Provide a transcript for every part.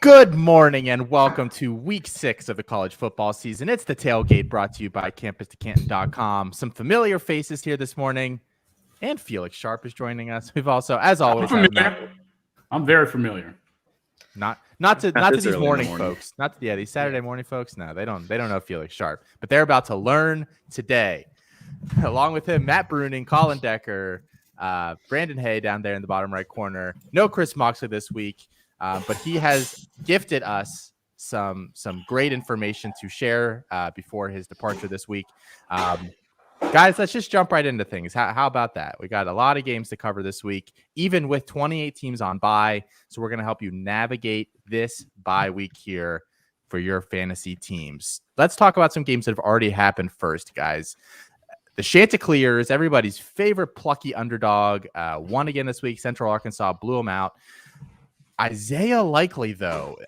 Good morning and welcome to week 6 of the college football season. It's the Tailgate brought to you by CampusToCanton.com. Some familiar faces here this morning, and Felix Sharp is joining us. We've also, as always, I'm very familiar. Not to these morning folks. Not to these Saturday morning folks. No, they don't know Felix Sharp, but they're about to learn today. Along with him, Matt Bruning, Colin Decker, Brandon Hay down there in the bottom right corner. No Chris Moxley this week. But he has gifted us some great information to share before his departure this week. Guys, let's just jump right into things. How about that? We got a lot of games to cover this week, even with 28 teams on bye. So we're going to help you navigate this bye week here for your fantasy teams. Let's talk about some games that have already happened first, guys. The Chanticleers, everybody's favorite plucky underdog, won again this week. Central Arkansas blew them out. Isaiah Likely, though,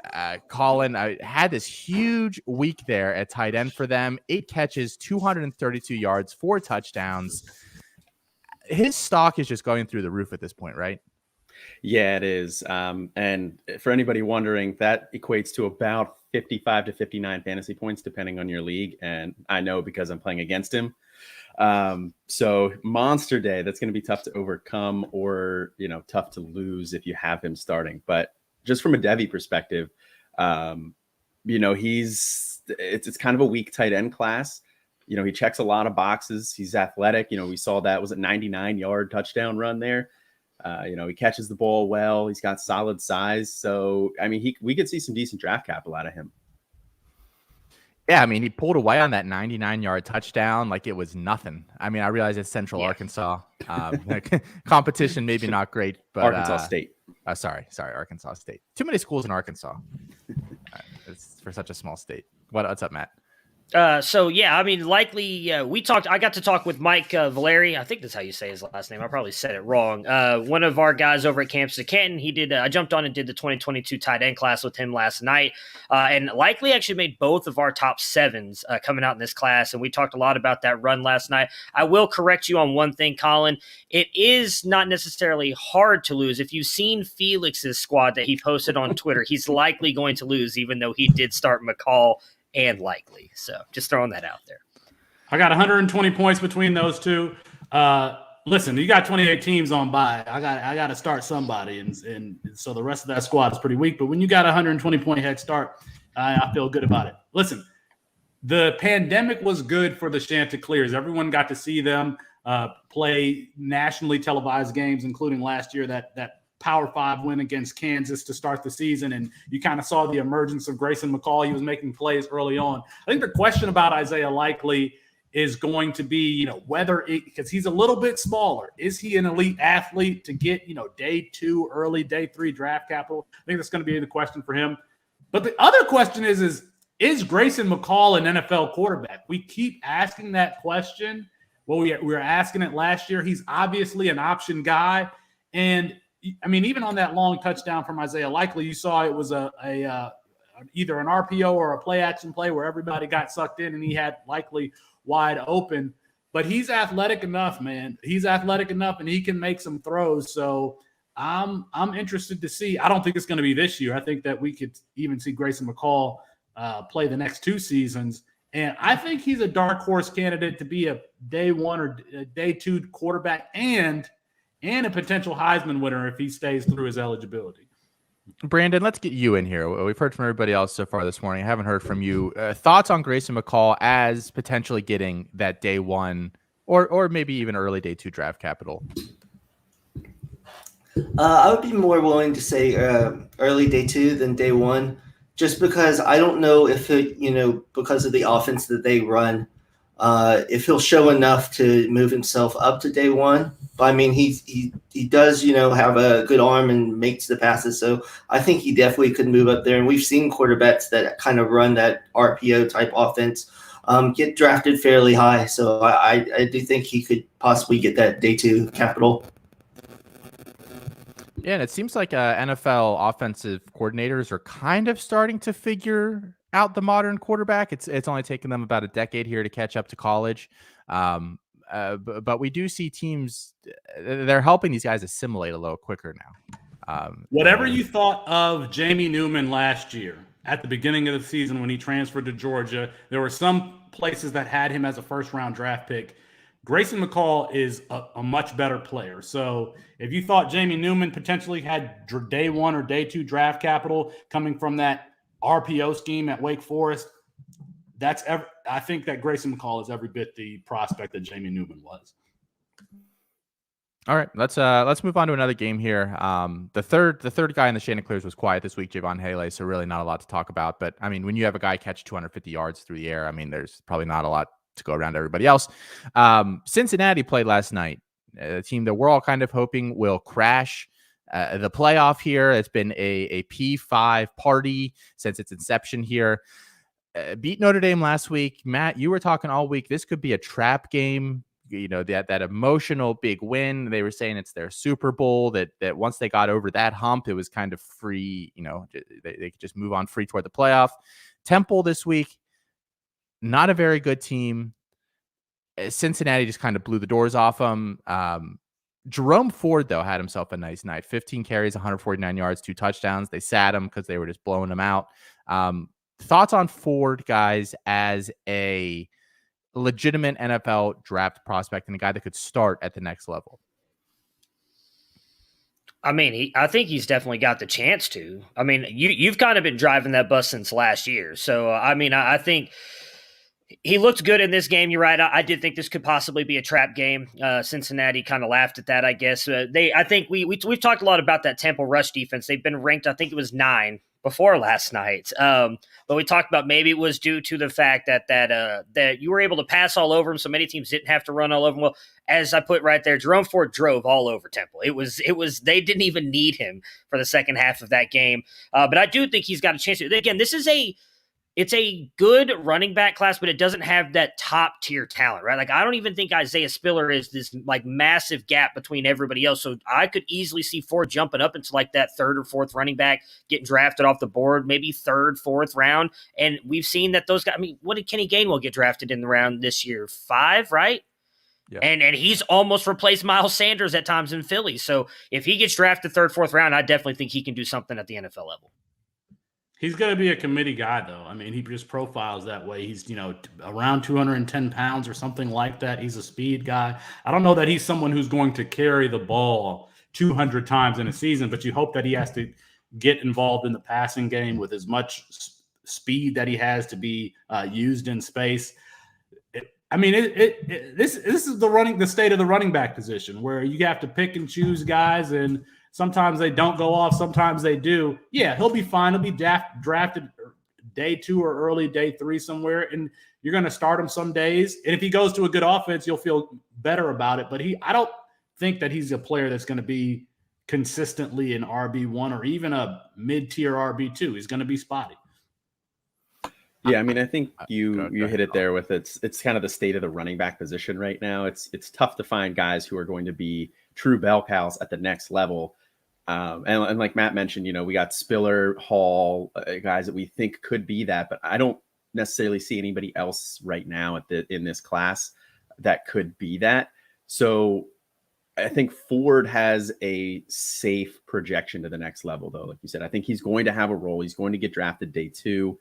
Colin, had this huge week there at tight end for them. 8 catches, 232 yards, 4 touchdowns. His stock is just going through the roof at this point, right? Yeah, it is. And for anybody wondering, that equates to about 55 to 59 fantasy points, depending on your league. And I know because I'm playing against him. So monster day, that's going to be tough to overcome or, tough to lose if you have him starting. But just from a Devy perspective, it's kind of a weak tight end class. He checks a lot of boxes. He's athletic. We saw that was a 99-yard touchdown run there. He catches the ball well. He's got solid size. So, we could see some decent draft capital out of him. Yeah, he pulled away on that 99-yard touchdown like it was nothing. I realize it's Central Arkansas. Competition maybe not great, but Arkansas State. Sorry, Arkansas State. Too many schools in Arkansas. It's for such a small state. What's up, Matt? Likely I got to talk with Mike Valeri. I think that's how you say his last name. I probably said it wrong. One of our guys over at Campus to Canton. He did. I jumped on and did the 2022 tight end class with him last night. And Likely actually made both of our top 7s coming out in this class. And we talked a lot about that run last night. I will correct you on one thing, Colin. It is not necessarily hard to lose. If you've seen Felix's squad that he posted on Twitter, he's likely going to lose, even though he did start McCall and Likely. So just throwing that out there. I got 120 points between those two. Listen, you got 28 teams on bye. I got to start somebody, and so the rest of that squad is pretty weak. But when you got a 120-point head start, I feel good about it. Listen, the pandemic was good for the Chanticleers. Everyone got to see them play nationally televised games, including last year that Power 5 win against Kansas to start the season, and you kind of saw the emergence of Grayson McCall. He was making plays early on. I think the question about Isaiah Likely is going to be, because he's a little bit smaller. Is he an elite athlete to get, day 2, early day 3 draft capital? I think that's going to be the question for him. But the other question is Grayson McCall an NFL quarterback? We keep asking that question. Well, we were asking it last year. He's obviously an option guy, and even on that long touchdown from Isaiah Likely, you saw it was either an RPO or a play action play where everybody got sucked in and he had Likely wide open. But he's athletic enough, man. He's athletic enough and he can make some throws. So I'm interested to see. I don't think it's going to be this year. I think that we could even see Grayson McCall play the next 2 seasons. And I think he's a dark horse candidate to be a day 1 or day 2 quarterback and a potential Heisman winner if he stays through his eligibility. Brandon, let's get you in here. We've heard from everybody else so far this morning. I haven't heard from you. Thoughts on Grayson McCall as potentially getting that day 1 or maybe even early day 2 draft capital? I would be more willing to say early day 2 than day 1, just because I don't know if because of the offense that they run, if he'll show enough to move himself up to day 1. But he does, have a good arm and makes the passes. So I think he definitely could move up there. And we've seen quarterbacks that kind of run that RPO type offense get drafted fairly high. So I do think he could possibly get that day 2 capital. Yeah, and it seems like NFL offensive coordinators are kind of starting to figure out the modern quarterback. It's only taken them about a decade here to catch up to college. But we do see teams, they're helping these guys assimilate a little quicker now. Whatever you thought of Jamie Newman last year at the beginning of the season when he transferred to Georgia, there were some places that had him as a first-round draft pick. Grayson McCall is a much better player. So if you thought Jamie Newman potentially had day one or day two draft capital coming from that RPO scheme at Wake Forest, I think that Grayson McCall is every bit the prospect that Jamie Newman was. All right, let's move on to another game here. The third guy in the Chanticleers was quiet this week, Javon Haley, so really not a lot to talk about. But I mean, when you have a guy catch 250 yards through the air, I mean, there's probably not a lot to go around everybody else. Cincinnati played last night, a team that we're all kind of hoping will crash the playoff here. It's been a P5 party since its inception here. Beat Notre Dame last week. Matt, you were talking all week. This could be a trap game. You know, that emotional big win. They were saying it's their Super Bowl, that once they got over that hump, it was kind of free. You know, they could just move on free toward the playoff. Temple this week, not a very good team. Cincinnati just kind of blew the doors off them. Jerome Ford, though, had himself a nice night. 15 carries, 149 yards, 2 touchdowns. They sat him because they were just blowing him out. Thoughts on Ford, guys, as a legitimate NFL draft prospect and a guy that could start at the next level? I mean, I think he's definitely got the chance to. I mean, you've kind of been driving that bus since last year. So, I mean, I think he looked good in this game. You're right. I did think this could possibly be a trap game. Cincinnati kind of laughed at that, I guess. I think we've talked a lot about that Temple rush defense. They've been ranked, I think it was 9 before last night. But we talked about maybe it was due to the fact that you were able to pass all over them, so many teams didn't have to run all over them. Well, as I put right there, Jerome Ford drove all over Temple. It was they didn't even need him for the second half of that game. But I do think he's got a chance to. Again, it's a good running back class, but it doesn't have that top tier talent, right? Like, I don't even think Isaiah Spiller is this like massive gap between everybody else. So I could easily see Ford jumping up into like that 3rd or 4th running back, getting drafted off the board, maybe 3rd, 4th round. And we've seen that those guys, I mean, what did Kenny Gainwell get drafted in the round this year? 5, right? Yeah. And he's almost replaced Miles Sanders at times in Philly. So if he gets drafted 3rd, 4th round, I definitely think he can do something at the NFL level. He's going to be a committee guy, though. I mean, he just profiles that way. He's, around 210 pounds or something like that. He's a speed guy. I don't know that he's someone who's going to carry the ball 200 times in a season, but you hope that he has to get involved in the passing game with as much speed that he has to be used in space. This is the state of the running back position where you have to pick and choose guys, and sometimes they don't go off, sometimes they do. Yeah, he'll be fine. He'll be drafted day 2 or early day 3 somewhere, and you're going to start him some days. And if he goes to a good offense, you'll feel better about it. But I don't think that he's a player that's going to be consistently an RB1 or even a mid-tier RB2. He's going to be spotty. Yeah, I mean, I think you hit it there with it's kind of the state of the running back position right now. It's tough to find guys who are going to be true bell cows at the next level. And like Matt mentioned, we got Spiller, Hall, guys that we think could be that, but I don't necessarily see anybody else right now in this class that could be that. So I think Ford has a safe projection to the next level, though. Like you said, I think he's going to have a role. He's going to get drafted day 2.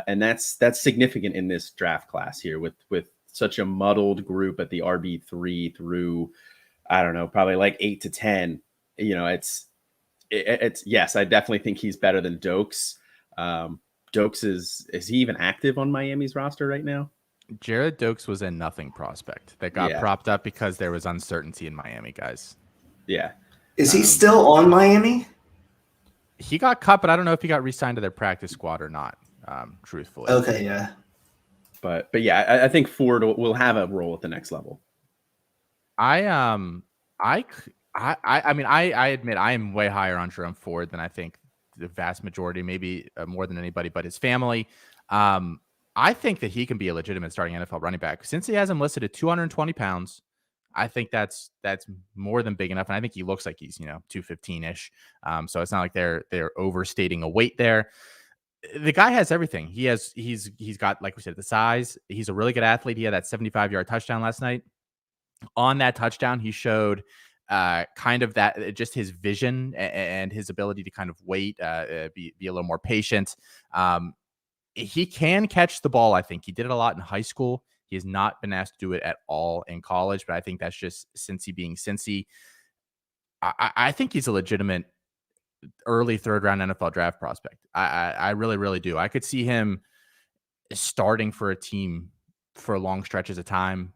And that's significant in this draft class here with such a muddled group at the RB3 through, I don't know, probably like 8 to 10. It's yes, I definitely think he's better than Dokes. Dokes is he even active on Miami's roster right now? Jared Dokes was a nothing prospect that got propped up because there was uncertainty in Miami, guys. Yeah. Is he still on Miami? He got cut, but I don't know if he got re-signed to their practice squad or not. Truthfully. Okay, yeah. But yeah, I think Ford will have a role at the next level. I mean, I admit I am way higher on Jerome Ford than I think the vast majority, maybe more than anybody but his family. I think that he can be a legitimate starting NFL running back. Since he has him listed at 220 pounds, I think that's more than big enough. And I think he looks like he's, 215-ish. So it's not like they're overstating a weight there. The guy has everything. He's got, like we said, the size. He's a really good athlete. He had that 75-yard touchdown last night. On that touchdown, he showed kind of that, just his vision and his ability to kind of wait, be a little more patient. He can catch the ball. I think he did it a lot in high school. He has not been asked to do it at all in college, but I think that's just Cincy being Cincy. I think he's a legitimate early third round NFL draft prospect. I really, really do. I could see him starting for a team for long stretches of time.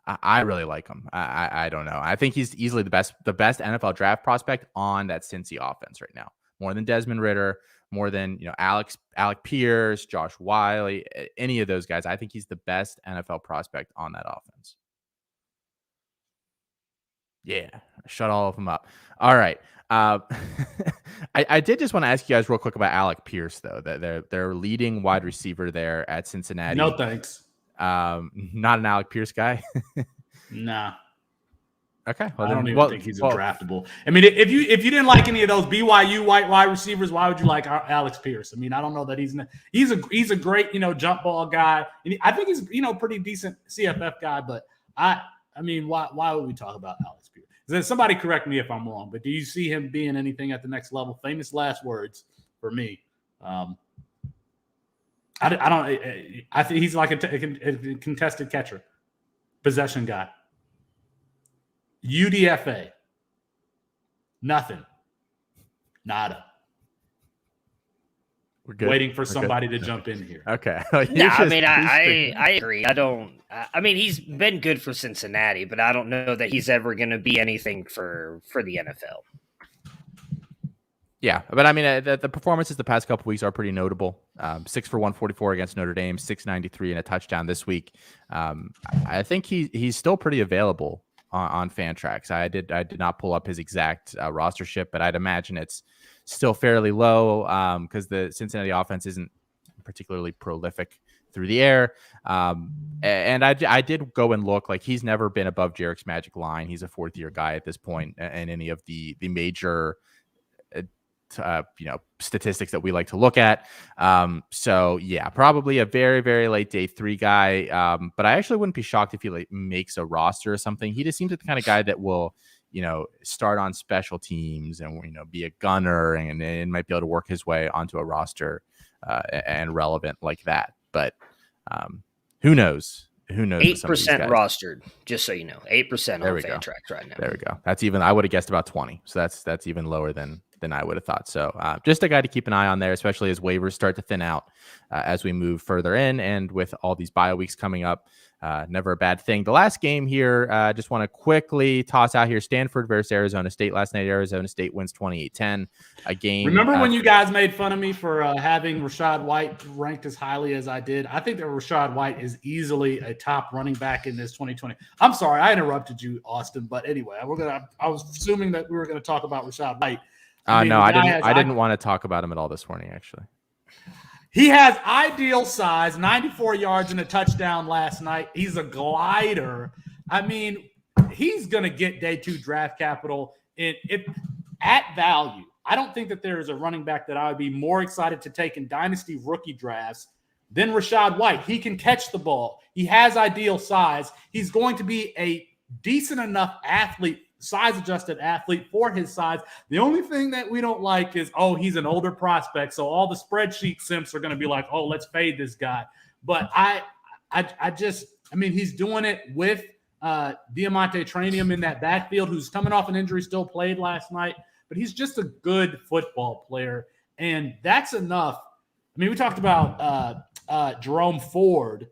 I really like him. I don't know. I think he's easily the best NFL draft prospect on that Cincy offense right now. More than Desmond Ridder, more than Alec Pierce, Josh Wiley, any of those guys. I think he's the best NFL prospect on that offense. Yeah, shut all of them up. All right. I did just want to ask you guys real quick about Alec Pierce, though. Their leading wide receiver there at Cincinnati. No thanks. Not an Alec Pierce guy. Nah. Okay. Well, I don't even think he's draftable. I mean, if you didn't like any of those BYU wide receivers, why would you like Alex Pierce? I mean, I don't know that he's a great jump ball guy. And I think he's pretty decent CFF guy. But I mean, why would we talk about Alex Pierce? Then somebody correct me if I'm wrong. But do you see him being anything at the next level? Famous last words for me. I don't. I think he's like a contested catcher, possession guy. UDFA, nothing, nada. We're good. Waiting for somebody to jump in here. Okay. Yeah, I mean, I agree. I mean, he's been good for Cincinnati, but I don't know that he's ever going to be anything for the NFL. Yeah, but I mean, the performances the past couple weeks are pretty notable. 6 for 144 against Notre Dame, 693 and a touchdown this week. I think he's still pretty available on Fantrax. I did not pull up his exact rostership, but I'd imagine it's still fairly low because the Cincinnati offense isn't particularly prolific through the air. And I did go and look. Like, he's never been above Jarek's magic line. He's a fourth-year guy at this point, and any of the major statistics that we like to look at. So yeah, probably a very, very late day 3 guy. But I actually wouldn't be shocked if he makes a roster or something. He just seems like the kind of guy that will, start on special teams and, be a gunner and might be able to work his way onto a roster and relevant like that. But who knows? 8% rostered, just so you know. 8% on Fantrax right now. There we go. That's even, I would have guessed about 20. So that's even lower than I would have thought. So just a guy to keep an eye on there, especially as waivers start to thin out as we move further in. And with all these bye weeks coming up, never a bad thing. The last game here, just want to quickly toss out here, Stanford versus Arizona State. Last night, Arizona State wins 28-10. A game. Remember when you guys made fun of me for having Rachaad White ranked as highly as I did? I think that Rachaad White is easily a top running back in this 2020. I'm sorry, I interrupted you, Austin. But anyway, I was assuming that we were going to talk about Rachaad White. No, I didn't want to talk about him at all this morning, actually. He has ideal size, 94 yards and a touchdown last night. He's a glider. I mean, he's going to get day 2 draft capital at value. I don't think that there is a running back that I would be more excited to take in dynasty rookie drafts than Rachaad White. He can catch the ball. He has ideal size. He's going to be a decent enough athlete, size-adjusted athlete for his size. The only thing that we don't like is, he's an older prospect, so all the spreadsheet simps are going to be like, let's fade this guy. But I mean, he's doing it with Diamante Trainium in that backfield, who's coming off an injury, still played last night. But he's just a good football player, and that's enough. I mean, we talked about Jerome Ford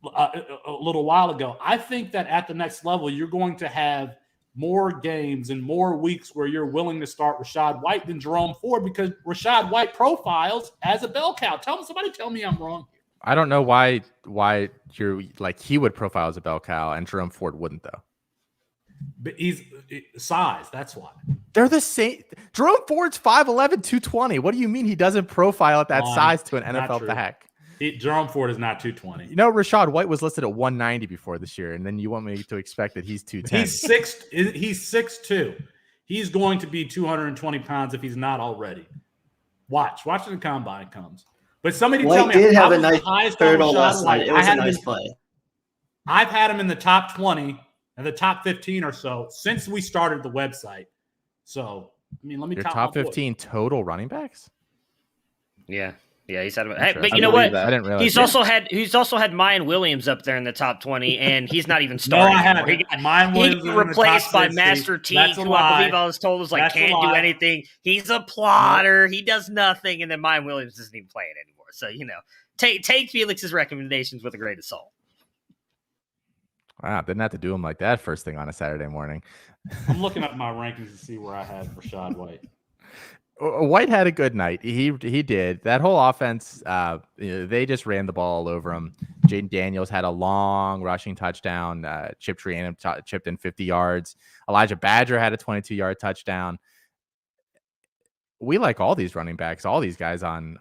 a little while ago. I think that at the next level, you're going to have more games and more weeks where you're willing to start Rachaad White than Jerome Ford, because Rachaad White profiles as a bell cow. Somebody tell me I'm wrong here. I don't know why you're like, he would profile as a bell cow and Jerome Ford wouldn't, though. But he's size. That's why. They're the same. Jerome Ford's 5'11", 220. What do you mean he doesn't profile at that size to an NFL back? Jerome Ford is not 220. Rachaad White was listed at 190 before this year, and then you want me to expect that he's 210. He's 6'2". He's going to be 220 pounds if he's not already. Watch when the combine comes. But somebody tell me, did have a nice hurdle last night. It was a nice play. I've had him in the top 20 and the top 15 or so since we started the website. So, I mean, let me Your top top my boy. 15 total running backs? Yeah. Yeah, he's had. Hey, but Interesting. you know I believe what? that. I didn't realize. He's also had Mayan Williams up there in the top 20, and he's not even No, starting I anymore. haven't. Mayan Williams He is got in the top replaced by 60. Master T, That's a who lie. I believe I was told was like That's a can't do lie. anything. He's a plotter. He does nothing, and then Mayan Williams doesn't even play it anymore. So take Felix's recommendations with a grain of salt. Wow, didn't have to do them like that first thing on a Saturday morning. I'm looking up my rankings to see where I had Rachaad White. White had a good night. He did. That whole offense, they just ran the ball all over him. Jaden Daniels had a long rushing touchdown. Chip Trianum chipped in 50 yards. Elijah Badger had a 22-yard touchdown. We like all these running backs, all these guys on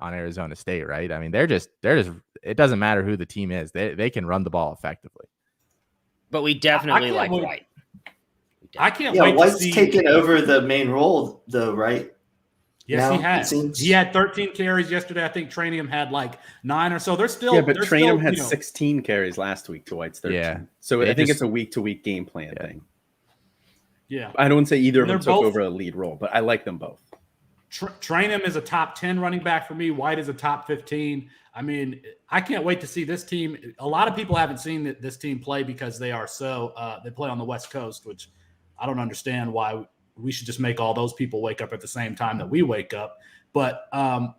Arizona State, right? I mean, they're just. It doesn't matter who the team is. They can run the ball effectively. But we definitely can't like wait. White. I can't Yeah, wait White's to see. taken over the main role, though, right? Yes, now, he it has. seems. He had 13 carries yesterday. I think Trainium had like 9 or so. They're still. Yeah, but they're Trainum still, had 16 carries last week to White's 13. Yeah. So They I think just- it's a week-to-week game plan thing. Yeah. I don't say either of They're them took both- over a lead role, but I like them both. Trainum is a top 10 running back for me. White is a top 15. I mean, I can't wait to see this team. A lot of people haven't seen this team play because they are they play on the West Coast, which I don't understand why we should just make all those people wake up at the same time that we wake up. But I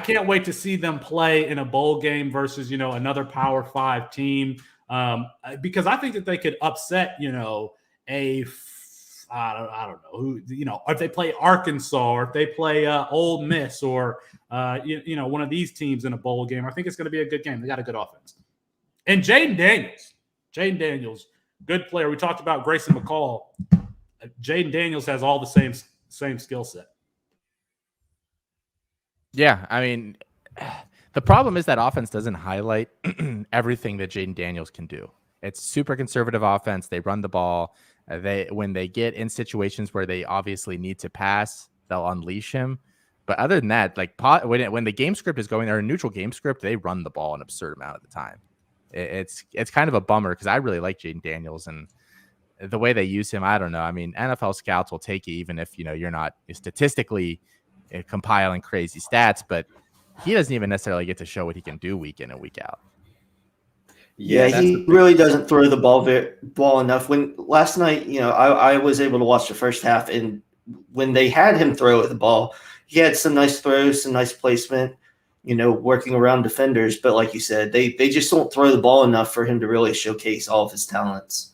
can't wait to see them play in a bowl game versus, another Power 5 team because I think that they could upset, I don't know who, if they play Arkansas or if they play Ole Miss or, one of these teams in a bowl game. I think it's going to be a good game. They got a good offense. And Jaden Daniels, good player. We talked about Grayson McCall. Jaden Daniels has all the same skill set. Yeah, I mean, the problem is that offense doesn't highlight everything that Jaden Daniels can do. It's super conservative offense. They run the ball. When they get in situations where they obviously need to pass, they'll unleash him. But other than that, like when the game script is going, or a neutral game script, they run the ball an absurd amount of the time. It's kind of a bummer because I really like Jaden Daniels and the way they use him. I don't know. I mean, NFL scouts will take you even if you're not statistically compiling crazy stats, but he doesn't even necessarily get to show what he can do week in and week out. Yeah, he really doesn't throw the ball enough. When last night, I was able to watch the first half, and when they had him throw at the ball, he had some nice throws, some nice placement, working around defenders. But like you said, they just don't throw the ball enough for him to really showcase all of his talents.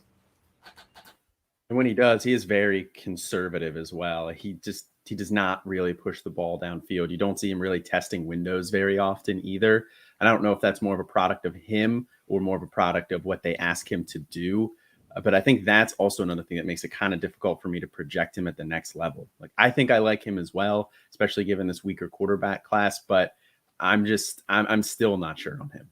And when he does, he is very conservative as well. He does not really push the ball downfield. You don't see him really testing windows very often either. And I don't know if that's more of a product of him or more of a product of what they ask him to do. But I think that's also another thing that makes it kind of difficult for me to project him at the next level. Like, I think I like him as well, especially given this weaker quarterback class, but I'm still not sure on him.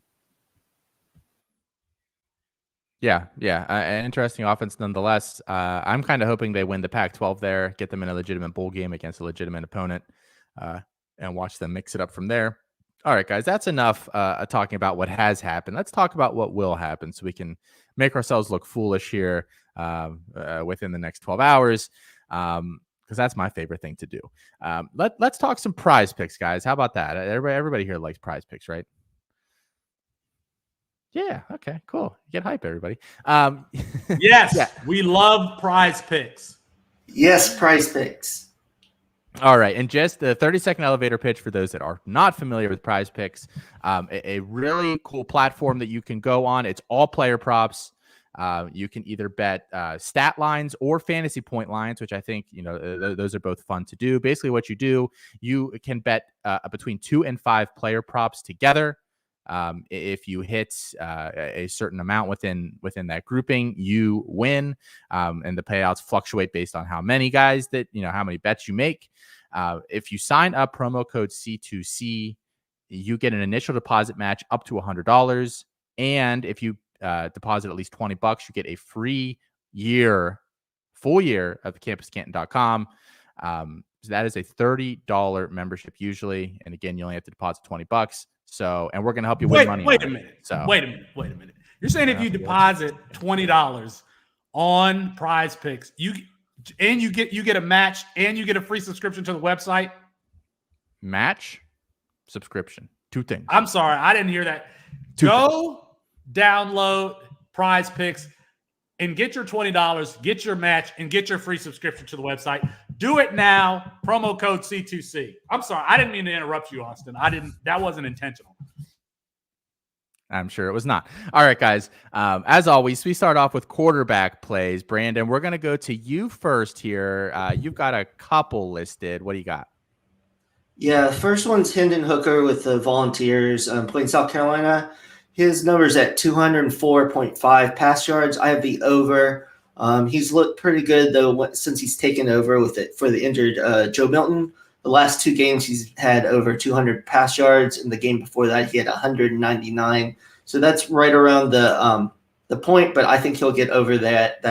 Yeah. An interesting offense nonetheless. I'm kind of hoping they win the Pac-12 there, get them in a legitimate bowl game against a legitimate opponent, and watch them mix it up from there. All right, guys, that's enough talking about what has happened. Let's talk about what will happen so we can make ourselves look foolish here within the next 12 hours, because that's my favorite thing to do. Let's talk some prize picks, guys. How about that? Everybody here likes prize picks, right? Yeah. Okay, cool. Get hype, everybody. Yes, yeah. We love prize picks. Yes, prize picks. All right, and just the 30-second elevator pitch for those that are not familiar with Prize Picks, a really cool platform that you can go on. It's all player props. You can either bet stat lines or fantasy point lines, which I think those are both fun to do. Basically, what you do, you can bet between 2 and 5 player props together. If you hit a certain amount within that grouping, you win, and the payouts fluctuate based on how many guys how many bets you make. If you sign up promo code C2C, you get an initial deposit match up to $100, and if you deposit at least $20, you get a free full year of campuscanton.com. So that is a $30 membership usually. And again, you only have to deposit $20. So, and we're going to help you win money. Wait a minute. Wait a minute. You're saying if you deposit $20 on Prize Picks, you get a match and you get a free subscription to the website? Match, subscription, two things. I'm sorry, I didn't hear that. Go download Prize Picks and get your $20, get your match, and get your free subscription to the website. Do it now. Promo code C2C. I'm sorry, I didn't mean to interrupt you, Austin. That wasn't intentional. I'm sure it was not. All right, guys. As always, we start off with quarterback plays. Brandon, we're going to go to you first here. You've got a couple listed. What do you got? Yeah, first one's Hendon Hooker with the Volunteers playing South Carolina. His number's at 204.5 pass yards. I have the over. He's looked pretty good, though, since he's taken over with it for the injured Joe Milton. The last 2 games, he's had over 200 pass yards. In the game before that, he had 199. So that's right around the point, but I think he'll get over that.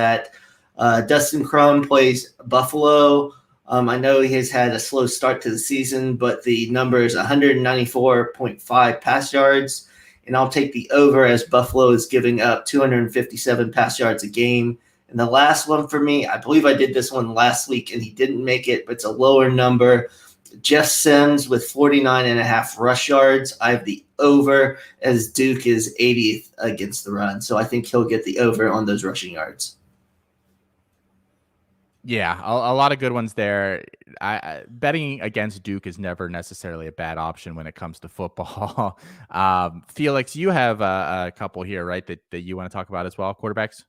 Dustin Crum plays Buffalo. I know he has had a slow start to the season, but the number is 194.5 pass yards. And I'll take the over as Buffalo is giving up 257 pass yards a game. And the last one for me, I believe I did this one last week and he didn't make it, but it's a lower number. Jeff Sims with 49.5 rush yards. I have the over as Duke is 80th against the run. So I think he'll get the over on those rushing yards. Yeah, a lot of good ones there. Betting against Duke is never necessarily a bad option when it comes to football. Felix, you have a couple here, right, that you want to talk about as well, quarterbacks?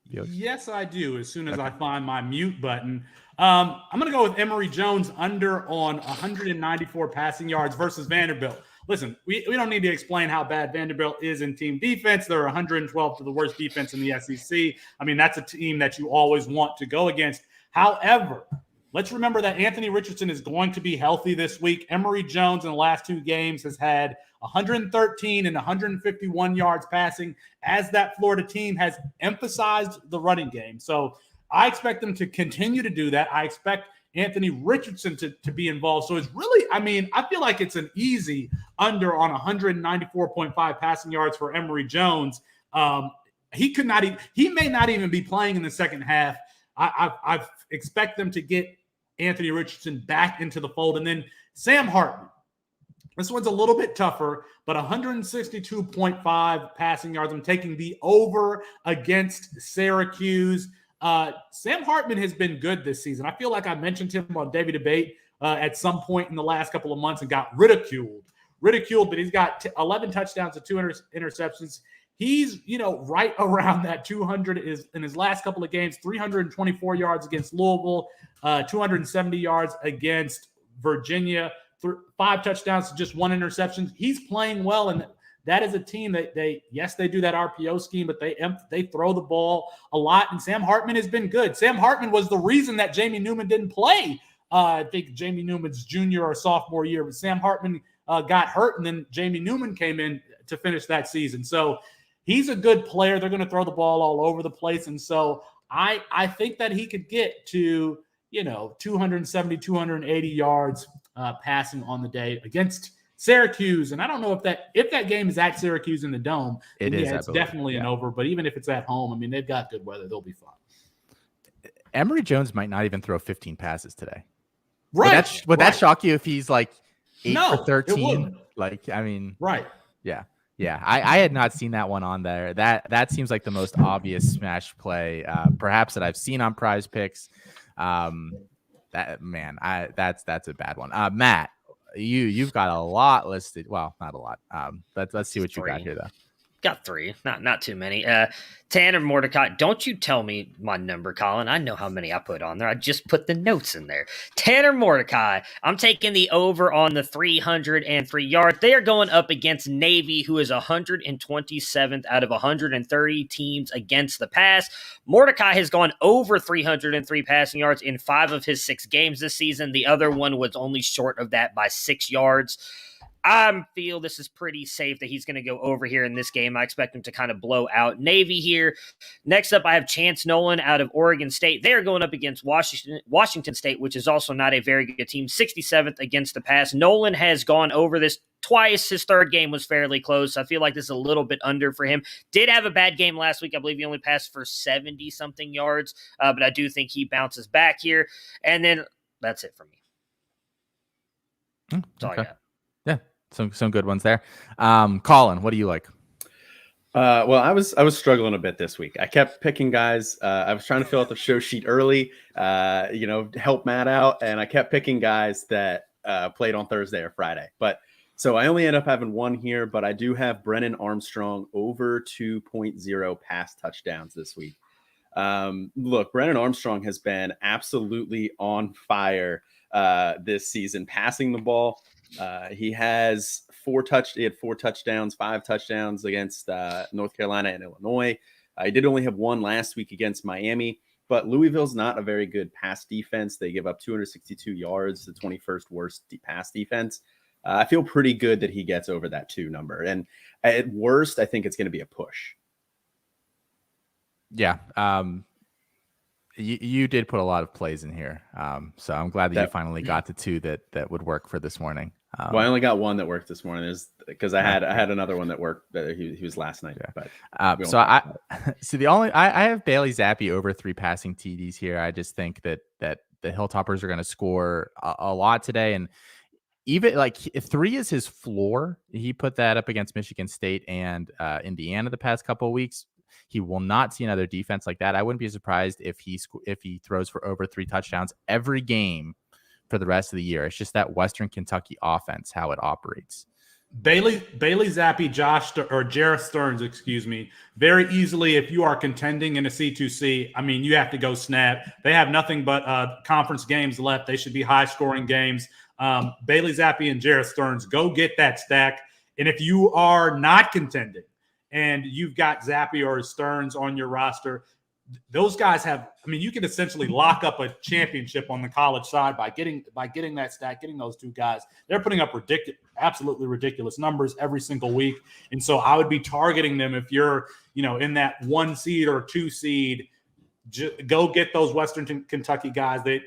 Felix? Yes, I do, as soon as I find my mute button. I'm going to go with Emory Jones under on 194 passing yards versus Vanderbilt. Listen, we don't need to explain how bad Vanderbilt is in team defense. They're 112 to the worst defense in the SEC. I mean, that's a team that you always want to go against. However, let's remember that Anthony Richardson is going to be healthy this week. Emory Jones in the last 2 games has had 113 and 151 yards passing, as that Florida team has emphasized the running game. So I expect them to continue to do that. I expect Anthony Richardson to be involved. So it's really, I mean, I feel like it's an easy under on 194.5 passing yards for Emory Jones. He may not even be playing in the second half. I expect them to get Anthony Richardson back into the fold. And then Sam Hartman. This one's a little bit tougher, but 162.5 passing yards. I'm taking the over against Syracuse. Sam Hartman has been good this season. I feel like I mentioned him on Daily Debate at some point in the last couple of months and got ridiculed, but he's got 11 touchdowns and 2 interceptions. He's, right around that 200 is in his last couple of games, 324 yards against Louisville, 270 yards against Virginia, 5 touchdowns to just 1 interception. He's playing well, and that is a team that they do that RPO scheme, but they throw the ball a lot, and Sam Hartman has been good. Sam Hartman was the reason that Jamie Newman didn't play. I think Jamie Newman's junior or sophomore year, but Sam Hartman got hurt, and then Jamie Newman came in to finish that season. So he's a good player. They're going to throw the ball all over the place, and so I think that he could get to 270, 280 yards passing on the day against Syracuse. And I don't know if that game is at Syracuse in the Dome. It's definitely an over. But even if it's at home, I mean, they've got good weather. They'll be fine. Emory Jones might not even throw 15 passes today. Right. Would that shock you if he's like 8 for 13? It wouldn't. Like, I mean, right. Yeah. Yeah. I had not seen that one on there. That seems like the most obvious smash play, perhaps that I've seen on Prize Picks. That's a bad one. Matt, you've got a lot listed. Well, not a lot. Let's see what you got here though. Got 3, not too many. Tanner Mordecai, don't you tell me my number, Colin. I know how many I put on there. I just put the notes in there. Tanner Mordecai, I'm taking the over on the 303 yards. They are going up against Navy, who is 127th out of 130 teams against the pass. Mordecai has gone over 303 passing yards in 5 of his 6 games this season. The other one was only short of that by 6 yards. I feel this is pretty safe that he's going to go over here in this game. I expect him to kind of blow out Navy here. Next up, I have Chance Nolan out of Oregon State. They're going up against Washington State, which is also not a very good team, 67th against the pass. Nolan has gone over this twice. His third game was fairly close. I feel like this is a little bit under for him. Did have a bad game last week. I believe he only passed for 70-something yards, but I do think he bounces back here. And then that's it for me. That's all I got. Yeah, some good ones there. Colin, what do you like? Well, I was struggling a bit this week. I kept picking guys. I was trying to fill out the show sheet early, help Matt out, and I kept picking guys that played on Thursday or Friday. But so I only end up having one here, but I do have Brennan Armstrong over 2.0 pass touchdowns this week. Look, Brennan Armstrong has been absolutely on fire this season, passing the ball. He had 4 touchdowns, 5 touchdowns against North Carolina and Illinois. He did only have 1 last week against Miami, but Louisville's not a very good pass defense. They give up 262 yards, the 21st worst pass defense. I feel pretty good that he gets over that 2 number. And at worst, I think it's going to be a push. Yeah. You did put a lot of plays in here. So I'm glad that you finally got to 2 that would work for this morning. Well, I only got 1 that worked this morning because I had another one that worked. He was last night. Yeah. But so I have Bailey Zappi over 3 passing TDs here. I just think that the Hilltoppers are going to score a lot today, and even like if 3 is his floor, he put that up against Michigan State and Indiana the past couple of weeks. He will not see another defense like that. I wouldn't be surprised if he throws for over 3 touchdowns every game for the rest of the year. It's just that Western Kentucky offense, how it operates. Bailey Zappi, Jarrett Stearns, very easily, if you are contending in a C2C, I mean, you have to go snap. They have nothing but conference games left. They should be high-scoring games. Bailey Zappi and Jarrett Stearns, go get that stack. And if you are not contending and you've got Zappi or Stearns on your roster, those guys you can essentially lock up a championship on the college side by getting that stack, getting those 2 guys. They're putting up absolutely ridiculous numbers every single week. And so I would be targeting them if you're, in that 1 seed or 2 seed, go get those Western Kentucky guys. They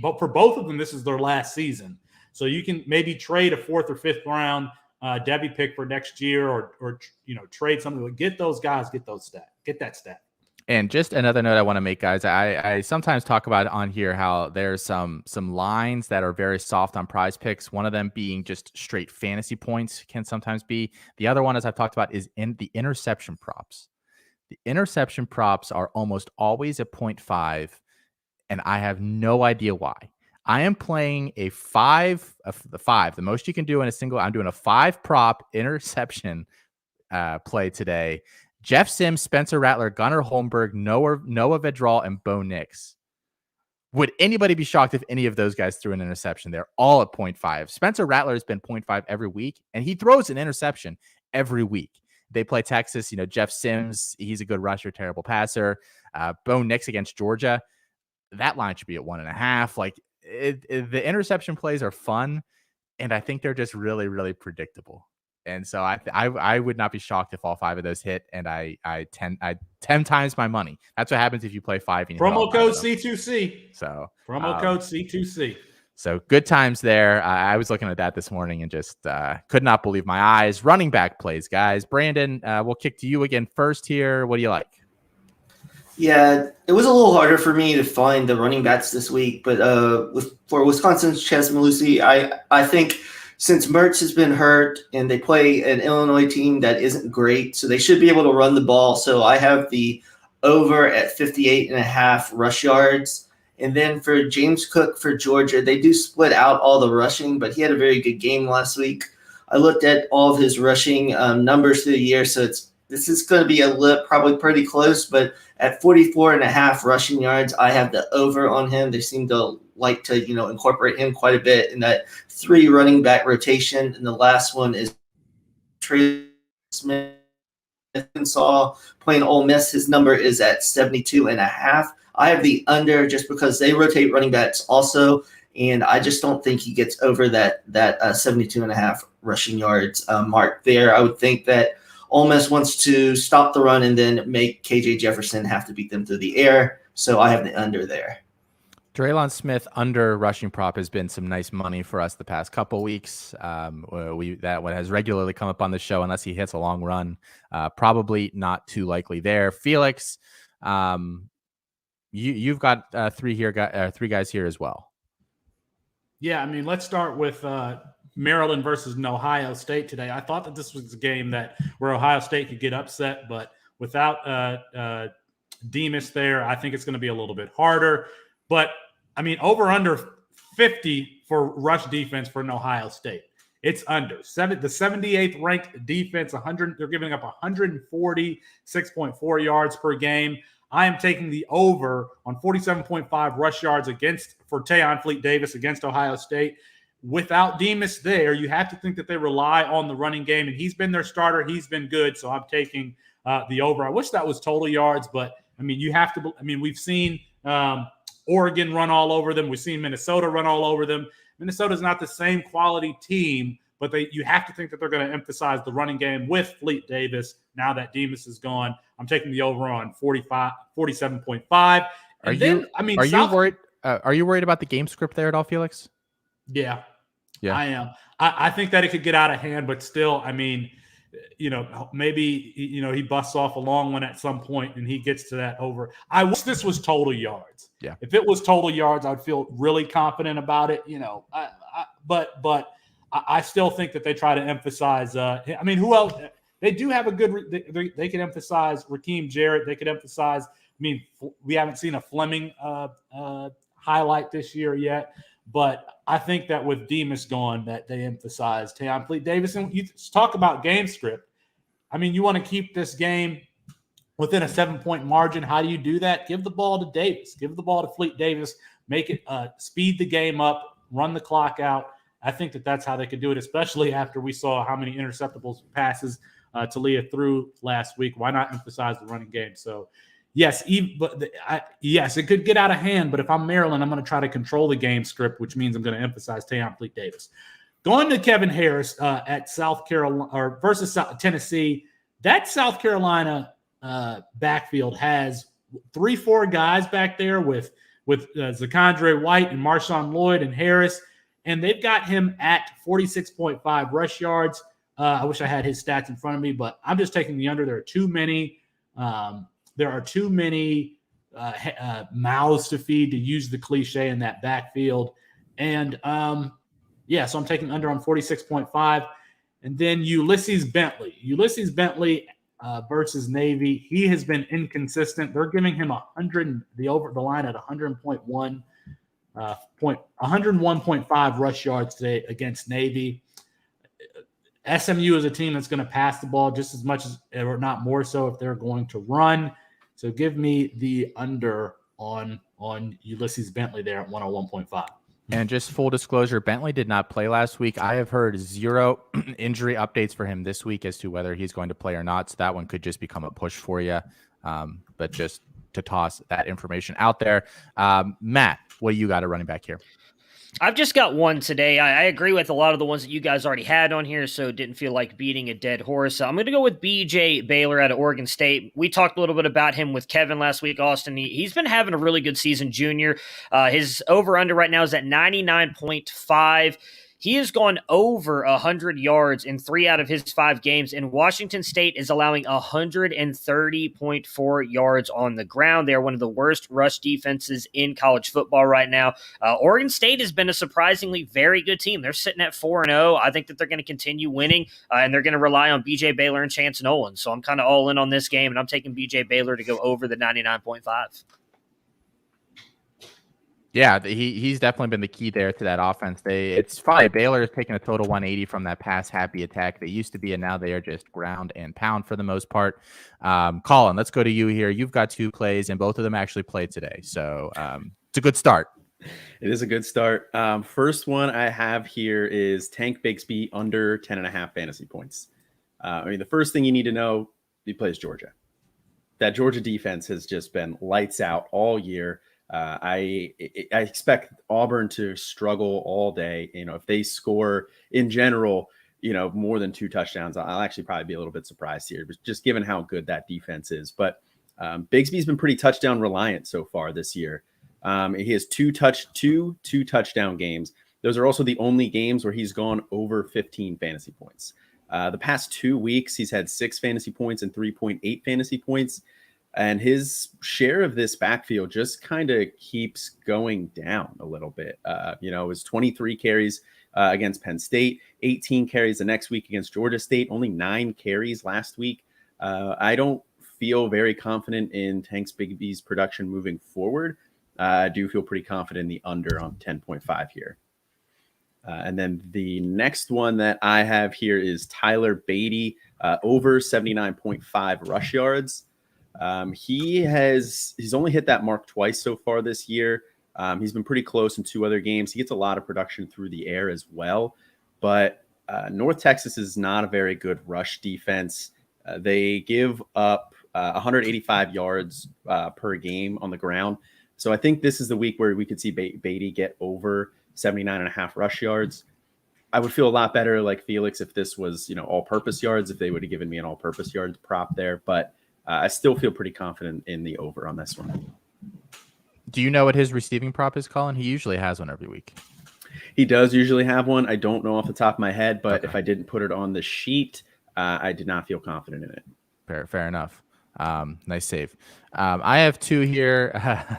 but for both of them, this is their last season. So you can maybe trade a 4th or 5th round Debbie pick for next year or trade something. Get those guys, get that stat. And just another note I want to make, guys, I sometimes talk about on here how there's some lines that are very soft on Prize Picks. One of them being just straight fantasy points can sometimes be. The other one, as I've talked about, is in the interception props. The interception props are almost always at 0.5, and I have no idea why. I am playing a 5, the most you can do in a single. I'm doing a 5 prop interception play today. Jeff Sims, Spencer Rattler, Gunnar Holmberg, Noah Vedral, and Bo Nix. Would anybody be shocked if any of those guys threw an interception? They're all at 0.5. Spencer Rattler has been 0.5 every week, and he throws an interception every week. They play Texas. Jeff Sims, he's a good rusher, terrible passer. Bo Nix against Georgia. That line should be at 1.5. The interception plays are fun, and I think they're just really, really predictable. And so I would not be shocked if all 5 of those hit, and I 10 times my money. That's what happens if you play 5. And promo code C2C. So promo code C2C. So good times there. I was looking at that this morning and just could not believe my eyes. Running back plays, guys. Brandon, we'll kick to you again first here. What do you like? Yeah, it was a little harder for me to find the running backs this week, but for Wisconsin's Ches Malusi, I think since Mertz has been hurt and they play an Illinois team that isn't great, so they should be able to run the ball. So I have the over at 58.5 rush yards. And then for James Cook for Georgia, they do split out all the rushing, but he had a very good game last week. I looked at all of his rushing numbers through the year, so this is going to be probably pretty close, but at 44.5 rushing yards, I have the over on him. They seem to like to, incorporate him quite a bit in that 3 running back rotation. And the last one is Trey Smith Arkansas playing Ole Miss. His number is at 72.5. I have the under just because they rotate running backs also, and I just don't think he gets over that 72.5 rushing yards mark there. I would think that Ole Miss wants to stop the run and then make KJ Jefferson have to beat them through the air. So I have the under there. Draylon Smith under rushing prop has been some nice money for us the past couple weeks. That one has regularly come up on the show unless he hits a long run. Probably not too likely there. Felix, you've got three guys here as well. Yeah, I mean, let's start with Maryland versus Ohio State today. I thought that this was a game where Ohio State could get upset, but without Demas there, I think it's going to be a little bit harder. But I mean, over under 50 for rush defense for Ohio State. It's under. The 78th ranked defense, they're giving up 146.4 yards per game. I am taking the over on 47.5 rush yards for Tayon Fleet-Davis against Ohio State. Without Demas there, you have to think that they rely on the running game, and he's been their starter. He's been good, so I'm taking the over. I wish that was total yards, but I mean, we've seen Oregon run all over them. We've seen Minnesota run all over them. Minnesota's not the same quality team, but you have to think that they're going to emphasize the running game with Fleet-Davis now that Demas is gone. I'm taking the over on 47.5. Are you worried? Are you worried about the game script there at all, Felix? Yeah, I am. I think that it could get out of hand, but still, I mean, maybe, he busts off a long one at some point and he gets to that over. I wish this was total yards. Yeah. If it was total yards, I'd feel really confident about it, but I still think that they try to emphasize, who else? They do have a good, they can emphasize Raheem Jarrett. They could emphasize, we haven't seen a Fleming highlight this year yet, but I think that with Demas gone, that they emphasize Tayon Fleet-Davis. And you talk about game script. You want to keep this game within a 7-point margin. How do you do that? Give the ball to Davis. Give the ball to Fleet-Davis. Make it speed the game up, run the clock out. I think that that's how they could do it, especially after we saw how many interceptable passes Talia threw last week. Why not emphasize the running game? So, yes, it could get out of hand, but if I'm Maryland, I'm going to try to control the game script, which means I'm going to emphasize Tayon Fleet-Davis. Going to Kevin Harris at South Carolina versus Tennessee, that South Carolina backfield has 3-4 guys back there with Zakondre White and Marshawn Lloyd and Harris, and they've got him at 46.5 rush yards. I wish I had his stats in front of me, but I'm just taking the under. There are too many. There are too many mouths to feed, to use the cliche, in that backfield. And, so I'm taking under on 46.5. And then Ulysses Bentley versus Navy. He has been inconsistent. They're giving him 100, the line at 101.5 rush yards today against Navy. SMU is a team that's going to pass the ball just as much as, or not more so, if they're going to run. So give me the under on Ulysses Bentley there at 101.5. And just full disclosure, Bentley did not play last week. I have heard 0 injury updates for him this week as to whether he's going to play or not. So that one could just become a push for you. But just to toss that information out there. Matt, what do you got at running back here? I've just got one today. I agree with a lot of the ones that you guys already had on here, so it didn't feel like beating a dead horse. I'm going to go with BJ Baylor out of Oregon State. We talked a little bit about him with Kevin last week, Austin. He's been having a really good season, junior. His over-under right now is at 99.5. He has gone over 100 yards in 3 out of his 5 games, and Washington State is allowing 130.4 yards on the ground. They are one of the worst rush defenses in college football right now. Oregon State has been a surprisingly very good team. They're sitting at 4-0. I think that they're going to continue winning, and they're going to rely on B.J. Baylor and Chance Nolan. So I'm kind of all in on this game, and I'm taking B.J. Baylor to go over the 99.5. Yeah, he's definitely been the key there to that offense. It's funny, Baylor has taken a total 180 from that pass-happy attack. They used to be, and now they are just ground and pound for the most part. Colin, let's go to you here. You've got 2 plays, and both of them actually played today. So it's a good start. It is a good start. First one I have here is Tank Bigsby under 10.5 fantasy points. The first thing you need to know, he plays Georgia. That Georgia defense has just been lights out all year. I expect Auburn to struggle all day. If they score in general, more than 2 touchdowns, I'll actually probably be a little bit surprised here, just given how good that defense is. But Bigsby's been pretty touchdown reliant so far this year. He has two touchdown games. Those are also the only games where he's gone over 15 fantasy points. The past 2 weeks, he's had 6 fantasy points and 3.8 fantasy points. And his share of this backfield just kind of keeps going down a little bit. It was 23 carries against Penn State, 18 carries the next week against Georgia State, only 9 carries last week. I don't feel very confident in Tanks Bigby's production moving forward. I do feel pretty confident in the under on 10.5 here. And then the next one that I have here is Tyler Beatty, over 79.5 rush yards. He's only hit that mark twice so far this year. He's been pretty close in 2 other games. He gets a lot of production through the air as well. But North Texas is not a very good rush defense. They give up 185 yards per game on the ground. So I think this is the week where we could see Beatty get over 79.5 rush yards. I would feel a lot better, like Felix, if this was, all-purpose yards, if they would have given me an all-purpose yards prop there. But I still feel pretty confident in the over on this one. Do you know what his receiving prop is, Colin? He usually has one every week. He does usually have one. I don't know off the top of my head, but if I didn't put it on the sheet, I did not feel confident in it. Fair enough. Nice save. I have 2 here.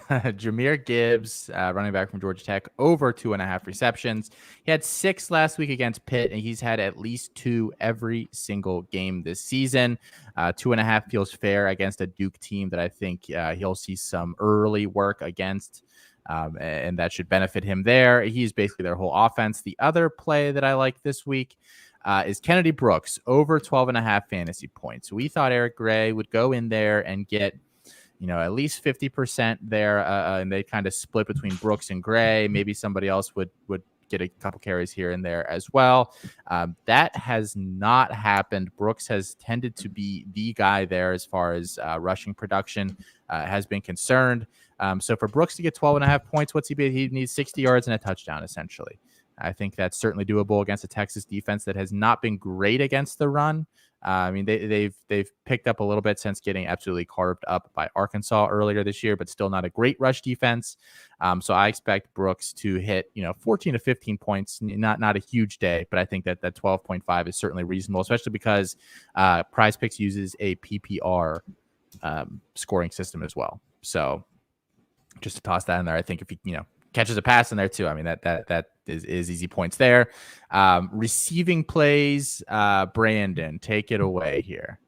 Jahmyr Gibbs, running back from Georgia Tech, over 2.5 receptions. He had 6 last week against Pitt, and he's had at least 2 every single game this season. 2.5 feels fair against a Duke team that I think he'll see some early work against, and that should benefit him there. He's basically their whole offense. The other play that I like this week is Kennedy Brooks, over 12.5 fantasy points. We thought Eric Gray would go in there and get, at least 50% there, and they kind of split between Brooks and Gray. Maybe somebody else would get a couple carries here and there as well. That has not happened. Brooks has tended to be the guy there as far as rushing production has been concerned. So for Brooks to get 12.5 points, what's he be? He needs 60 yards and a touchdown, essentially. I think that's certainly doable against a Texas defense that has not been great against the run. I mean, they've picked up a little bit since getting absolutely carved up by Arkansas earlier this year, but still not a great rush defense. So I expect Brooks to hit 14 to 15 points. Not a huge day, but I think that 12.5 is certainly reasonable, especially because Prize Picks uses a PPR scoring system as well. So just to toss that in there, I think if he catches a pass in there too, I mean that is easy points there. Receiving plays, Brandon, take it away here.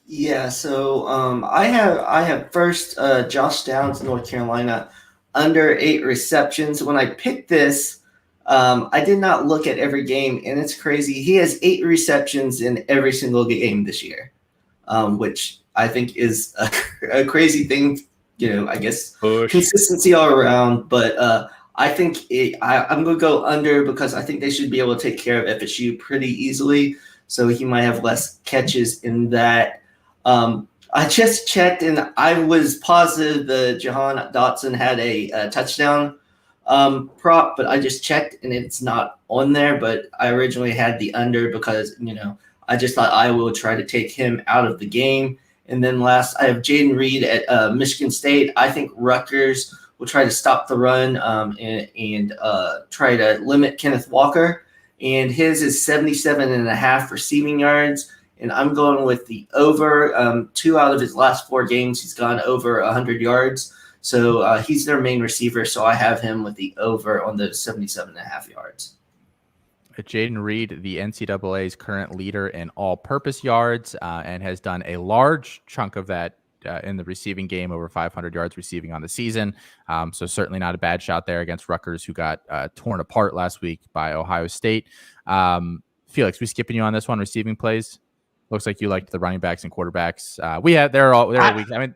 Yeah, so I have first Josh Downs, North Carolina, under 8 receptions. When I picked this, I did not look at every game, and it's crazy. He has 8 receptions in every single game this year, which I think is a crazy thing. I guess consistency all around, but I think I'm going to go under because I think they should be able to take care of FSU pretty easily. So he might have less catches in that. I just checked, and I was positive the Jahan Dotson had a touchdown prop, but I just checked, and it's not on there. But I originally had the under because, I just thought Iowa would try to take him out of the game. And then last, I have Jaden Reed at Michigan State. I think Rutgers will try to stop the run and try to limit Kenneth Walker. And his is 77.5 receiving yards. And I'm going with the over. 2 out of his last 4 games, he's gone over 100 yards. So he's their main receiver. So I have him with the over on those 77.5 yards. Jaden Reed, the NCAA's current leader in all-purpose yards, and has done a large chunk of that in the receiving game, over 500 yards receiving on the season. So certainly not a bad shot there against Rutgers, who got torn apart last week by Ohio State. Felix, we skipping you on this one, receiving plays? Looks like you liked the running backs and quarterbacks. They're weak. I mean,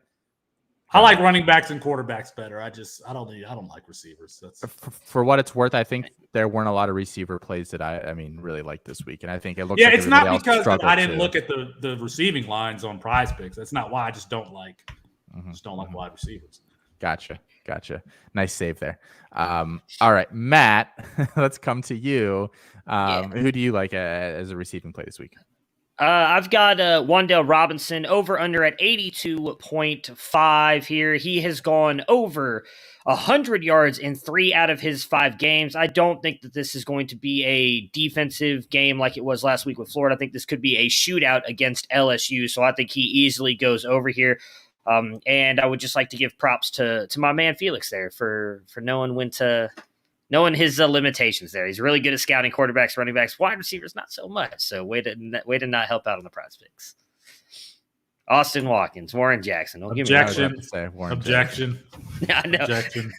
I like running backs and quarterbacks better. I don't like receivers. That's for what it's worth. I think there weren't a lot of receiver plays that I mean really liked this week, and I think it looks like it's not because I didn't too. look at the receiving lines on Prize Picks. That's not why. I just don't like wide receivers. Gotcha. Nice save there. All right, Matt, let's come to you. Who do you like as a receiving play this week? I've got Wan'Dale Robinson over under at 82.5 here. He has gone over 100 yards in 3 out of his 5 games. I don't think that this is going to be a defensive game like it was last week with Florida. I think this could be a shootout against LSU, so I think he easily goes over here. And I would just like to give props to my man Felix there for knowing his limitations there. He's really good at scouting quarterbacks, running backs, wide receivers, not so much. So way to not help out on the Prize Picks. Austin Watkins, Warren Jackson. Don't Objection. Give me Objection. I know. Objection.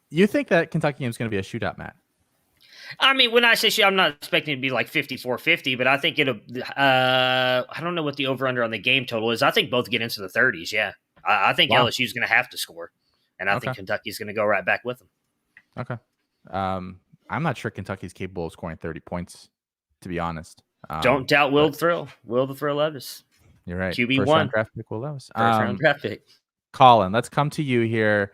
You think that Kentucky game is going to be a shootout, Matt? I mean, when I say shoot, I'm not expecting it to be like 54-50, but I think it'll I don't know what the over-under on the game total is. I think both get into the 30s, yeah. I think LSU is going to have to score. And I think Kentucky's going to go right back with them. Okay. I'm not sure Kentucky's capable of scoring 30 points, to be honest. Don't doubt Will the Thrill. Will the Thrill Levis. You're right. QB1. First round draft pick Will Levis. First round draft pick. Colin, let's come to you here.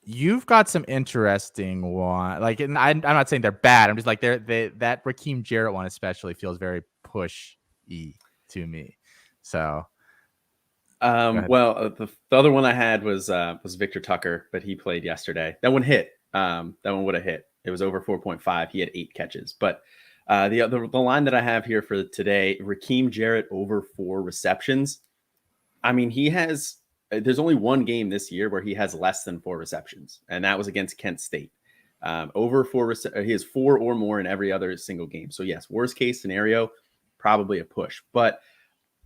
You've got some interesting one. Like, and I'm not saying they're bad. I'm just like that Raheem Jarrett one especially feels very push-y to me. So... the other one I had was Victor Tucker, but he played yesterday. That one hit. That one would have hit. It was over 4.5. He had 8 catches. But the line that I have here for today, Raheem Jarrett over 4 receptions. I mean, there's only one game this year where he has less than 4 receptions, and that was against Kent State. Over 4, he has 4 or more in every other single game. So yes, worst case scenario, probably a push, but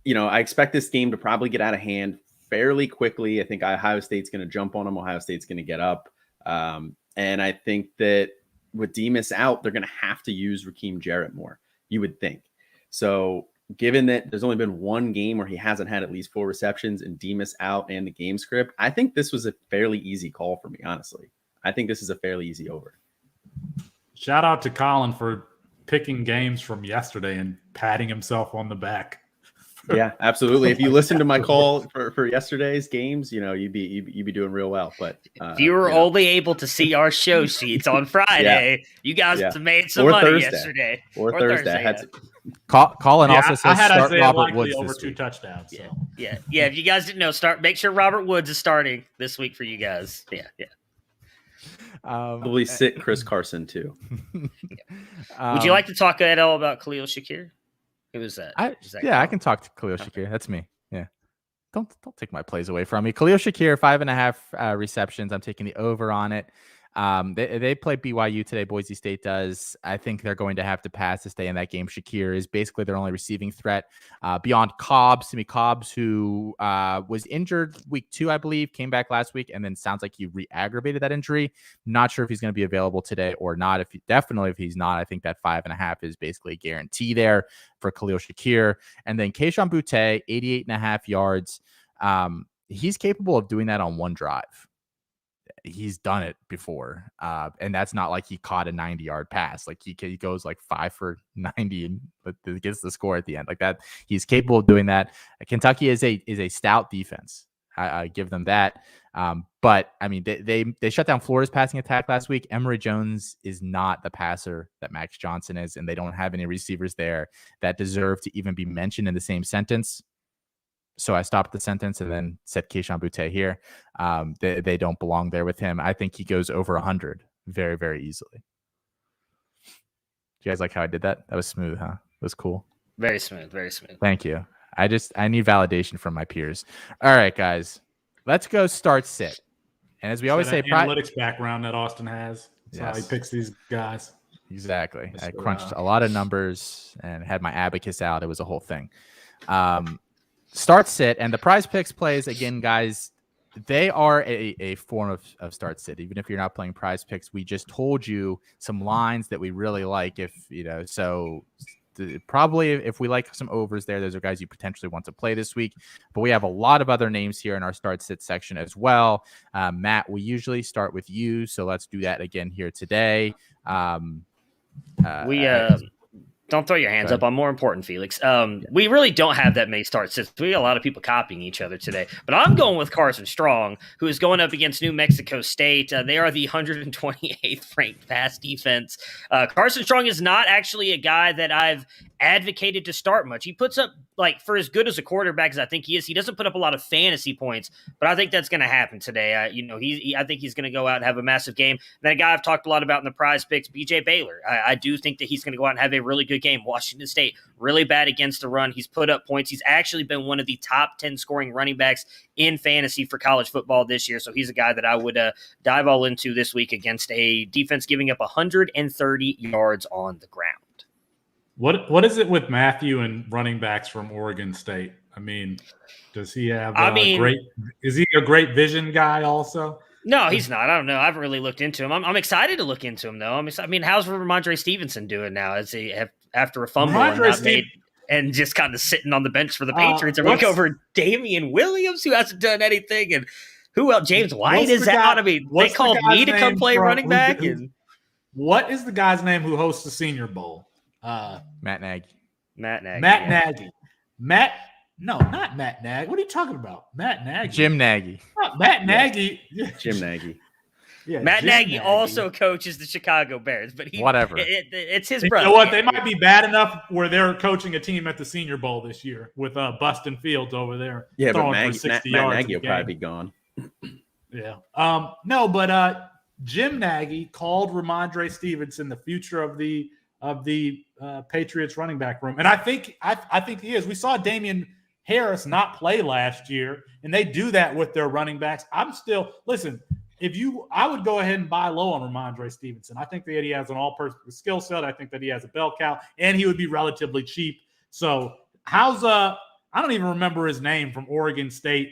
I expect this game to probably get out of hand fairly quickly. I think Ohio State's going to jump on them. Ohio State's going to get up. And I think that with Demas out, they're going to have to use Raheem Jarrett more, you would think. So given that there's only been one game where he hasn't had at least 4 receptions and Demas out and the game script, I think this was a fairly easy call for me, honestly. I think this is a fairly easy over. Shout out to Colin for picking games from yesterday and patting himself on the back. Yeah, absolutely. If you listen to my call for yesterday's games, you'd be doing real well. But if you were only able to see our show sheets on Friday, you guys have made some money Thursday. Yesterday or Thursday. Colin also says I had start Isaiah Robert likely Woods over this 2 week. touchdowns. So. Yeah. If you guys didn't know, make sure Robert Woods is starting this week for you guys. Yeah. Probably sit Chris Carson too. Would you like to talk at all about Khalil Shakir? Who was that? I can talk to Khalil Shakir. That's me. Yeah. Don't take my plays away from me. Khalil Shakir, 5.5 receptions. I'm taking the over on it. They play BYU today. Boise State does. I think they're going to have to pass to stay in that game. Shakir is basically their only receiving threat beyond Simi Cobbs, who was injured week 2, I believe, came back last week, and then sounds like he re-aggravated that injury. Not sure if he's going to be available today or not. If he's not, I think that 5.5 is basically a guarantee there for Khalil Shakir. And then Kayshon Boutte, 88.5 yards. He's capable of doing that on one drive. He's done it before. And that's not like he caught a 90-yard pass. Like he goes like 5 for 90 but gets the score at the end like that. He's capable of doing that. Kentucky is a stout defense. I give them that. But I mean, they shut down Florida's passing attack last week. Emory Jones is not the passer that Max Johnson is, and they don't have any receivers there that deserve to even be mentioned in the same sentence. So I stopped the sentence and then said Kayshon Boutte here. They don't belong there with him. I think he goes over 100 very, very easily. Do you guys like how I did that? That was smooth, huh? It was cool. Very smooth. Very smooth. Thank you. I need validation from my peers. All right, guys, let's go start sit. And as we always say, analytics background that Austin has. That's how he picks these guys. Exactly. I crunched a lot of numbers and had my abacus out. It was a whole thing. Start sit and the Prize Picks plays again, guys. They are a form of start sit. Even if you're not playing Prize Picks, we just told you some lines that we really like. So probably if we like some overs there, those are guys you potentially want to play this week. But we have a lot of other names here in our start sit section as well. Matt, we usually start with you, so let's do that again here today. Don't throw your hands up. I'm more important, Felix. We really don't have that many starts. We got a lot of people copying each other today. But I'm going with Carson Strong, who is going up against New Mexico State. They are the 128th ranked pass defense. Carson Strong is not actually a guy that I've advocated to start much. He puts up, like, for as good as a quarterback as I think he is, he doesn't put up a lot of fantasy points, but I think that's going to happen today. I think he's going to go out and have a massive game. Then a guy I've talked a lot about in the prize picks, BJ Baylor. I do think that he's going to go out and have a really good game. Washington State, really bad against the run. He's put up points. He's actually been one of the top 10 scoring running backs in fantasy for college football this year. So he's a guy that I would dive all into this week against a defense giving up 130 yards on the ground. What is it with Matthew and running backs from Oregon State? I mean, does he have is he a great vision guy also? No, he's not. I don't know. I haven't really looked into him. I'm excited to look into him, though. How's Ramondre Stevenson doing now? After a fumble and just kind of sitting on the bench for the Patriots? And look over Damian Williams, who hasn't done anything, and who else? James White is out. They called me to come play running back. What is the guy's name who hosts the Senior Bowl? Matt Nagy. Nagy. No, not Matt Nagy. What are you talking about? Matt Nagy. Jim Nagy. Matt Nagy. Jim Nagy. Yeah, Matt Nagy also coaches the Chicago Bears, but whatever. It's his brother. You know what? They might be bad enough where they're coaching a team at the Senior Bowl this year with Bustin Fields over there. Yeah, but Matt Nagy will probably be gone. Yeah. Jim Nagy called Ramondre Stevenson the future of the Patriots running back room, and I think he is. We saw Damian Harris not play last year, and they do that with their running backs. I would go ahead and buy low on Ramondre Stevenson. I think that he has an all-purpose skill set. I think that he has a bell cow, and he would be relatively cheap. So I don't even remember his name from Oregon State.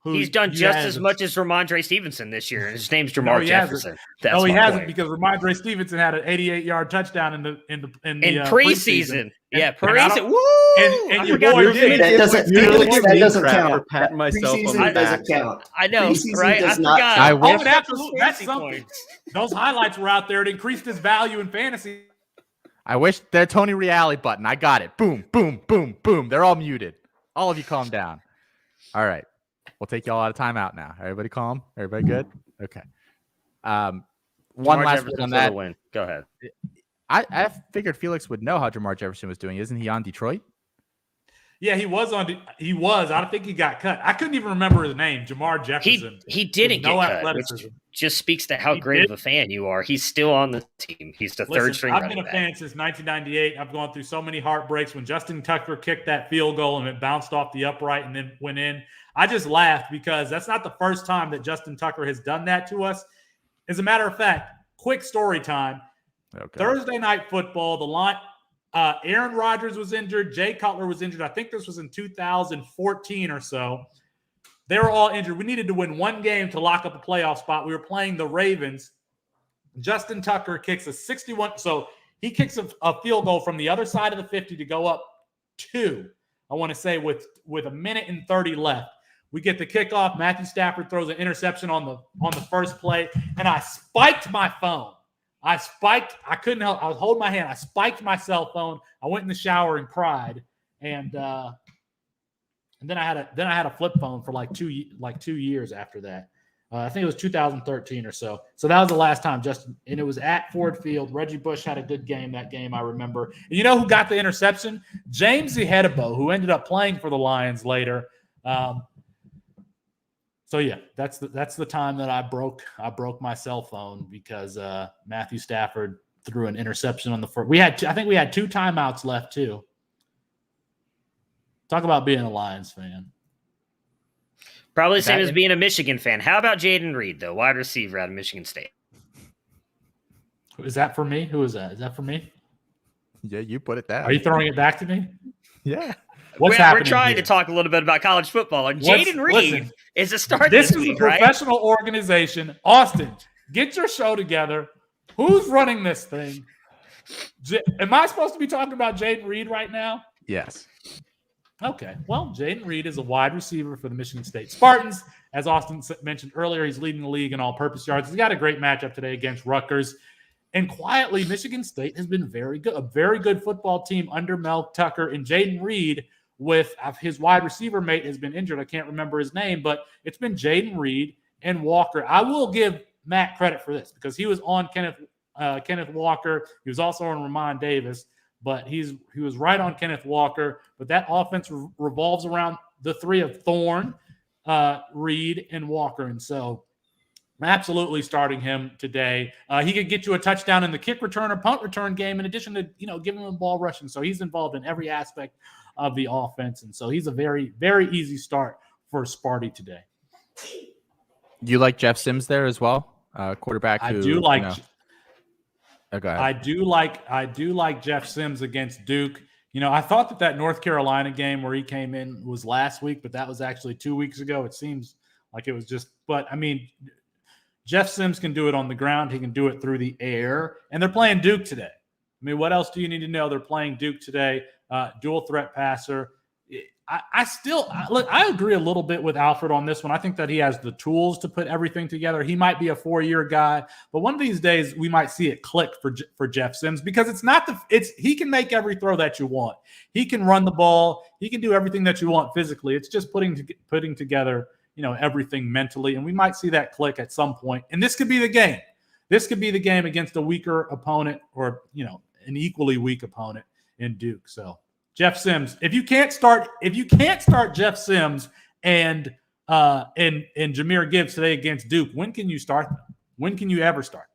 He's done just as much as Ramondre Stevenson this year. His name's Jamar Jefferson. He hasn't, because Ramondre Stevenson had an 88-yard touchdown in the preseason. Yeah, preseason. Woo! And your boy did. That doesn't count. Patting myself on the Preseason back. doesn't count. I know, right? I not forgot. I wish that's something. Those highlights were out there. It increased his value in fantasy. I wish that Tony Reale button. I got it. Boom, boom, boom, boom. They're all muted. All of you calm down. All right. We'll take y'all out of timeout now. Everybody calm? Everybody good? Okay. One last word on that. Win. Go ahead. I figured Felix would know how Jamar Jefferson was doing. Isn't he on Detroit? Yeah, he was on. He was. I don't think he got cut. I couldn't even remember his name. Jamar Jefferson. He didn't get cut, which just speaks to how great of a fan you are. He's still on the team. He's the third string running back. I've been a fan since 1998. I've gone through so many heartbreaks. When Justin Tucker kicked that field goal and it bounced off the upright and then went in, I just laughed because that's not the first time that Justin Tucker has done that to us. As a matter of fact, quick story time. Okay. Thursday night football, the line. Aaron Rodgers was injured. Jay Cutler was injured. I think this was in 2014 or so. They were all injured. We needed to win one game to lock up a playoff spot. We were playing the Ravens. Justin Tucker kicks a 61. So he kicks a field goal from the other side of the 50 to go up 2. I want to say with a minute and 30 left. We get the kickoff. Matthew Stafford throws an interception on the first play, and I spiked my phone. I couldn't help. I was holding my hand. I spiked my cell phone. I went in the shower and cried, and then I had a flip phone for like 2 years after that. I think it was 2013 or so. So that was the last time Justin, and it was at Ford Field. Reggie Bush had a good game that game, I remember. And you know who got the interception? James Ihedebo, who ended up playing for the Lions later. So yeah, that's the time that I broke my cell phone because Matthew Stafford threw an interception on the first. I think we had 2 timeouts left too. Talk about being a Lions fan. Probably the same as being a Michigan fan. How about Jaden Reed, though, wide receiver out of Michigan State? Is that for me? Who is that? Is that for me? Yeah, you put it down. Are you throwing it back to me? Yeah. We're trying to talk a little bit about college football, and Jaden Reed is a start this week, is a professional organization. Austin, get your show together. Who's running this thing? Am I supposed to be talking about Jaden Reed right now? Yes. Okay. Well, Jaden Reed is a wide receiver for the Michigan State Spartans. As Austin mentioned earlier, he's leading the league in all-purpose yards. He's got a great matchup today against Rutgers. And quietly, Michigan State has been very good, a very good football team under Mel Tucker, and Jaden Reed with his wide receiver mate has been injured. I can't remember his name, but it's been Jaden Reed and Walker. I will give Matt credit for this because he was on Kenneth Walker. He was also on Ramon Davis, but he was right on Kenneth Walker. But that offense revolves around the three of Thorne, Reed, and Walker. And so I'm absolutely starting him today. He could get you a touchdown in the kick return or punt return game in addition to, giving him ball rushing. So he's involved in every aspect of the offense. And so he's a very, very easy start for Sparty today. You like Jeff Sims there as well? Quarterback who, I do like go ahead. I do like Jeff Sims against Duke. I thought that North Carolina game where he came in was last week, but that was actually 2 weeks ago. It seems like it was Jeff Sims can do it on the ground. He can do it through the air, and they're playing Duke today. What else do you need to know? They're playing Duke today. Dual threat passer. I agree a little bit with Alfred on this one. I think that he has the tools to put everything together. He might be a 4-year guy, but one of these days we might see it click for Jeff Sims because he can make every throw that you want. He can run the ball. He can do everything that you want physically. It's just putting together, everything mentally, and we might see that click at some point. And this could be the game. This could be the game against a weaker opponent or, an equally weak opponent in Duke. So Jeff Sims, if you can't start Jeff Sims and Jahmyr Gibbs today against Duke, when can you start them? When can you ever start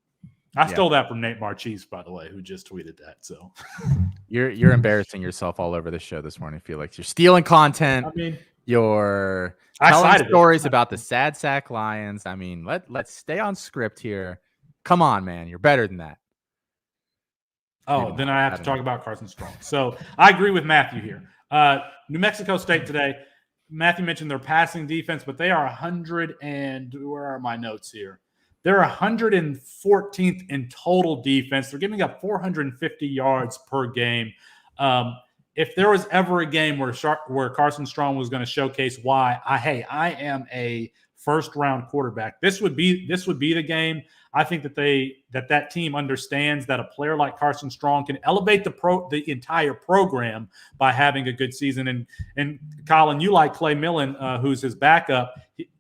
them? I stole that from Nate Marchese, by the way, who just tweeted that. So you're embarrassing yourself all over the show this morning, Felix. You're stealing content. You're telling stories about the Sad Sack Lions. Let's stay on script here. Come on, man. You're better than that. Oh, then I have to talk about Carson Strong. So I agree with Matthew here. New Mexico State today, Matthew mentioned their passing defense, but they are 100 and where are my notes here? They're 114th in total defense. They're giving up 450 yards per game. If there was ever a game where Carson Strong was going to showcase why I am a first-round quarterback, this would be the game. I think that team understands that a player like Carson Strong can elevate the entire program by having a good season. And Colin, you like Clay Millen, who's his backup.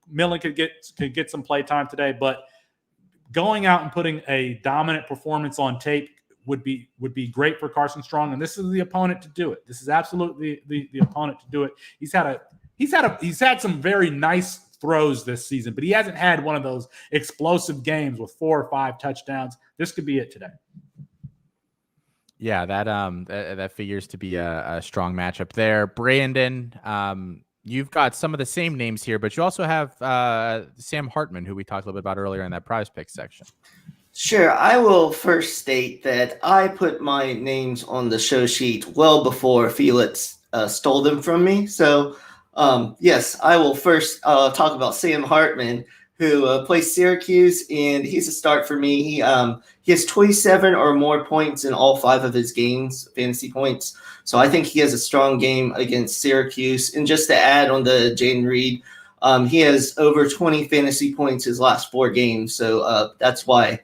Millen could get some play time today, but going out and putting a dominant performance on tape would be great for Carson Strong, and this is the opponent to do it. This is absolutely the opponent to do it. He's had some very nice throws this season, but he hasn't had one of those explosive games with 4 or 5 touchdowns. This could be it today. Yeah, that figures to be a strong matchup there. Brandon, you've got some of the same names here, but you also have Sam Hartman, who we talked a little bit about earlier in that prize pick section. Sure. I will first state that I put my names on the show sheet well before Felix stole them from me. So, yes, I will first talk about Sam Hartman, who plays Syracuse, and he's a start for me. He has 27 or more points in all 5 of his games, fantasy points. So I think he has a strong game against Syracuse. And just to add on the Jaden Reed, he has over 20 fantasy points his last 4 games. So that's why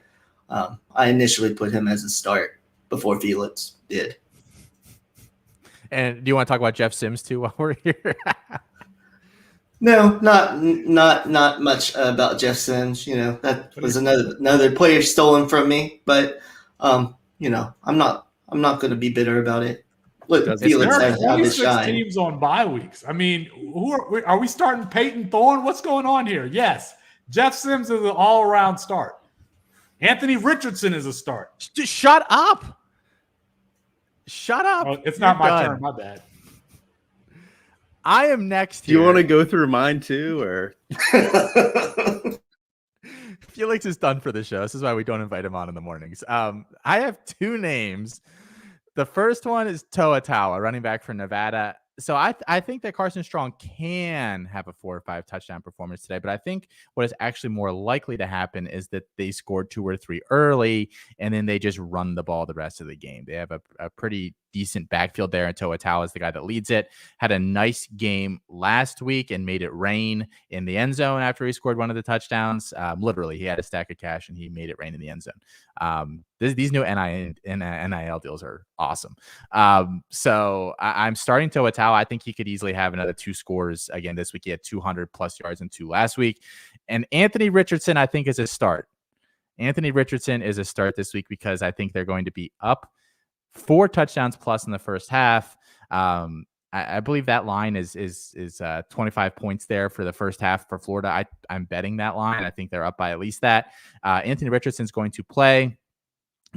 I initially put him as a start before Felix did. And do you want to talk about Jeff Sims too while we're here? No, not much about Jeff Sims. That was another player stolen from me. But I'm not going to be bitter about it. Look, Felix there has are how to 26 shine. teams on bye weeks. Who are we starting? Peyton Thorne? What's going on here? Yes, Jeff Sims is an all-around start. Anthony Richardson is a start. Just shut up. Shut up. Oh, it's not my turn. My bad. I am next here. Do you want to go through mine too, or? Felix is done for the show. This is why we don't invite him on in the mornings. I have 2 names. The first one is Toa Tawa, running back for Nevada. So I think that Carson Strong can have a 4 or 5 touchdown performance today, but I think what is actually more likely to happen is that they scored 2 or 3 early and then they just run the ball the rest of the game. They have a pretty decent backfield there, and Toa is the guy that leads it. Had a nice game last week and made it rain in the end zone after he scored one of the touchdowns. Literally, he had a stack of cash and he made it rain in the end zone. These new NIL deals are awesome. So I'm starting Toa. I think he could easily have another 2 scores again this week. He had 200 plus yards and 2 last week. And Anthony Richardson, I think, is a start. Anthony Richardson is a start this week because I think they're going to be up 4 touchdowns plus in the first half. I believe that line is 25 points there for the first half for Florida. I'm betting that line. I think they're up by at least that. Anthony Richardson's going to play.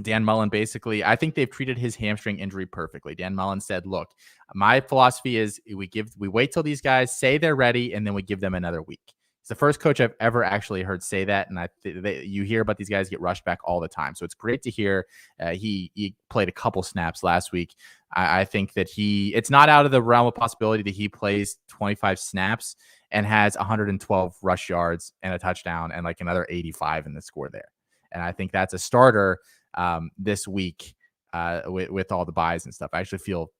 Dan Mullen, basically, I think they've treated his hamstring injury perfectly. Dan Mullen said, look, my philosophy is we wait till these guys say they're ready, and then we give them another week. It's the first coach I've ever actually heard say that, and you hear about these guys get rushed back all the time. So it's great to hear. He played a couple snaps last week. I think that it's not out of the realm of possibility that he plays 25 snaps and has 112 rush yards and a touchdown and like another 85 in the score there. And I think that's a starter this week with all the buys and stuff. I actually feel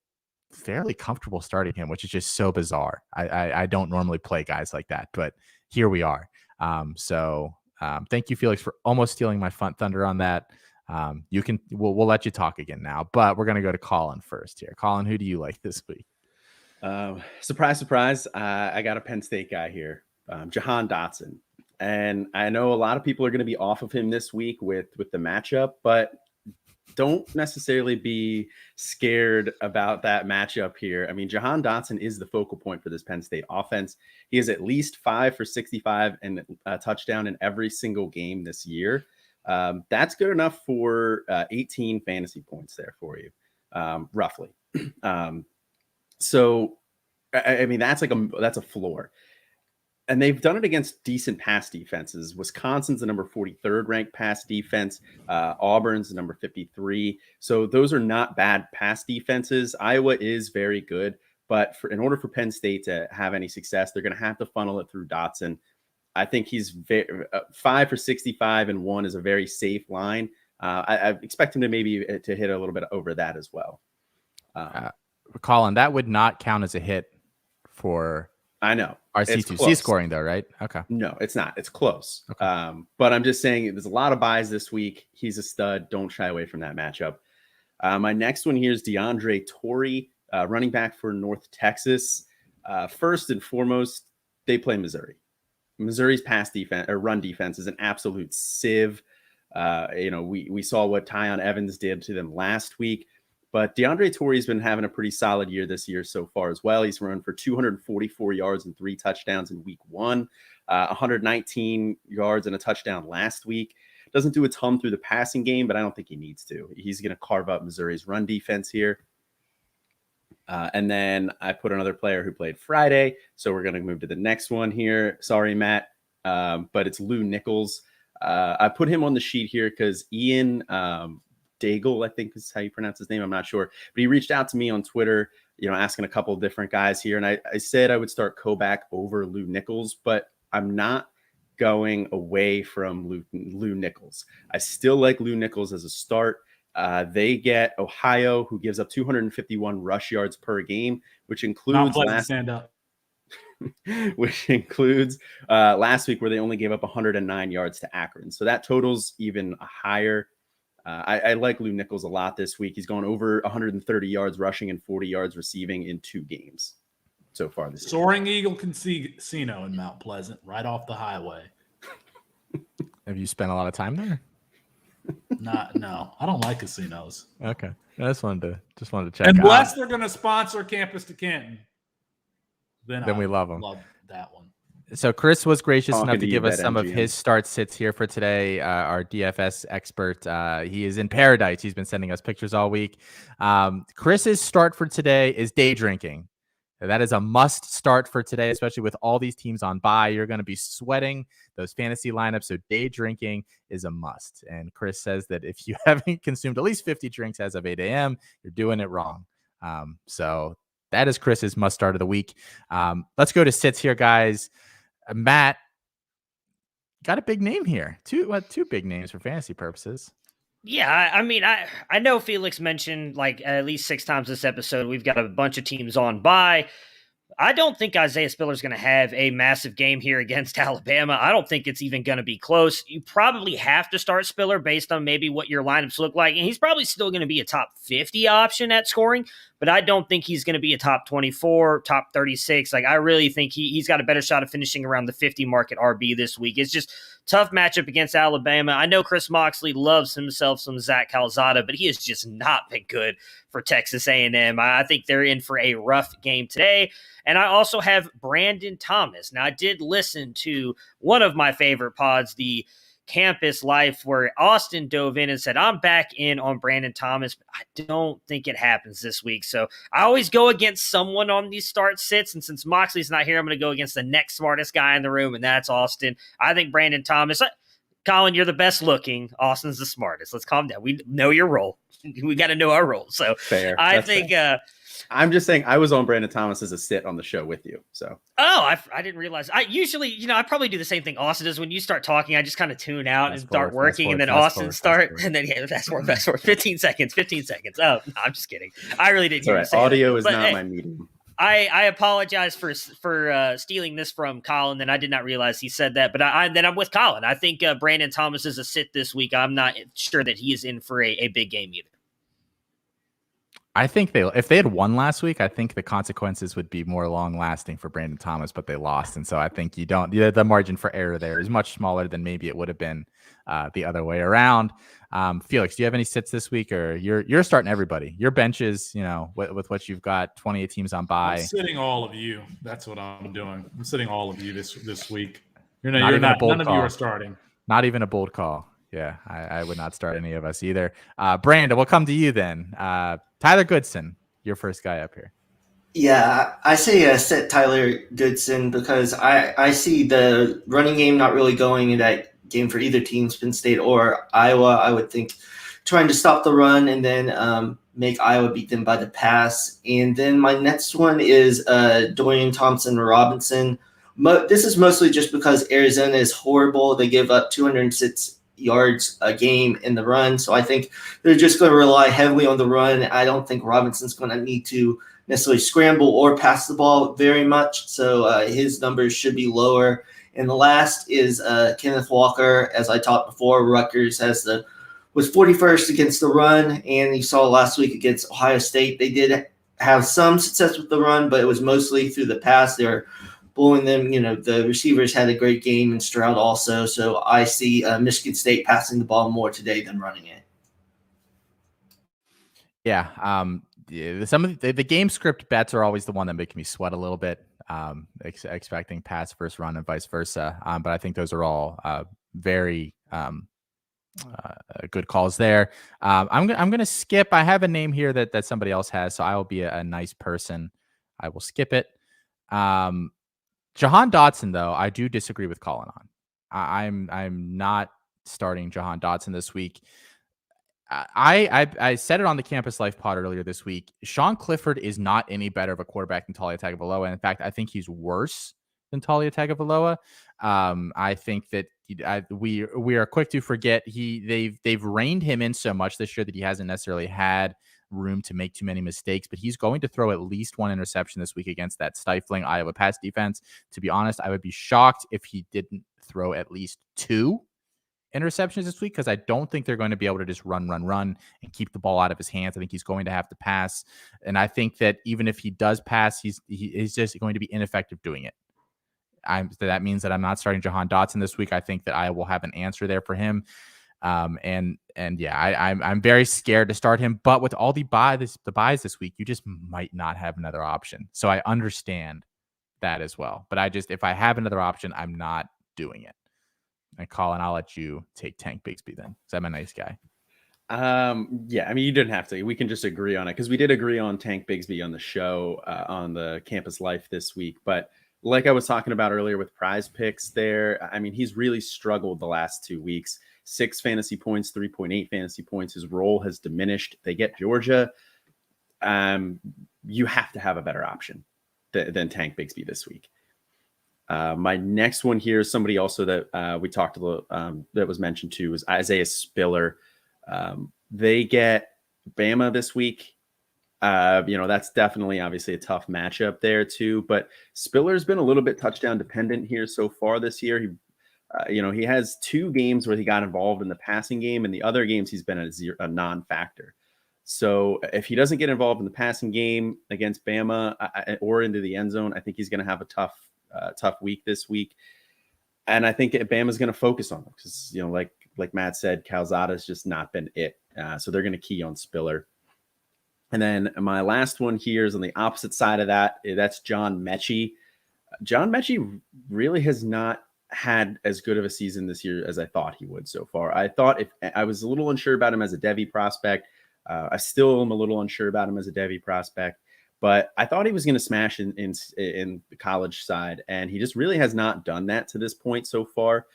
fairly comfortable starting him, which is just so bizarre. I don't normally play guys like that, but here we are. So thank you, Felix, for almost stealing my thunder on that. We'll let you talk again now, but we're going to go to Colin first here. Colin, who do you like this week? Surprise, surprise. I got a Penn State guy here, Jahan Dotson. And I know a lot of people are going to be off of him this week with the matchup, but don't necessarily be scared about that matchup here. I mean, Jahan Dotson is the focal point for this Penn State offense. He is at least 5 for 65 and a touchdown in every single game this year. That's good enough for 18 fantasy points there for you, roughly. So, I mean, that's a floor. And they've done it against decent pass defenses. Wisconsin's the number 43rd ranked pass defense. Auburn's the number 53. So those are not bad pass defenses. Iowa is very good. But in order for Penn State to have any success, they're going to have to funnel it through Dotson. I think he's 5 for 65 and 1 is a very safe line. I expect him to maybe to hit a little bit over that as well. Colin, that would not count as a hit for... I know. Our C2C scoring, though, right? Okay. No, it's not. It's close. Okay. But I'm just saying there's a lot of buys this week. He's a stud. Don't shy away from that matchup. My next one here is DeAndre Torrey, running back for North Texas. First and foremost, they play Missouri. Missouri's pass defense or run defense is an absolute sieve. We saw what Tyon Evans did to them last week. But DeAndre Torrey's been having a pretty solid year this year so far as well. He's run for 244 yards and 3 touchdowns in week 1, 119 yards and a touchdown last week. Doesn't do a ton through the passing game, but I don't think he needs to. He's going to carve up Missouri's run defense here. And then I put another player who played Friday. So we're going to move to the next one here. Sorry, Matt, but it's Lou Nichols. I put him on the sheet here because Ian Daigle, I think is how you pronounce his name. I'm not sure, but he reached out to me on Twitter, asking a couple of different guys here. And I said I would start Koback over Lou Nichols, but I'm not going away from Lou Nichols. I still like Lou Nichols as a start. They get Ohio, who gives up 251 rush yards per game, which includes last week where they only gave up 109 yards to Akron. So that totals even higher. I like Lou Nichols a lot this week. He's gone over 130 yards rushing and 40 yards receiving in 2 games so far this year. Soaring Eagle Casino in Mount Pleasant, right off the highway. Have you spent a lot of time there? No, I don't like casinos. Okay, I just wanted to check. Unless they're going to sponsor Campus to Canton, then we love them. Love that one. So Chris was gracious enough to give us some of his start sits here for today. Our DFS expert, he is in paradise. He's been sending us pictures all week. Chris's start for today is day drinking. That is a must start for today, especially with all these teams on bye. You're going to be sweating those fantasy lineups. So day drinking is a must. And Chris says that if you haven't consumed at least 50 drinks as of 8 a.m., you're doing it wrong. So that is Chris's must start of the week. Let's go to sits here, guys. Matt got a big name here. Two big names for fantasy purposes. Yeah, I mean, I know Felix mentioned like at least 6 times this episode, we've got a bunch of teams on bye. I don't think Isaiah Spiller is going to have a massive game here against Alabama. I don't think it's even going to be close. You probably have to start Spiller based on maybe what your lineups look like. And he's probably still going to be a top 50 option at scoring, but I don't think he's going to be a top 24, top 36. Like, I really think he's got a better shot of finishing around the 50 mark at RB this week. It's just tough matchup against Alabama. I know Chris Moxley loves himself some Zach Calzada, but he has just not been good for Texas A&M. I think they're in for a rough game today. And I also have Brandon Thomas. Now, I did listen to one of my favorite pods, the Campus Life, where Austin dove in and said, I'm back in on Brandon Thomas, but I don't think it happens this week. So I always go against someone on these start sits. And since Moxley's not here, I'm going to go against the next smartest guy in the room, and that's Austin. I think Brandon Thomas. Colin, you're the best looking. Austin's the smartest. Let's calm down. We know your role. We got to know our role. So fair. I think I'm just saying I was on Brandon Thomas as a sit on the show with you. So I didn't realize. I usually, I probably do the same thing Austin does. When you start talking, I just kind of tune out and start working, and then Austin start, and then fast forward. 15 seconds. Oh, no, I'm just kidding. I really didn't hear you say audio that. is not my medium. I apologize for stealing this from Colin. Then I did not realize he said that, but I'm with Colin. I think Brandon Thomas is a sit this week. I'm not sure that he is in for a big game either. I think if they had won last week, I think the consequences would be more long lasting for Brandon Thomas, but they lost. And so I think the margin for error there is much smaller than maybe it would have been the other way around. Felix, do you have any sits this week, or you're starting everybody? Your benches, with what you've got, 28 teams on bye. I'm sitting all of you. That's what I'm doing. I'm sitting all of you this week. None of you are starting. Not even a bold call. Yeah, I would not start any of us either. Brandon, we'll come to you then. Tyler Goodson, your first guy up here. Yeah, I say set Tyler Goodson because I see the running game not really going in that game for either team, Penn State or Iowa. I would think trying to stop the run and then make Iowa beat them by the pass. And then my next one is Dorian Thompson-Robinson. This is mostly just because Arizona is horrible. They give up 206 yards a game in the run. So I think they're just going to rely heavily on the run. I don't think Robinson's going to need to necessarily scramble or pass the ball very much. So his numbers should be lower. And the last is Kenneth Walker. As I talked before, Rutgers was 41st against the run. And you saw last week against Ohio State, they did have some success with the run, but it was mostly through the pass. They're bullying them. The receivers had a great game, and Stroud also. So I see Michigan State passing the ball more today than running it. Yeah. Some of the game script bets are always the one that make me sweat a little bit, expecting pass versus run and vice versa. But I think those are all very good calls there. I'm going to skip. I have a name here that somebody else has, so I will be a nice person. I will skip it. Jahan Dotson, though, I do disagree with Colin on. I'm not starting Jahan Dotson this week. I said it on the Campus Life pod earlier this week. Sean Clifford is not any better of a quarterback than Talia Tagovailoa. In fact, I think he's worse than Talia Tagovailoa. I think that we are quick to forget they've reined him in so much this year that he hasn't necessarily had room to make too many mistakes, but he's going to throw at least one interception this week against that stifling Iowa pass defense. To be honest, I would be shocked if he didn't throw at least 2 interceptions this week, because I don't think they're going to be able to just run and keep the ball out of his hands. I think he's going to have to pass, and I think that even if he does pass, he's just going to be ineffective doing it. That means that I'm not starting Jahan Dotson this week. I think that I will have an answer there for him. I'm very scared to start him, but with all the buys this week, you just might not have another option. So I understand that as well. But if I have another option, I'm not doing it. And Colin, I'll let you take Tank Bigsby then, because I'm a nice guy. Yeah, I mean, you didn't have to. We can just agree on it, because we did agree on Tank Bigsby on the show on the Campus Life this week. But like I was talking about earlier with Prize Picks there, I mean, he's really struggled the last 2 weeks. 6 fantasy points, 3.8 fantasy points. His role has diminished. They get Georgia. you have to have a better option than Tank Bigsby this week. My next one here is somebody also that we talked about that was mentioned too is Isaiah Spiller. They get Bama this week. That's definitely obviously a tough matchup there too. But Spiller's been a little bit touchdown dependent here so far this year. He has 2 games where he got involved in the passing game, and the other games he's been a non-factor. So if he doesn't get involved in the passing game against Bama or into the end zone, I think he's going to have a tough week this week. And I think Bama's going to focus on him because, like Matt said, Calzada's just not been it. So they're going to key on Spiller. And then my last one here is on the opposite side of that. That's John Mechie. John Mechie really has not had as good of a season this year as I thought he would so far. I was a little unsure about him as a Devy prospect. I still am a little unsure about him as a Devy prospect, but I thought he was going to smash in the college side, and he just really has not done that to this point so far.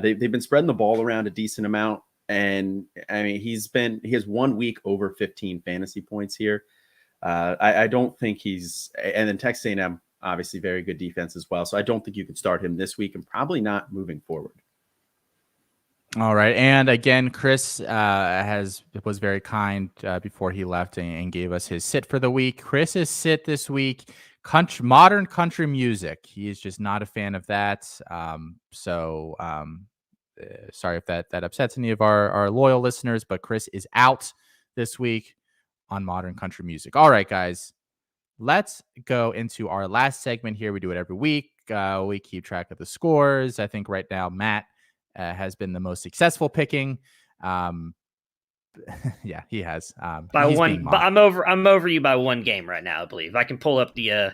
They've been spreading the ball around a decent amount, and I mean he has 1 week over 15 fantasy points here. I don't think and then Texas A&M obviously very good defense as well, so I don't think you could start him this week, and probably not moving forward. All right. And again, Chris was very kind before he left and gave us his sit for the week. Chris's sit this week, modern country music. He is just not a fan of that. Sorry if that upsets any of our loyal listeners, but Chris is out this week on modern country music. All right, guys, let's go into our last segment here. We do it every week. We keep track of the scores. I think right now, Matt has been the most successful picking. Yeah, he has by one. But I'm over you by 1 game right now. I believe I can pull up the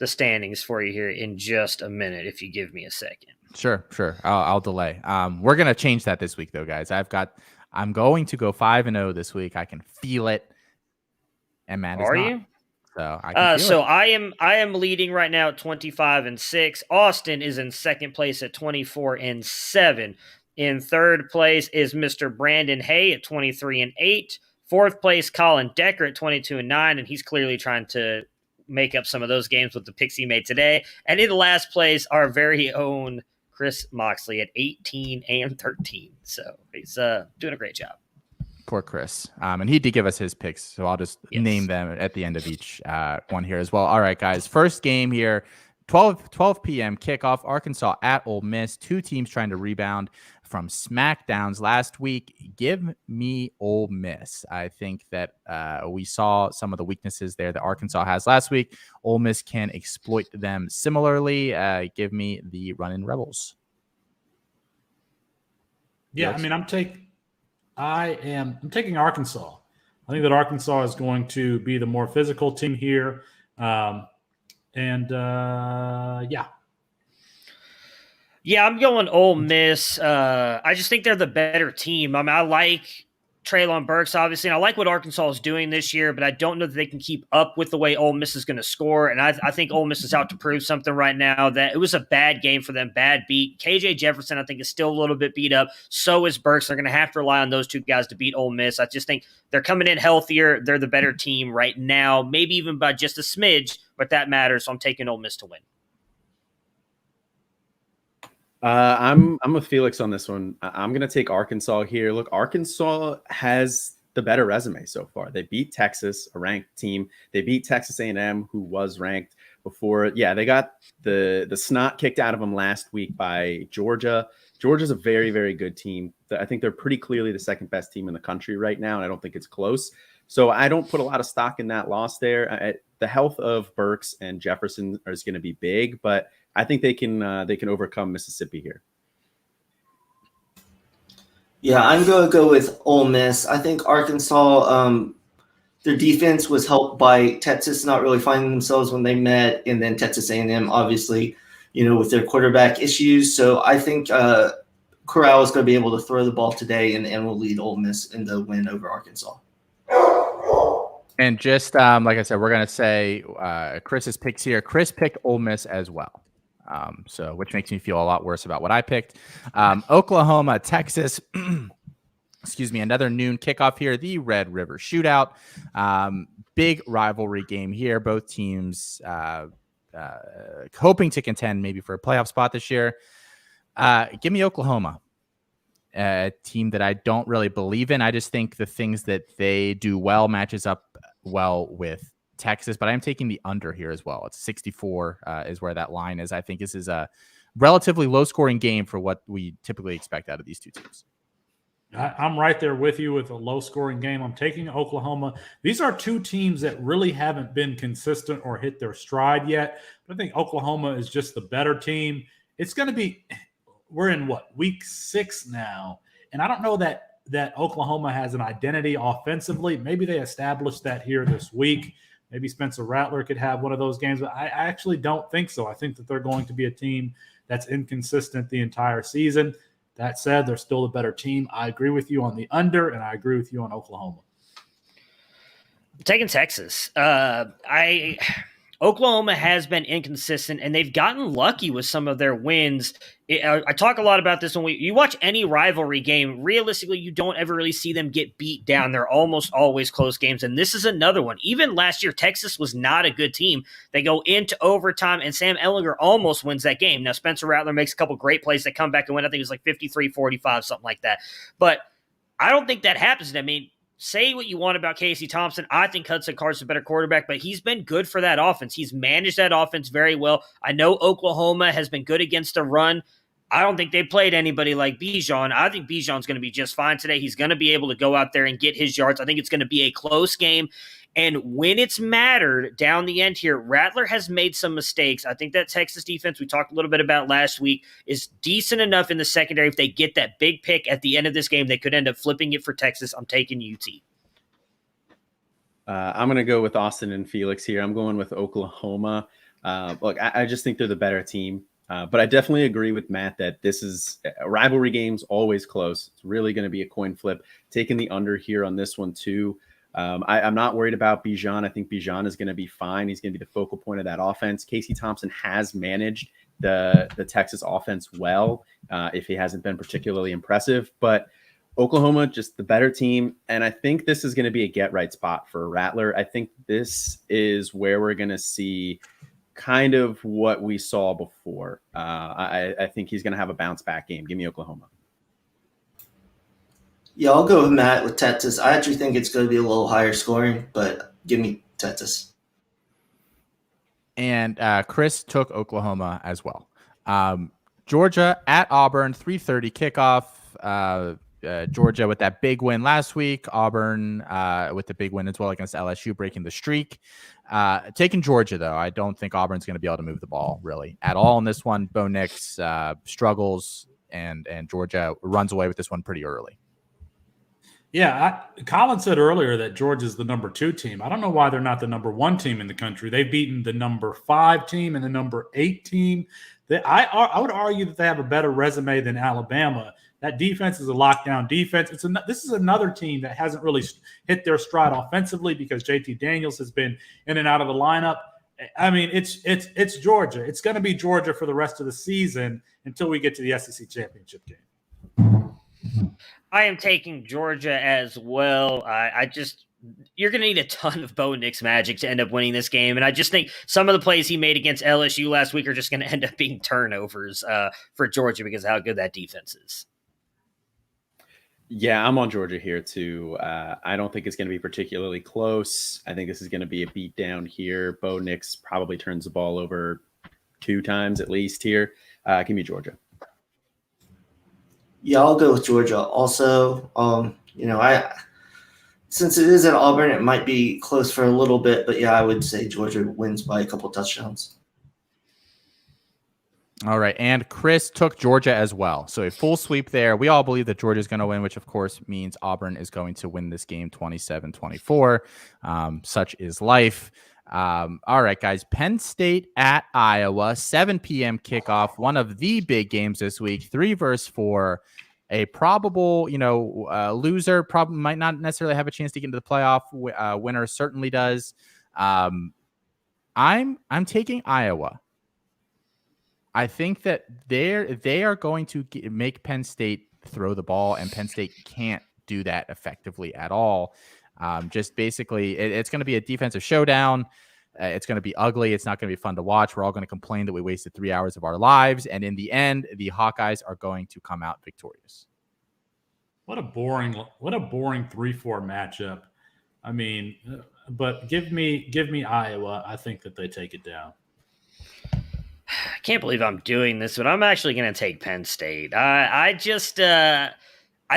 standings for you here in just a minute if you give me a second. Sure. I'll delay. We're gonna change that this week, though, guys. I'm going to go 5-0 this week. I can feel it. And Matt is not. You? So I am leading right now at 25-6. Austin is in second place at 24-7. In third place is Mr. Brandon Hay at 23-8. Fourth place, Colin Decker at 22-9, and he's clearly trying to make up some of those games with the picks he made today. And in last place, our very own Chris Moxley at 18-13. So he's doing a great job. Poor Chris. And he did give us his picks, so I'll just name them at the end of each one here as well. All right, guys. First game here, 12 p.m. kickoff, Arkansas at Ole Miss. 2 teams trying to rebound from smackdowns last week. Give me Ole Miss. I think that we saw some of the weaknesses there that Arkansas has last week. Ole Miss can exploit them similarly. Give me the Runnin' Rebels. Yeah, Yes. I mean, I'm taking Arkansas. I think that Arkansas is going to be the more physical team here. Yeah, I'm going Ole Miss. I just think they're the better team. I mean, I like Treylon Burks, obviously, and I like what Arkansas is doing this year, but I don't know that they can keep up with the way Ole Miss is going to score. And I think Ole Miss is out to prove something right now. That it was a bad game for them, bad beat. KJ Jefferson, I think, is still a little bit beat up. So is Burks. They're going to have to rely on those 2 guys to beat Ole Miss. I just think they're coming in healthier. They're the better team right now, maybe even by just a smidge, but that matters. So I'm taking Ole Miss to win. I'm with Felix on this one. I'm going to take Arkansas here. Look, Arkansas has the better resume so far. They beat Texas, a ranked team. They beat Texas A&M, who was ranked before. Yeah, they got the snot kicked out of them last week by Georgia. Georgia's a very, very good team. I think they're pretty clearly the second best team in the country right now, and I don't think it's close. So I don't put a lot of stock in that loss there. The health of Burks and Jefferson is going to be big, but I think they can overcome Mississippi here. Yeah, I'm going to go with Ole Miss. I think Arkansas, their defense was helped by Texas not really finding themselves when they met, and then Texas A&M, obviously, with their quarterback issues. So I think Corral is going to be able to throw the ball today and will lead Ole Miss in the win over Arkansas. And just like I said, we're going to say Chris's picks here. Chris picked Ole Miss as well. So which makes me feel a lot worse about what I picked. Oklahoma, Texas, excuse me, another noon kickoff here, the Red River Shootout. big rivalry game here. Both teams hoping to contend maybe for a playoff spot this year. Give me Oklahoma, a team that I don't really believe in. I just think the things that they do well matches up well with Texas, but I'm taking the under here as well. It's 64 is where that line is. I think this is a relatively low scoring game for what we typically expect out of these two teams. I'm right there with you with a low scoring game. I'm taking Oklahoma. These are two teams that really haven't been consistent or hit their stride yet. But I think Oklahoma is just the better team. It's going to be, we're in week 6 now. And I don't know that Oklahoma has an identity offensively. Maybe they established that here this week. Maybe Spencer Rattler could have one of those games, but I actually don't think so. I think that they're going to be a team that's inconsistent the entire season. That said, they're still a better team. I agree with you on the under, and I agree with you on Oklahoma. I'm taking Texas. Oklahoma has been inconsistent, and they've gotten lucky with some of their wins. I talk a lot about this when you watch any rivalry game. Realistically, you don't ever really see them get beat down. They're almost always close games, and this is another one. Even last year, Texas was not a good team. They go into overtime, and Sam Ehlinger almost wins that game. Now, Spencer Rattler makes a couple great plays that come back and win. I think it was like 53-45, something like that. But I don't think that happens. I mean, say what you want about Casey Thompson. I think Hudson Card's a better quarterback, but he's been good for that offense. He's managed that offense very well. I know Oklahoma has been good against the run. I don't think they played anybody like Bijan. I think Bijan's going to be just fine today. He's going to be able to go out there and get his yards. I think it's going to be a close game. And when it's mattered down the end here, Rattler has made some mistakes. I think that Texas defense we talked a little bit about last week is decent enough in the secondary. If they get that big pick at the end of this game, they could end up flipping it for Texas. I'm taking UT. I'm going to go with Austin and Felix here. I'm going with Oklahoma. Look, I just think they're the better team. But I definitely agree with Matt that this is rivalry games, always close. It's really going to be a coin flip. Taking the under here on this one too. I'm not worried about Bijan. I think Bijan is going to be fine. He's going to be the focal point of that offense. Casey Thompson has managed the Texas offense well, if he hasn't been particularly impressive. But Oklahoma, just the better team. And I think this is going to be a get-right spot for Rattler. I think this is where we're going to see kind of what we saw before. I think he's going to have a bounce-back game. Give me Oklahoma. Yeah, I'll go with Matt with Texas. I actually think it's going to be a little higher scoring, but give me Texas. And Chris took Oklahoma as well. Georgia at Auburn, 3:30 kickoff. Georgia with that big win last week. Auburn with the big win as well against LSU, breaking the streak. Taking Georgia, though. I don't think Auburn's going to be able to move the ball really at all in this one. Bo Nix struggles, and Georgia runs away with this one pretty early. Yeah, Colin said earlier that Georgia's the number 2 team. I don't know why they're not the number 1 team in the country. They've beaten the number 5 team and the number 8 team. I would argue that they have a better resume than Alabama. That defense is a lockdown defense. This is another team that hasn't really hit their stride offensively because JT Daniels has been in and out of the lineup. I mean, it's Georgia. It's going to be Georgia for the rest of the season until we get to the SEC championship game. I am taking Georgia as well. You're going to need a ton of Bo Nix magic to end up winning this game. And I just think some of the plays he made against LSU last week are just going to end up being turnovers for Georgia because of how good that defense is. Yeah, I'm on Georgia here too. I don't think it's going to be particularly close. I think this is going to be a beat down here. Bo Nix probably turns the ball over 2 times at least here. Give me Georgia. Yeah, I'll go with Georgia. Also, since it is at Auburn, it might be close for a little bit, but yeah, I would say Georgia wins by a couple touchdowns. All right, and Chris took Georgia as well. So a full sweep there. We all believe that Georgia is going to win, which of course means Auburn is going to win this game 27-24. Such is life. All right, guys. Penn State at Iowa, 7 p.m. kickoff. One of the big games this week, 3 versus 4. A probable, loser probably might not necessarily have a chance to get into the playoff. Winner certainly does. I'm taking Iowa. I think that they are going to make Penn State throw the ball, and Penn State can't do that effectively at all. Just basically, it's going to be a defensive showdown. It's going to be ugly. It's not going to be fun to watch. We're all going to complain that we wasted 3 hours of our lives. And in the end, the Hawkeyes are going to come out victorious. What a boring 3-4 matchup. I mean, but give me Iowa. I think that they take it down. I can't believe I'm doing this, but I'm actually going to take Penn State. I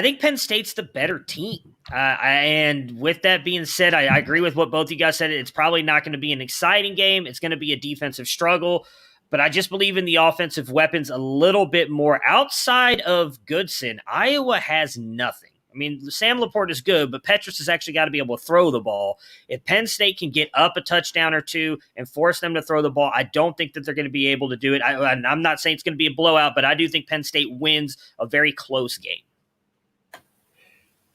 think Penn State's the better team. And with that being said, I agree with what both you guys said. It's probably not going to be an exciting game. It's going to be a defensive struggle. But I just believe in the offensive weapons a little bit more. Outside of Goodson, Iowa has nothing. I mean, Sam Laporte is good, but Petrus has actually got to be able to throw the ball. If Penn State can get up a touchdown or two and force them to throw the ball, I don't think that they're going to be able to do it. I'm not saying it's going to be a blowout, but I do think Penn State wins a very close game.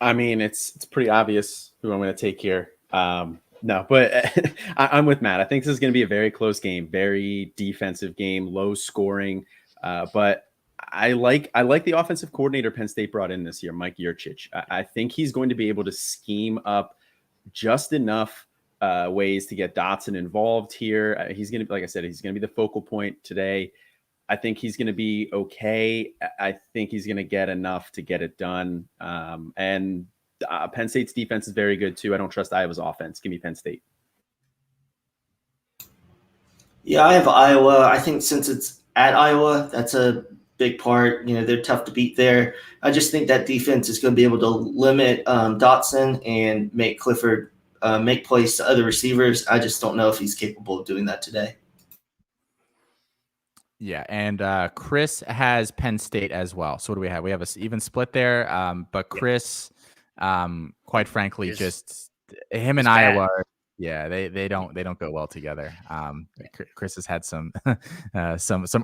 I mean, it's pretty obvious who I'm going to take here. No, but I'm with Matt. I think this is going to be a very close game, very defensive game, low scoring. But I like the offensive coordinator Penn State brought in this year, Mike Yurcich. I think he's going to be able to scheme up just enough ways to get Dotson involved here. He's going to, like I said, he's going to be the focal point today. I think he's going to be okay. I think he's going to get enough to get it done. And Penn State's defense is very good too. I don't trust Iowa's offense. Give me Penn State. Yeah, I have Iowa. I think since it's at Iowa, that's a big part. You know, they're tough to beat there. I just think that defense is going to be able to limit Dotson and make Clifford make plays to other receivers. I just don't know if he's capable of doing that today. Yeah, and Chris has Penn State as well. So what do we have? We have an even split there. But Chris, quite frankly, just him and Iowa, they don't go well together. Chris has had some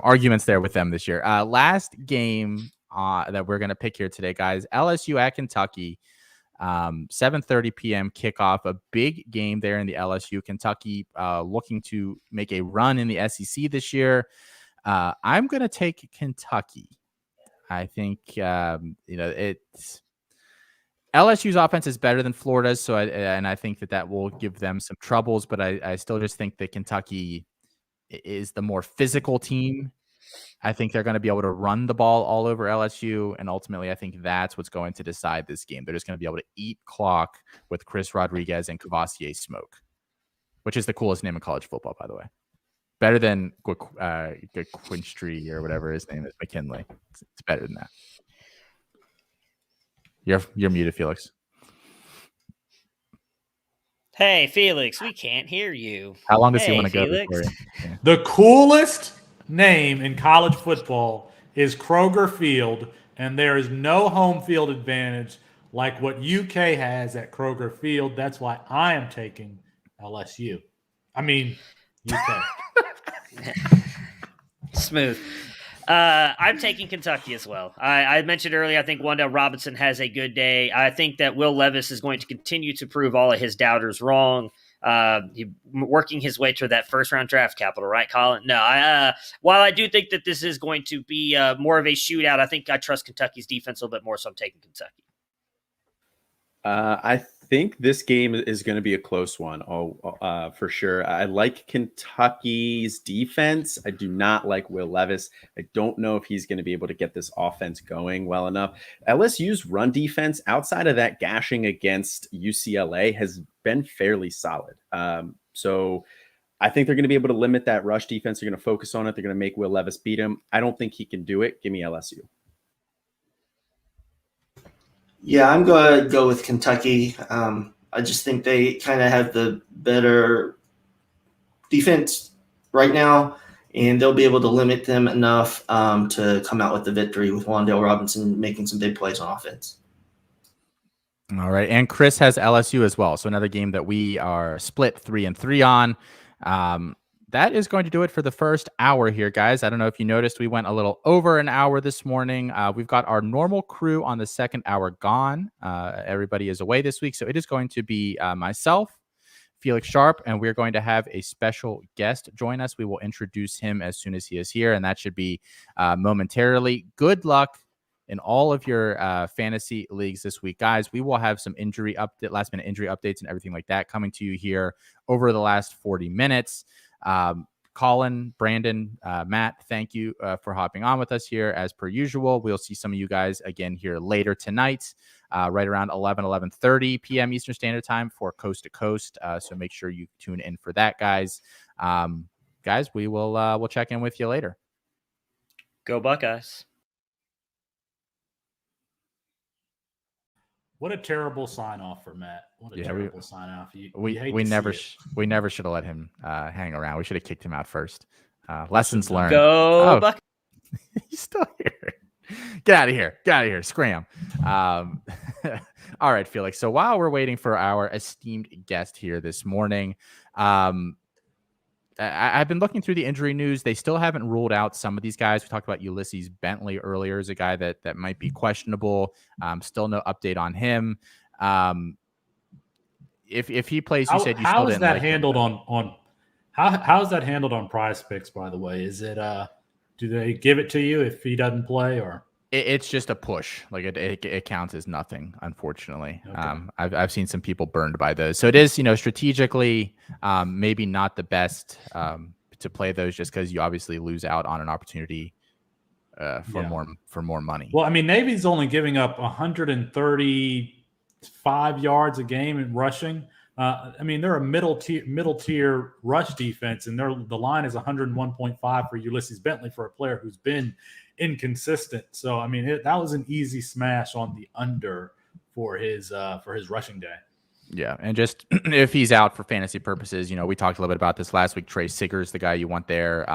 arguments there with them this year. Last game that we're gonna pick here today, guys. LSU at Kentucky. 7:30 p.m. kickoff, a big game there in the LSU. Kentucky looking to make a run in the SEC this year. I'm going to take Kentucky. I think, LSU's offense is better than Florida's. So I think that will give them some troubles, but I still just think that Kentucky is the more physical team. I think they're going to be able to run the ball all over LSU. And ultimately, I think that's what's going to decide this game. They're just going to be able to eat clock with Chris Rodriguez and Kavasier Smoke, which is the coolest name in college football, by the way. Better than Quinstree or whatever his name is, McKinley. It's better than that. You're muted, Felix. Hey, Felix, we can't hear you. How long does he want to go? Yeah. The coolest name in college football is Kroger Field, and there is no home field advantage like what UK has at Kroger Field. That's why I am taking LSU. I mean, UK. Smooth. I'm taking Kentucky as well. I mentioned earlier, I think Wan'Dale Robinson has a good day. I think that Will Levis is going to continue to prove all of his doubters wrong. Working his way to that first-round draft capital, right, Colin? No, while I do think that this is going to be more of a shootout, I think I trust Kentucky's defense a little bit more, so I'm taking Kentucky. I think this game is going to be a close one. For sure. I like Kentucky's defense. I do not like Will Levis. I don't know if he's going to be able to get this offense going well enough. LSU's run defense outside of that gashing against UCLA has been fairly solid. So I think they're going to be able to limit that rush defense. They're going to focus on it. They're going to make Will Levis beat him. I don't think he can do it. Give me LSU. Yeah, I'm going to go with Kentucky. I just think they kind of have the better defense right now, and they'll be able to limit them enough to come out with the victory with Wan'Dale Robinson making some big plays on offense. All right, and Chris has LSU as well. So another game that we are split 3-3 on. That is going to do it for the first hour here, guys. I don't know if you noticed, we went a little over an hour this morning. We've got our normal crew on the second hour gone. Everybody is away this week, so it is going to be myself, Felix Sharp, and we're going to have a special guest join us. We will introduce him as soon as he is here, and that should be momentarily. Good luck in all of your fantasy leagues this week. Guys, we will have some last minute injury updates and everything like that coming to you here over the last 40 minutes. Colin, Brandon, Matt, thank you for hopping on with us here as per usual. We'll see some of you guys again here later tonight, right around 11:30 p.m. Eastern Standard Time for Coast to Coast. So make sure you tune in for that, guys. Guys, we'll check in with you later. Go Buckeyes. What a terrible sign off for Matt. What a terrible sign off. We never should have let him hang around. We should have kicked him out first. Lessons learned. Go Buckeyes. He's still here. Get out of here. Scram. All right, Felix. So while we're waiting for our esteemed guest here this morning, I've been looking through the injury news. They still haven't ruled out some of these guys. We talked about Ulysses Bentley earlier as a guy that might be questionable. Still no update on him. If he plays, you said you still didn't like him. How is that handled on Prize Picks, by the way? Is it do they give it to you if he doesn't play, or it's just a push? Like it counts as nothing, unfortunately. Okay. I've seen some people burned by those. So it is, strategically maybe not the best to play those, just because you obviously lose out on an opportunity for more money. Well, I mean, Navy's only giving up 135 yards a game in rushing. I mean, they're a middle tier rush defense, and the line is 101.5 for Ulysses Bentley for a player who's been inconsistent. So, I mean, that was an easy smash on the under for his rushing day. Yeah, and just if he's out for fantasy purposes, we talked a little bit about this last week. Trey Sigger's the guy you want there.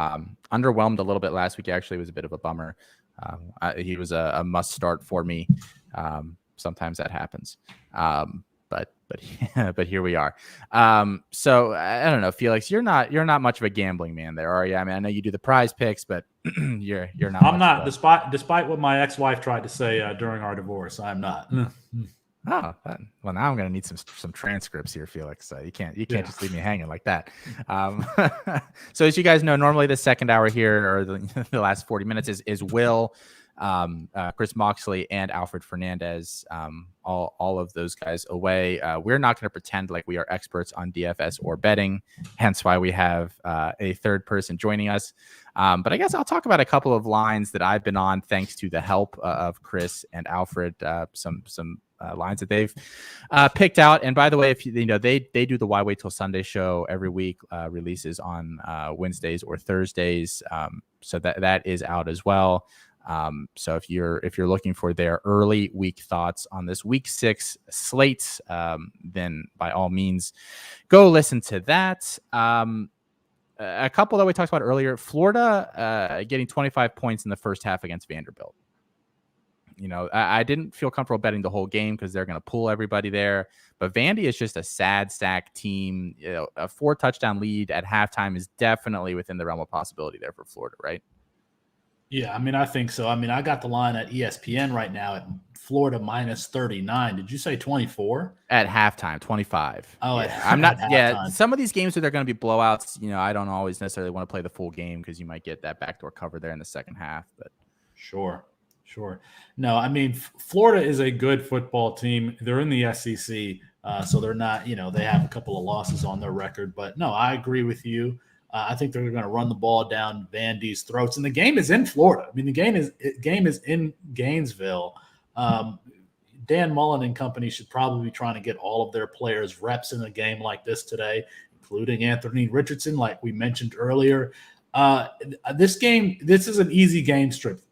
Underwhelmed a little bit last week. Actually, it was a bit of a bummer. He was a must start for me. Sometimes that happens. But here we are. So I don't know, Felix, you're not much of a gambling man there, are you? I mean, I know you do the Prize Picks, but you're not. I'm not, despite what my ex-wife tried to say during our divorce. I'm not. Well, now I'm going to need some transcripts here, Felix. You can't just leave me hanging like that. So as you guys know, normally the second hour here, or the last 40 minutes, is Will, Chris Moxley, and Alfred Fernandez. All of those guys away. We're not going to pretend like we are experts on DFS or betting, hence why we have a third person joining us. But I guess I'll talk about a couple of lines that I've been on thanks to the help of Chris and Alfred. Some lines that they've picked out. And by the way, if they do the Why Wait Till Sunday show every week, releases on Wednesdays or Thursdays. So that is out as well. So if you're looking for their early week thoughts on this week 6 slate, then by all means go listen to that. A couple that we talked about earlier, Florida getting 25 points in the first half against Vanderbilt. I didn't feel comfortable betting the whole game because they're going to pull everybody there. But Vandy is just a sad sack team. A 4-touchdown lead at halftime is definitely within the realm of possibility there for Florida, right? Yeah, I mean, I think so. I mean, I got the line at ESPN right now at Florida minus 39. Did you say 24? At halftime, 25. Oh, yeah. I'm not. Yeah, some of these games where they're going to be blowouts, I don't always necessarily want to play the full game because you might get that backdoor cover there in the second half. But Sure. No, I mean, Florida is a good football team. They're in the SEC, so they're not, they have a couple of losses on their record. But no, I agree with you. I think they're going to run the ball down Vandy's throats, and the game is in Florida. I mean, the game is in Gainesville. Dan Mullen and company should probably be trying to get all of their players reps in a game like this today, including Anthony Richardson, like we mentioned earlier. This is an easy game script.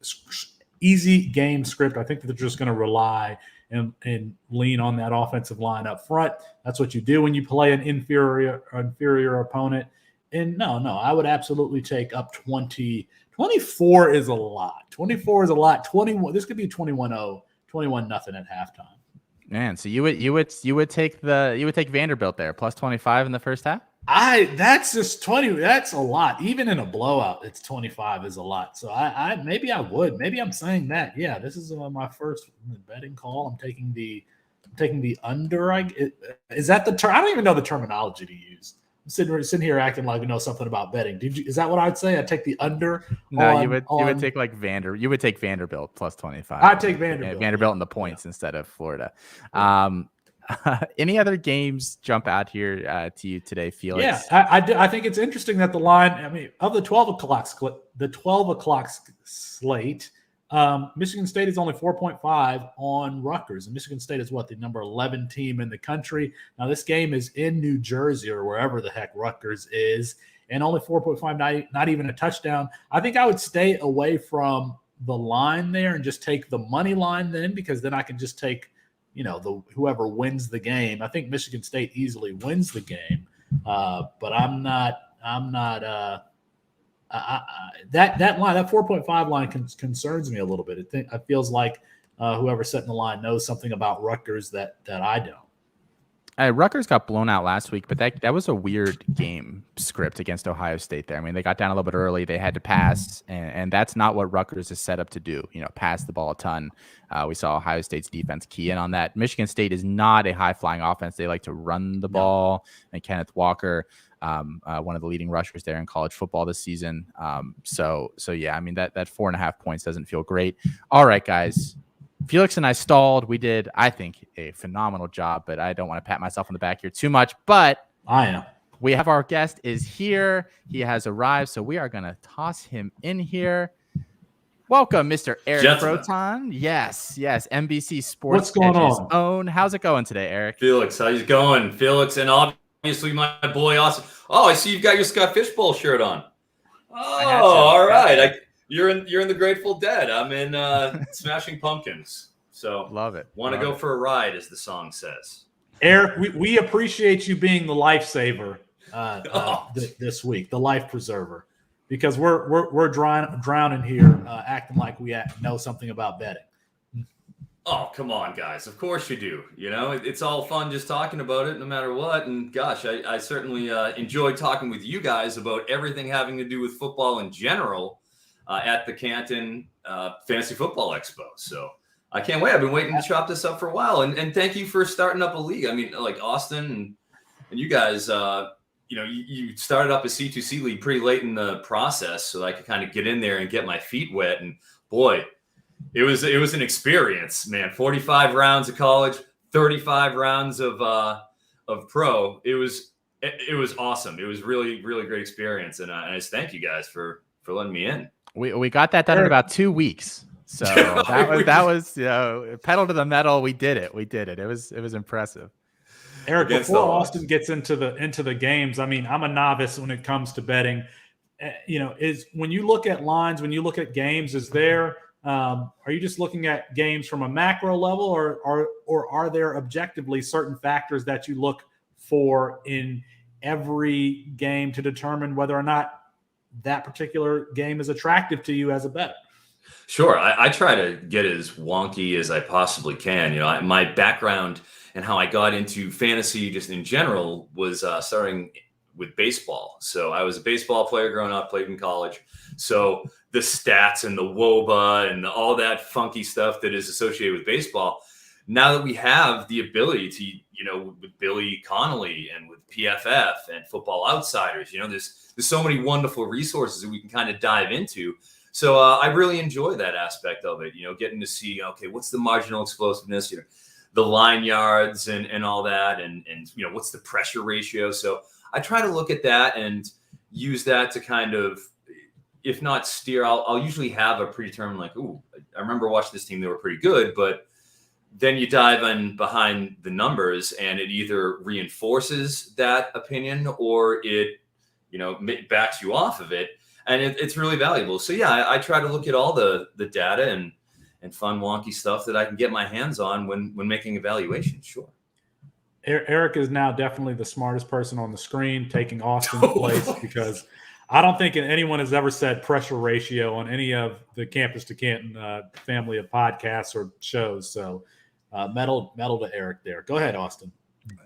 I think that they're just going to rely and lean on that offensive line up front. That's what you do when you play an inferior opponent. And no, I would absolutely take up 20. 24 is a lot. 24 is a lot. 21. This could be 21-0, 21-0 at halftime. Man, so you would take Vanderbilt there plus 25 in the first half? That's just 20. That's a lot. Even in a blowout, it's 25 is a lot. So maybe I would. Maybe I'm saying that. Yeah, this is my first betting call. I'm taking the under. Is that the term? I don't even know the terminology to use. sitting here acting like we know something about betting. Is that what I'd say? I'd take the under. No, you would take like Vanderbilt plus 25. I'd take Vanderbilt. Vanderbilt in the points instead of Florida. Any other games jump out here to you today, Felix? Yeah, I think it's interesting that the line. I mean, of the 12 o'clock slate, Michigan State is only 4.5 on Rutgers, and Michigan State is the number 11 team in the country. Now, this game is in New Jersey or wherever the heck Rutgers is, and only 4.5, not even a touchdown. I think I would stay away from the line there and just take the money line then, because then I can just take, whoever wins the game. I think Michigan State easily wins the game, but I'm not. That line, that 4.5 line concerns me a little bit. It feels like whoever's setting the line knows something about Rutgers that I don't. Rutgers got blown out last week, but that was a weird game script against Ohio State there. I mean, they got down a little bit early. They had to pass, and that's not what Rutgers is set up to do, pass the ball a ton. We saw Ohio State's defense key in on that. Michigan State is not a high-flying offense. They like to run the ball, and Kenneth Walker, one of the leading rushers there in college football this season. So yeah, I mean, that 4.5 points doesn't feel great. All right, guys. Felix and I stalled. We did, I think, a phenomenal job, but I don't want to pat myself on the back here too much. But I am. We have our guest is here. He has arrived, so we are going to toss him in here. Welcome, Mr. Eric Proton. Yes, NBC Sports. What's going on? Own. How's it going today, Eric? Felix, how's it going? Felix, and obviously my boy Austin. Oh, I see you've got your Scott Fishbowl shirt on. Oh, all right. You're in the Grateful Dead. I'm in Smashing Pumpkins. So love it. Want to go for a ride, as the song says. Eric, we appreciate you being the lifesaver this week, the life preserver, because we're drowning here, acting like we know something about betting. Oh, come on, guys. Of course you do. It's all fun just talking about it no matter what. And gosh, I certainly enjoy talking with you guys about everything having to do with football in general at the Canton Fantasy Football Expo. So I can't wait. I've been waiting to chop this up for a while. And thank you for starting up a league. I mean, like Austin and you guys, you started up a C2C league pretty late in the process so that I could kind of get in there and get my feet wet. And boy, it was an experience, man. 45 rounds of college, 35 rounds of pro. It was awesome. It was really, really great experience. And I just thank you guys for letting me in. We got that done in about 2 weeks. So that was pedal to the metal. We did it. It was impressive. Eric, before Austin gets into the games, I mean, I'm a novice when it comes to betting. Is when you look at lines, when you look at games, is there are you just looking at games from a macro level, or are there objectively certain factors that you look for in every game to determine whether or not that particular game is attractive to you as a bettor? Sure. I try to get as wonky as I possibly can. My background and how I got into fantasy just in general was starting with baseball. So I was a baseball player growing up, played in college. So the stats and the WOBA and all that funky stuff that is associated with baseball, now that we have the ability to, with Billy Connolly and with PFF and Football Outsiders, there's so many wonderful resources that we can kind of dive into. So I really enjoy that aspect of it, getting to see, okay, what's the marginal explosiveness, the line yards and all that, and what's the pressure ratio. So I try to look at that and use that to kind of, if not steer, I'll usually have a predetermined, like, ooh, I remember watching this team, they were pretty good, but then you dive in behind the numbers and it either reinforces that opinion or it, backs you off of it. And it's really valuable. So yeah, I try to look at all the data and fun wonky stuff that I can get my hands on when making evaluations. Sure. Eric is now definitely the smartest person on the screen, taking Austin's place, because I don't think anyone has ever said pressure ratio on any of the Campus to Canton family of podcasts or shows. So medal to Eric there. Go ahead, Austin.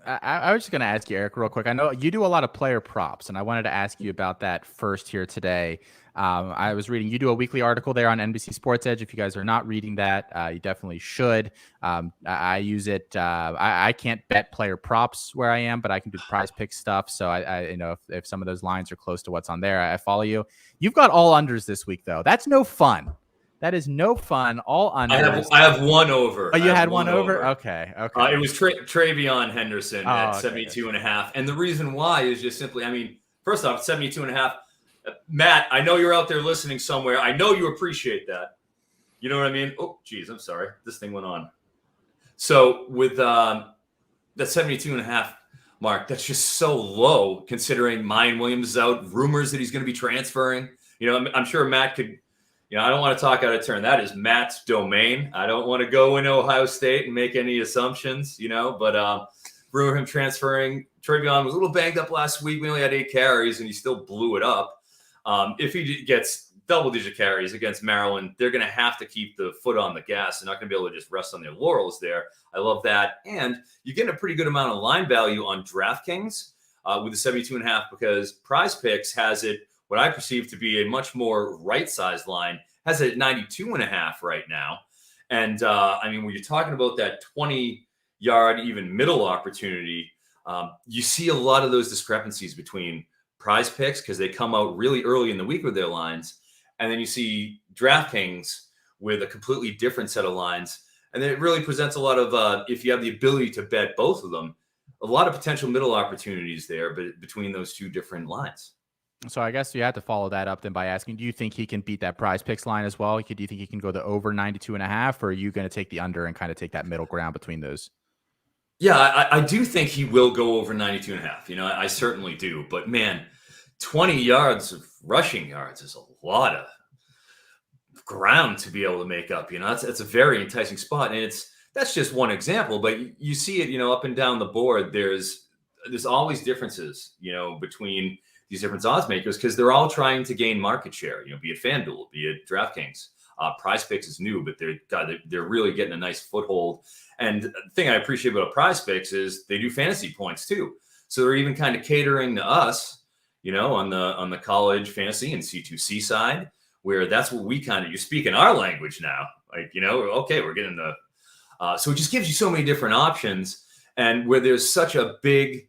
I was just going to ask you, Eric, real quick. I know you do a lot of player props, and I wanted to ask you about that first here today. I was reading, you do a weekly article there on NBC Sports Edge. If you guys are not reading that, you definitely should. I use it. I can't bet player props where I am, but I can do prize pick stuff. So I if some of those lines are close to what's on there, I follow you. You've got all unders this week, though. That's no fun. That is no fun. All unders. I have one over. Oh, you had one over? Okay. It was Travion Henderson at okay. 72.5. And the reason why is just simply, first off, 72.5. Matt, I know you're out there listening somewhere. I know you appreciate that. You know what I mean? Oh, geez, I'm sorry. This thing went on. So with that 72.5 mark, that's just so low considering Mayan Williams is out. Rumors that he's going to be transferring. I'm sure Matt could. I don't want to talk out of turn. That is Matt's domain. I don't want to go into Ohio State and make any assumptions, but rumor him transferring. Travion was a little banged up last week. We only had 8 carries, and he still blew it up. If he gets double-digit carries against Maryland, they're going to have to keep the foot on the gas. They're not going to be able to just rest on their laurels there. I love that. And you're getting a pretty good amount of line value on DraftKings with the 72.5 because Prize Picks has it, what I perceive to be a much more right-sized line, has it at 92.5 right now. And, when you're talking about that 20-yard, even middle opportunity, you see a lot of those discrepancies between Prize Picks because they come out really early in the week with their lines. And then you see DraftKings with a completely different set of lines. And then it really presents a lot of, if you have the ability to bet both of them, a lot of potential middle opportunities there between those two different lines. So I guess you have to follow that up then by asking, do you think he can beat that Prize Picks line as well? Do you think he can go the over 92.5, or are you going to take the under and kind of take that middle ground between those? Yeah, I do think he will go over 92.5. I certainly do. But man, 20 yards of rushing yards is a lot of ground to be able to make up. It's a very enticing spot, and that's just one example. But you see it, up and down the board. There's always differences, between these different odds makers because they're all trying to gain market share. Be it FanDuel, be it DraftKings. Prize Picks is new, but they're really getting a nice foothold. And the thing I appreciate about Prize Picks is they do fantasy points too. So they're even kind of catering to us, on the college fantasy and C2C side, where that's what we you're speaking our language now. Okay, we're getting so it just gives you so many different options, and where there's such a big,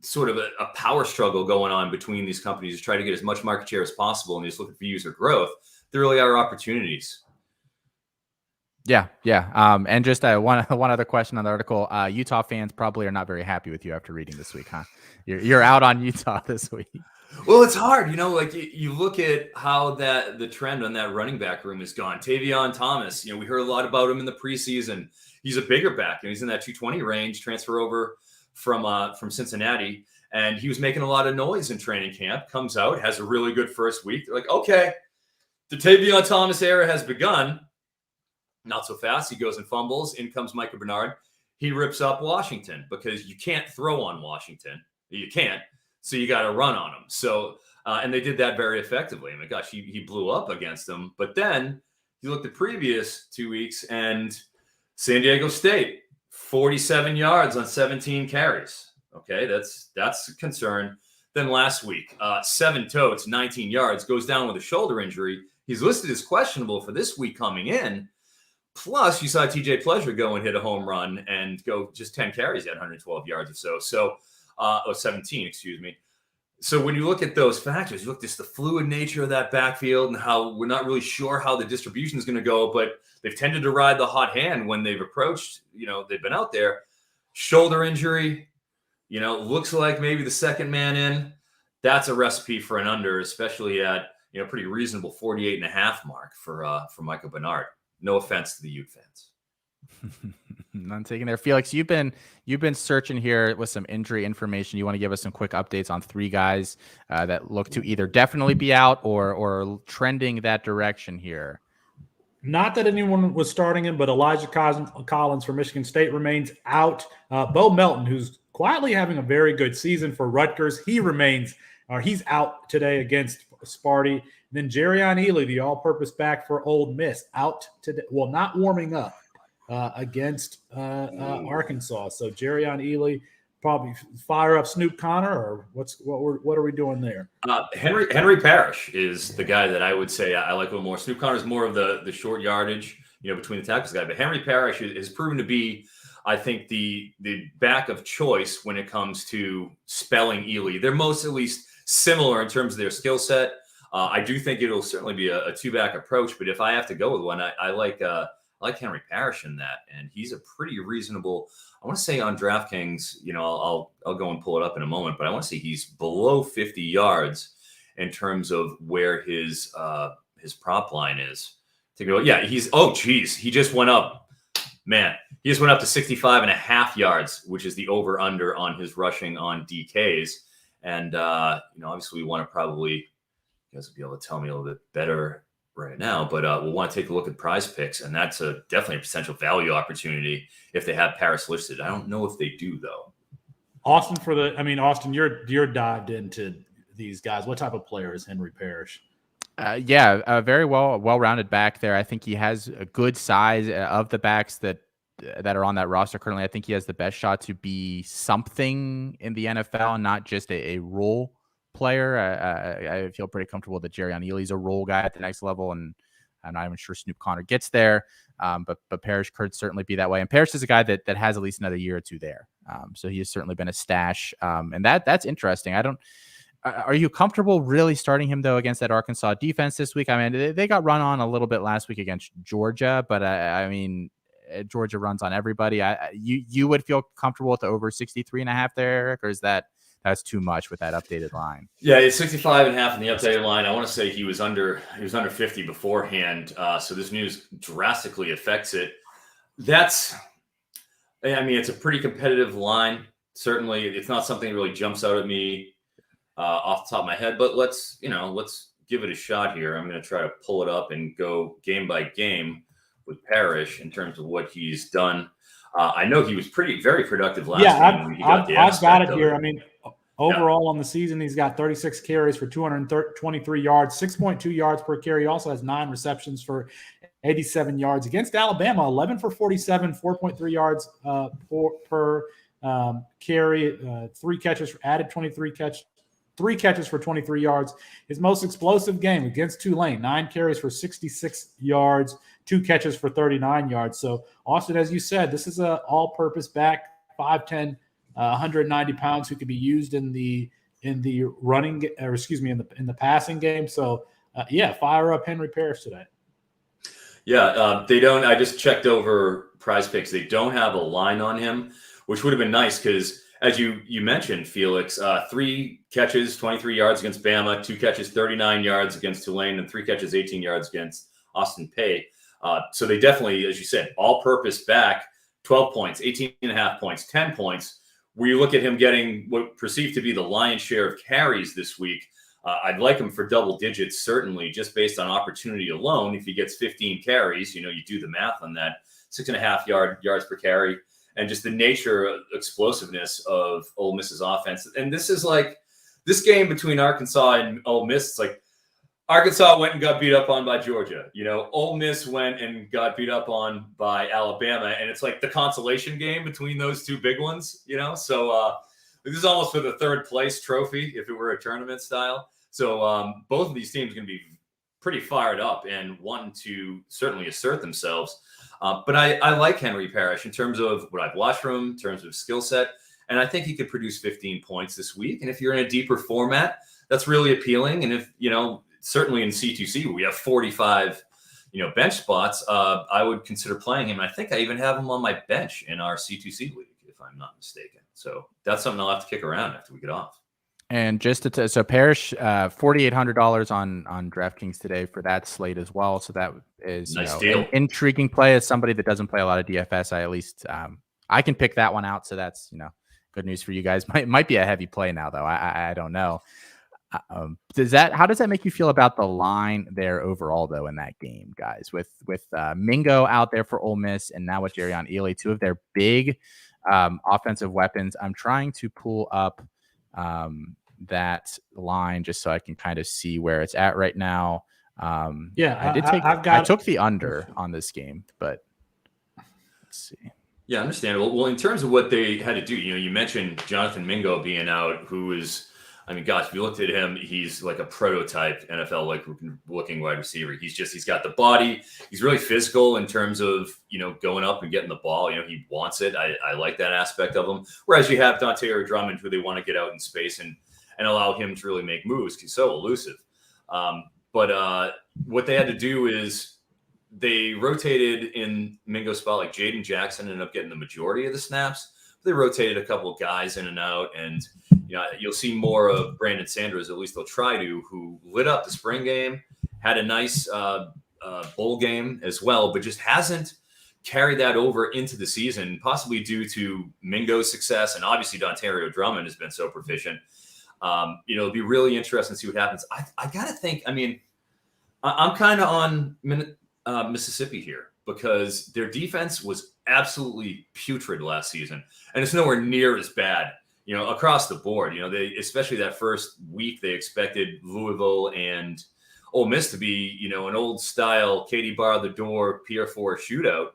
sort of a power struggle going on between these companies to try to get as much market share as possible and just looking for user growth. There really are opportunities. Yeah. And just one other question on the article. Utah fans probably are not very happy with you after reading this week, huh? You're out on Utah this week. Well, it's hard, you look at how the trend on that running back room has gone. Tavion Thomas, we heard a lot about him in the preseason. He's a bigger back, he's in that 220 range, transfer over from Cincinnati, and he was making a lot of noise in training camp. Comes out, has a really good first week. They're like, okay, the Tavion Thomas era has begun. Not so fast. He goes and fumbles. In comes Micah Bernard. He rips up Washington because you can't throw on Washington. You can't. So you got to run on them. So, and they did that very effectively. I mean, gosh, he blew up against them. But then you look at the previous 2 weeks and San Diego State, 47 yards on 17 carries. Okay, that's a concern. Then last week, 7 totes, 19 yards, goes down with a shoulder injury. He's listed as questionable for this week coming in. Plus, you saw TJ Pleasure go and hit a home run and go just 10 carries at 112 yards or so. So, 17, excuse me. So when you look at those factors, you look at just the fluid nature of that backfield and how we're not really sure how the distribution is going to go, but they've tended to ride the hot hand when they've approached, they've been out there. Shoulder injury, looks like maybe the second man in. That's a recipe for an under, especially at, pretty reasonable 48.5 mark for Michael Bernard. No offense to the Ute fans. None taken there. Felix, you've been searching here with some injury information. You want to give us some quick updates on 3 guys that look to either definitely be out or trending that direction here. Not that anyone was starting him, but Elijah Collins from Michigan State remains out. Bo Melton, who's quietly having a very good season for Rutgers, he's out today against Sparty. Then Jerrion Ely, the all-purpose back for Ole Miss, out today. Well, not warming up against Arkansas. So Jerrion Ely probably fire up Snoop Connor, or what are we doing there? Henry Parrish is the guy that I would say I like a little more. Snoop Connor is more of the short yardage, between the tackles guy. But Henry Parrish has proven to be, I think, the back of choice when it comes to spelling Ely. They're most at least similar in terms of their skill set. I do think it'll certainly be a two-back approach, but if I have to go with one, I like Henry Parrish in that, and he's a pretty reasonable. I want to say on DraftKings, I'll go and pull it up in a moment, but I want to say he's below 50 yards in terms of where his prop line is. To go, yeah, he just went up. Man, he just went up to 65.5 yards, which is the over/under on his rushing on DKs. And obviously, we want to probably, you guys will be able to tell me a little bit better right now, but we'll want to take a look at Prize Picks, and that's definitely a potential value opportunity if they have Paris listed. I don't know if they do though. Austin, you're dived into these guys. What type of player is Henry Parrish? Very well-rounded back there. I think he has a good size of the backs that are on that roster currently. I think he has the best shot to be something in the NFL and not just a role player. I feel pretty comfortable that Jerry Ely's a role guy at the next level, and I'm not even sure Snoop Connor gets there. But Parrish could certainly be that way. And Parrish is a guy that has at least another year or two there. So he has certainly been a stash. And that's interesting. Are you comfortable really starting him though against that Arkansas defense this week? I mean, they got run on a little bit last week against Georgia, but Georgia runs on everybody. You would feel comfortable with the over 63.5 there, Eric, or is that's too much with that updated line? Yeah, it's 65.5 in the updated line. I want to say he was under 50 beforehand. So this news drastically affects it. It's a pretty competitive line. Certainly, it's not something that really jumps out at me off the top of my head, but let's give it a shot here. I'm going to try to pull it up and go game by game with Parrish in terms of what he's done. I know he was very productive last game. I've got it here. Overall on the season, he's got 36 carries for 223 yards, 6.2 yards per carry. He also has 9 receptions for 87 yards. Against Alabama, 11 for 47, 4.3 yards per carry, 3 catches, added 3 catches for 23 yards. His most explosive game against Tulane, 9 carries for 66 yards, 2 catches for 39 yards. So, Austin, as you said, this is an all-purpose back, 5'10", 190 pounds, who could be used in the running, or excuse me, in the passing game. So, fire up Henry Parrish today. Yeah, they don't. I just checked over Prize Picks. They don't have a line on him, which would have been nice because, as you mentioned, Felix, 3 catches, 23 yards against Bama, 2 catches, 39 yards against Tulane, and 3 catches, 18 yards against Austin Peay. So they definitely, as you said, all-purpose back, 12 points, 18.5 points, 10 points. Where you look at him getting what perceived to be the lion's share of carries this week, I'd like him for double digits, certainly, just based on opportunity alone. If he gets 15 carries, you do the math on that, 6.5 yards per carry. And just the nature, explosiveness of Ole Miss's offense. And this is like this game between Arkansas and Ole Miss. It's like Arkansas went and got beat up on by Georgia. Ole Miss went and got beat up on by Alabama. And it's like the consolation game between those two big ones, So this is almost for the third place trophy if it were a tournament style. So both of these teams are going to be pretty fired up and wanting to certainly assert themselves. But I like Henry Parrish in terms of what I've watched from him, in terms of skill set. And I think he could produce 15 points this week. And if you're in a deeper format, that's really appealing. And if, certainly in C2C, we have 45, bench spots, I would consider playing him. And I think I even have him on my bench in our C2C league, if I'm not mistaken. So that's something I'll have to kick around after we get off. And just so Parrish, $4,800 on DraftKings today for that slate as well. So that is nice deal. An intriguing play as somebody that doesn't play a lot of DFS. I at least I can pick that one out. So that's good news for you guys. Might be a heavy play now though. I don't know. How does that make you feel about the line there overall though in that game, guys? With Mingo out there for Ole Miss and now with Jerry Ely, 2 of their big offensive weapons. I'm trying to pull up that line just so I can kind of see where it's at right now. I took the under on this game, but let's see. Yeah, understandable. Well, in terms of what they had to do, you mentioned Jonathan Mingo being out, who is, I mean, gosh, if you looked at him, he's like a prototype NFL looking wide receiver. He's got the body. He's really physical in terms of, going up and getting the ball. He wants it. I like that aspect of him. Whereas you have Tailgate Drummond, who they want to get out in space and allow him to really make moves because he's so elusive. But what they had to do is, they rotated in Mingo's spot. Like Jaden Jackson ended up getting the majority of the snaps. They rotated a couple of guys in and out, and you'll see more of Brandon Sanders. At least they'll try to, who lit up the spring game, had a nice bowl game as well, but just hasn't carried that over into the season, possibly due to Mingo's success, and obviously Dontario Drummond has been so proficient. It'll be really interesting to see what happens. I gotta think. I mean, I'm kind of on Mississippi here because their defense was absolutely putrid last season, and it's nowhere near as bad, across the board. They, especially that first week, they expected Louisville and Ole Miss to be, an old style Katie bar the door Pier 4 shootout,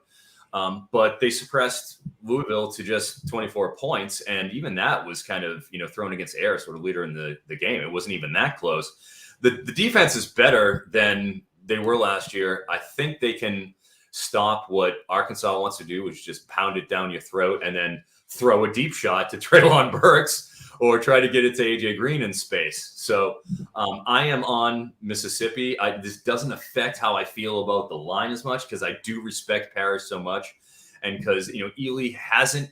but they suppressed Louisville to just 24 points, and even that was kind of thrown against air sort of later in the game. It wasn't even that close. The defense is better than they were last year. I think they can stop what Arkansas wants to do, which is just pound it down your throat and then throw a deep shot to Treylon Burks or try to get it to AJ Green in space. So I am on Mississippi. This doesn't affect how I feel about the line as much because I do respect Parrish so much, and because Ely hasn't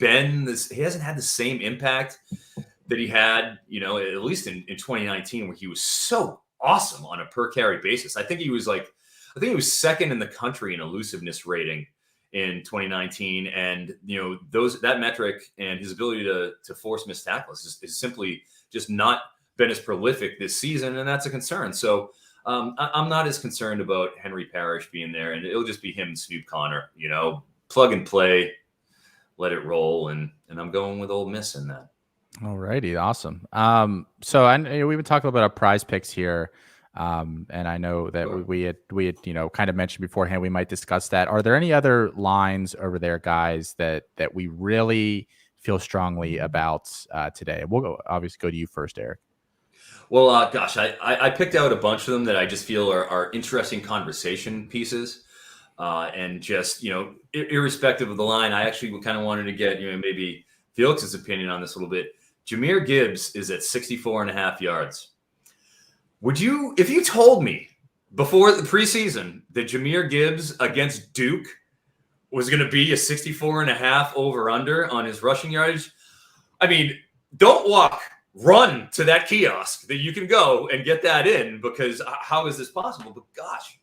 had the same impact that he had, at least in 2019, where he was so awesome on a per carry basis. I think he was second in the country in elusiveness rating in 2019. And, that metric and his ability to force missed tackles is simply just not been as prolific this season. And that's a concern. So I'm not as concerned about Henry Parrish being there, and it'll just be him and Snoop Connor, plug and play, let it roll. And I'm going with Ole Miss in that. All righty, awesome. So we've been talking about our prize picks here, and I know that Sure. we had kind of mentioned beforehand we might discuss that. Are there any other lines over there, guys, that we really feel strongly about today? We'll obviously go to you first, Eric. Well, gosh, I picked out a bunch of them that I just feel are interesting conversation pieces, and just irrespective of the line, I actually kind of wanted to get maybe Felix's opinion on this a little bit. Jahmyr Gibbs is at 64.5 yards. Would you, if you told me before the preseason that Jahmyr Gibbs against Duke was going to be a 64.5 over under on his rushing yardage? I mean, don't run to that kiosk that you can go and get that in, because how is this possible? But gosh,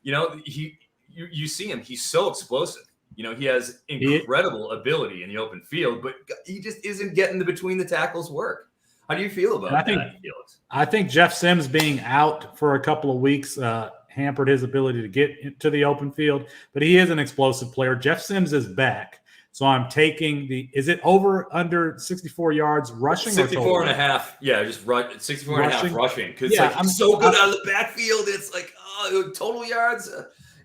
you see him, he's so explosive. He has incredible ability in the open field, but he just isn't getting the between the tackles work. How do you feel about that, Felix? I think Jeff Sims being out for a couple of weeks hampered his ability to get to the open field, but he is an explosive player. Jeff Sims is back. So I'm taking is it over under 64 yards rushing? 64.5. Yeah, just 64.5 rushing. Because I'm so good out of the backfield. It's like, total yards.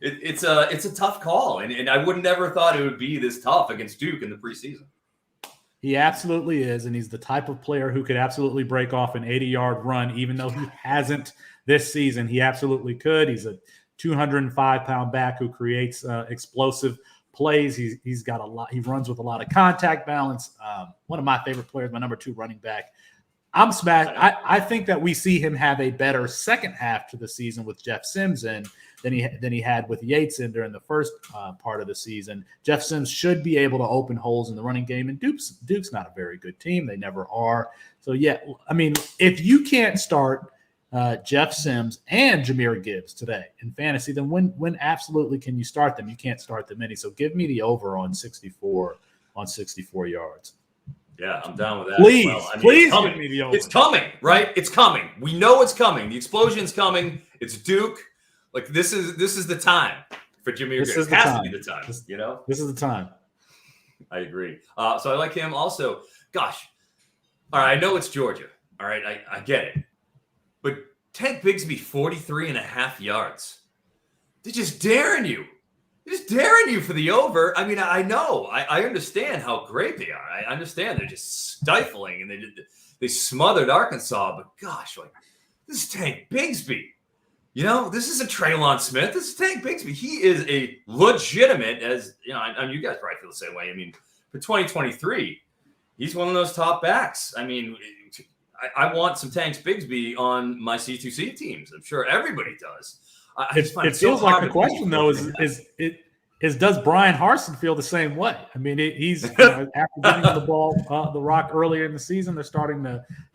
It's a tough call, and I would never thought it would be this tough against Duke in the preseason. He absolutely is, and he's the type of player who could absolutely break off an 80-yard run, even though he hasn't this season. He absolutely could. He's a 205-pound back who creates explosive plays. He's got a lot. He runs with a lot of contact balance. One of my favorite players, my number 2 running back. I'm smashed. I think that we see him have a better second half to the season with Jeff Sims in than he had with Yates in during the first part of the season. Jeff Sims should be able to open holes in the running game, and Duke's not a very good team. They never are. So, yeah, I mean, if you can't start Jeff Sims and Jahmyr Gibbs today in fantasy, then when absolutely can you start them? You can't start them any. So give me the over on 64 yards. Yeah, I'm down with that. Please, please give me the over. It's coming, right? It's coming. We know it's coming. The explosion's coming. It's Duke. Like, this is the time for Jahmyr Gibbs. It has to be the time. This is the time. I agree. So I like him also. Gosh. All right, I know it's Georgia. All right, I get it. But Tank Bigsby, 43.5 yards. They're just daring you. They're just daring you for the over. I mean, I know. I understand how great they are. I understand they're just stifling, and they smothered Arkansas. But gosh, like, this is Tank Bigsby. You know, this isn't Traylon Smith. This is Tank Bigsby. He is a legitimate, as you know, I mean, you guys probably feel the same way. I mean, for 2023, he's one of those top backs. I mean, I want some Tanks Bigsby on my C2C teams. I'm sure everybody does. It feels like the question, though, is does Brian Harsin feel the same way? I mean, he's after getting the ball, the rock earlier in the season, they're starting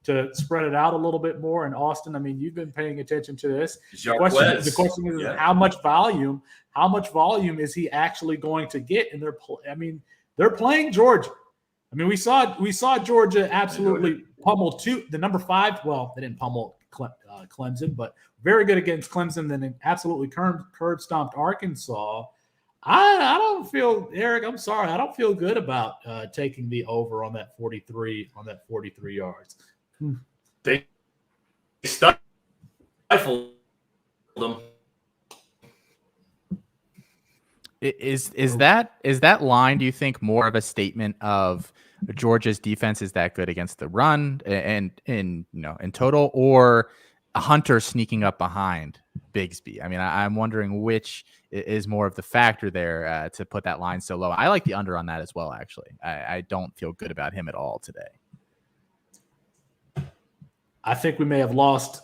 to spread it out a little bit more. And Austin, I mean, you've been paying attention to this. The question is how much volume is he actually going to get? And they're playing Georgia. I mean, we saw Georgia absolutely pummel the number 5. Well, they didn't pummel Clemson, but very good against Clemson. Then absolutely curb stomped Arkansas. I don't feel, Eric, I'm sorry, I don't feel good about taking the over on that 43 yards. They stifled them. Is that line, do you think, more of a statement of Georgia's defense is that good against the run and in total, or Hunter sneaking up behind Bigsby? I mean, I'm wondering which is more of the factor there to put that line so low. I like the under on that as well, actually. I don't feel good about him at all today. I think we may have lost.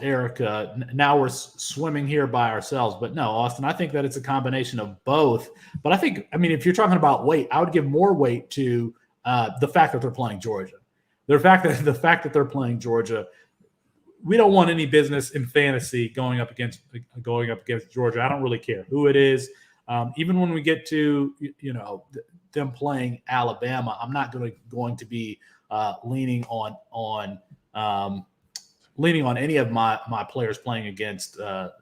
Eric. Now we're swimming here by ourselves. But no, Austin, I think that it's a combination of both. But I mean, if you're talking about weight, I would give more weight to the fact that they're playing Georgia. The fact that they're playing Georgia. We don't want any business in fantasy going up against Georgia. I don't really care who it is. Even when we get to them playing Alabama, I'm not going to be leaning on any of my players playing against the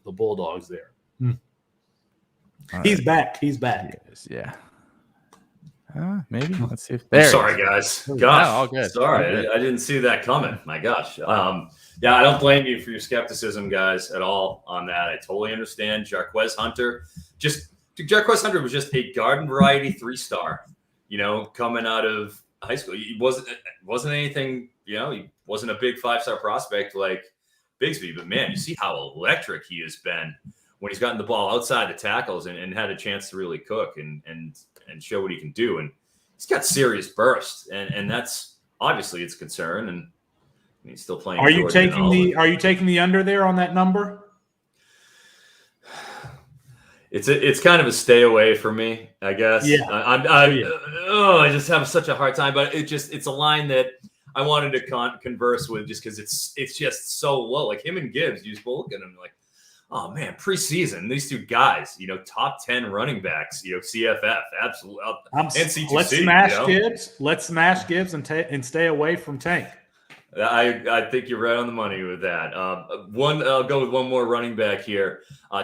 Bulldogs there. He's back. He's back. Yeah. Maybe. Let's see. Sorry, guys. Gosh, no, all good. Sorry, all good. I didn't see that coming. My gosh. Yeah, I don't blame you for your skepticism, guys, at all on that. I totally understand. Jarquez Hunter was just a garden variety 3-star, coming out of high school. He wasn't anything, he wasn't a big 5-star prospect like Bigsby, but man, you see how electric he has been when he's gotten the ball outside the tackles and had a chance to really cook and show what he can do. And he's got serious burst, and that's obviously it's a concern. And he's still playing. Are you taking the under there on that number? It's kind of a stay away for me, I guess. Yeah. I just have such a hard time, but it's a line that I wanted to converse with just because it's just so low. Like him and Gibbs, you just look at him like, oh man, preseason, these two guys, top 10 running backs, CFF, absolutely. NC2C, Let's smash Gibbs and stay away from Tank. I think you're right on the money with that. I'll go with one more running back here.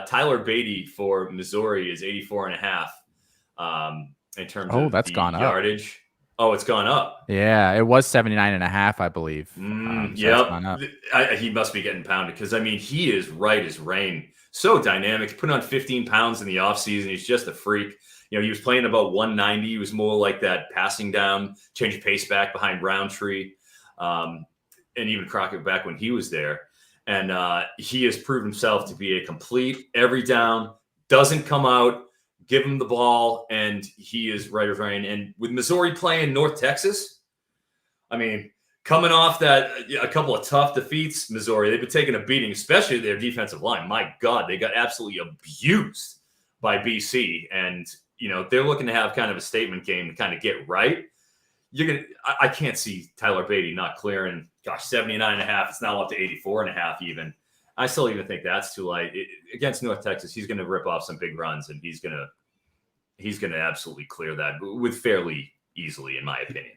Tyler Beatty for Missouri is 84.5 in terms of that's gone yardage. Up. Oh, it's gone up. Yeah, it was 79.5, I believe. He must be getting pounded because, he is right as rain. So dynamic. He put on 15 pounds in the offseason. He's just a freak. He was playing about 190. He was more like that passing down, change of pace back behind Roundtree. And even Crockett back when he was there. And he has proven himself to be a complete every down, doesn't come out, give him the ball, and he is right as rain. And with Missouri playing North Texas, coming off that a couple of tough defeats, Missouri, they've been taking a beating, especially their defensive line. My God, they got absolutely abused by BC. And, they're looking to have kind of a statement game to kind of get right. I can't see Tyler Beatty not clearing, 79.5. It's now up to 84.5 even. I still even think that's too light. Against North Texas, he's going to rip off some big runs, and he's going to absolutely clear that with fairly easily, in my opinion.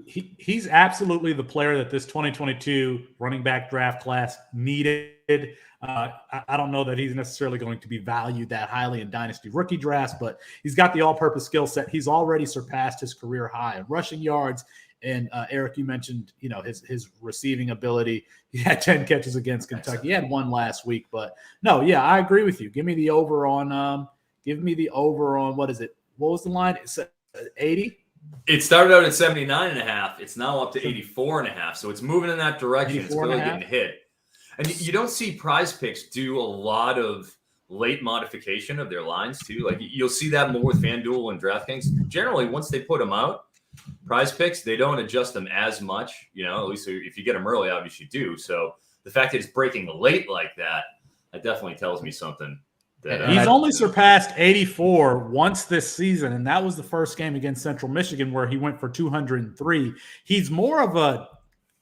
He's absolutely the player that this 2022 running back draft class needed. I don't know that he's necessarily going to be valued that highly in dynasty rookie drafts, but he's got the all-purpose skill set. He's already surpassed his career high in rushing yards. And Eric, you mentioned, his receiving ability. He had 10 catches against Kentucky. He had one last week, but no, yeah, I agree with you. Give me the over on Give me the over on what is it? What was the line? It's 80. It started out at 79.5. It's now up to 84.5. So it's moving in that direction. It's clearly getting hit. And you don't see Prize Picks do a lot of late modification of their lines too. Like you'll see that more with FanDuel and DraftKings. Generally, once they put them out, Prize Picks, they don't adjust them as much. At least if you get them early, obviously you do. So the fact that it's breaking late like that definitely tells me something. He's only surpassed 84 once this season, and that was the first game against Central Michigan where he went for 203. He's more of a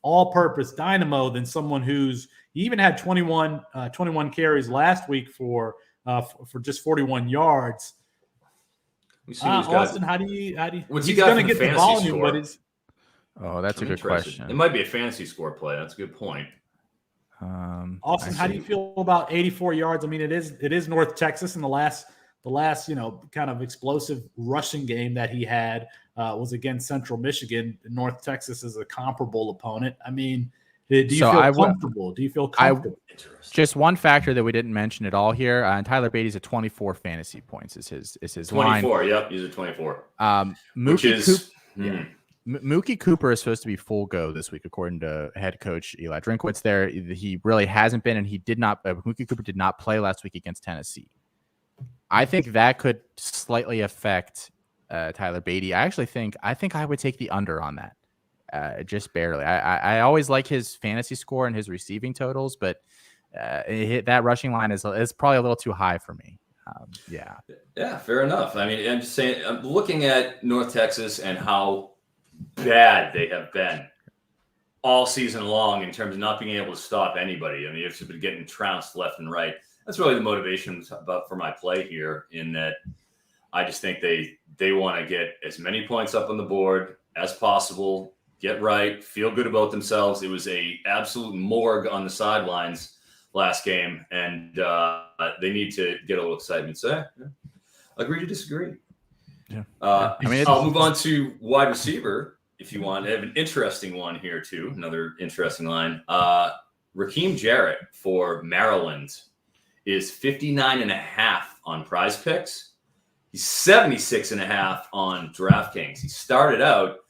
all-purpose dynamo than someone he even had 21 carries last week for just 41 yards. Austin, how do you what's he's he got going to get the volume, score? but it's that's a good question. It might be a fantasy score play. That's a good point. Austin, how do you feel about 84 yards? I mean, it is North Texas, and the last kind of explosive rushing game that he had was against Central Michigan. North Texas is a comparable opponent. I mean, do you feel comfortable? Do you feel comfortable? Just one factor that we didn't mention at all here. Tyler Beatty's at 24 fantasy points. Is his 24? line. Yep, he's at 24. Mookie Cooper is supposed to be full go this week, according to head coach Eli Drinkwitz. There, he really hasn't been, and he did not. Mookie Cooper did not play last week against Tennessee. I think that could slightly affect Tyler Beatty. I think I would take the under on that, just barely. I always like his fantasy score and his receiving totals, but that rushing line is probably a little too high for me. Yeah, fair enough. I mean, I'm just saying, I'm looking at North Texas and how bad they have been all season long in terms of not being able to stop anybody. I mean, you've been getting trounced left and right. That's really the motivation for my play here, in that I just think they want to get as many points up on the board as possible, get right, feel good about themselves. It was a absolute morgue on the sidelines last game, and they need to get a little excitement. So, agree to disagree. Yeah. I'll move on to wide receiver if you want. I have an interesting one here too. Another interesting line. Raheem Jarrett for Maryland is 59.5 on Prize Picks. He's 76.5 on DraftKings. He started out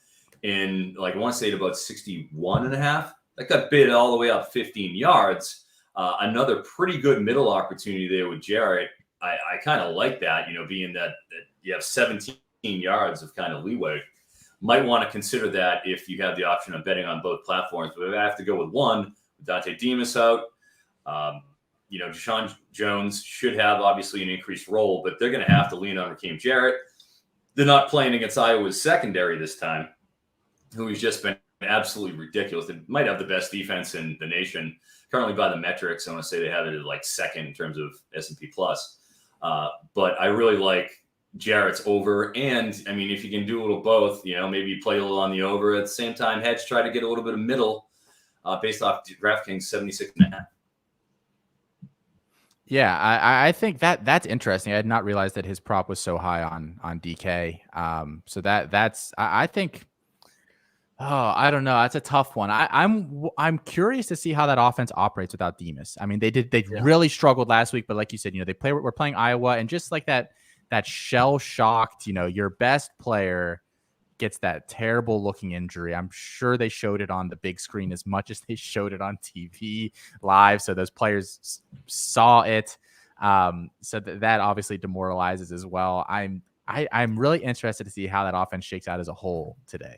in I want to say at about 61.5. That got bid all the way up 15 yards. Another pretty good middle opportunity there with Jarrett. I kind of like that, being that you have 17 yards of kind of leeway. Might want to consider that if you have the option of betting on both platforms. But if I have to go with one, Dante Demas out. Deshaun Jones should have obviously an increased role, but they're going to have to lean on Raheem Jarrett. They're not playing against Iowa's secondary this time, who has just been absolutely ridiculous. They might have the best defense in the nation. Currently by the metrics, I want to say they have it at second in terms of S&P plus. But I really like Jarrett's over. And I mean, if you can do a little both, maybe you play a little on the over at the same time, hedge, try to get a little bit of middle based off DraftKings 76.5. Yeah, I think that's interesting. I had not realized that his prop was so high on DK. So that's I think. Oh, I don't know. That's a tough one. I'm curious to see how that offense operates without Demas. I mean, they really struggled last week, but like you said, we're playing Iowa, and just like that shell shocked, your best player gets that terrible looking injury. I'm sure they showed it on the big screen as much as they showed it on TV live. So those players saw it. So that obviously demoralizes as well. I'm really interested to see how that offense shakes out as a whole today.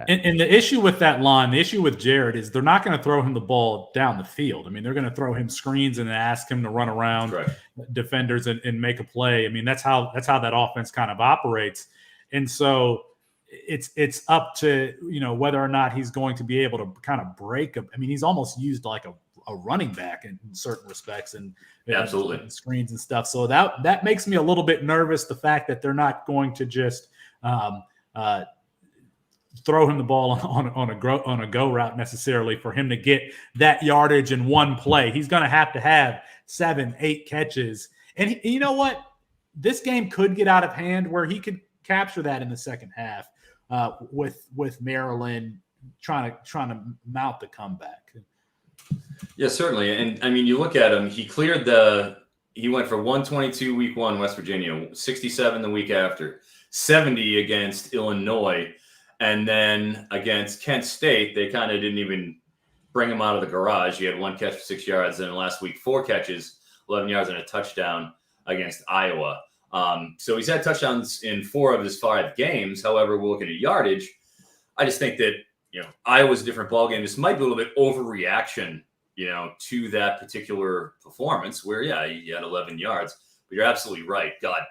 And the issue with that line, the issue with Jarrett is they're not going to throw him the ball down the field. I mean, they're going to throw him screens and ask him to run around defenders and make a play. I mean, that's how that offense kind of operates. And so it's up to, whether or not he's going to be able to kind of break him. I mean, he's almost used like a running back in certain respects and absolutely and screens and stuff. So that makes me a little bit nervous. The fact that they're not going to just throw him the ball on a go route necessarily for him to get that yardage in one play. He's going to have 7-8 catches. And you know what? This game could get out of hand where he could capture that in the second half with Maryland trying to mount the comeback. Yeah, certainly. And I mean, you look at him, he cleared the he went for 122 week 1, West Virginia, 67 the week after, 70 against Illinois, and then against Kent State, they kind of didn't even bring him out of the garage. He had 1 catch for 6 yards, and last week 4 catches, 11 yards, and a touchdown against Iowa. So he's had touchdowns in 4 of his 5 games. However, we're looking at yardage. I just think that, Iowa's a different ballgame. This might be a little bit overreaction, to that particular performance where, he had 11 yards. But you're absolutely right. God,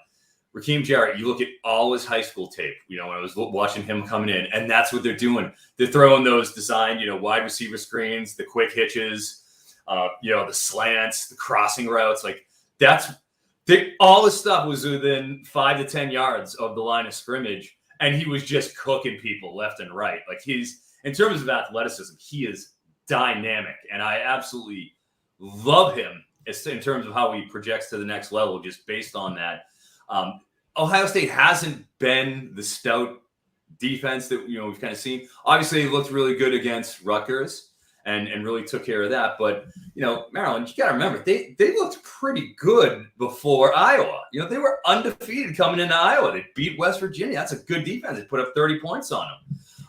Raheem Jarrett, you look at all his high school tape, when I was watching him coming in, and that's what they're doing. They're throwing those designed, wide receiver screens, the quick hitches, the slants, the crossing routes. Like all this stuff was within 5 to 10 yards of the line of scrimmage, and he was just cooking people left and right. Like in terms of athleticism, he is dynamic, and I absolutely love him in terms of how he projects to the next level just based on that. Ohio State hasn't been the stout defense that we've kind of seen. Obviously, they looked really good against Rutgers and really took care of that. But Maryland, you got to remember they looked pretty good before Iowa. They were undefeated coming into Iowa. They beat West Virginia. That's a good defense. They put up 30 points on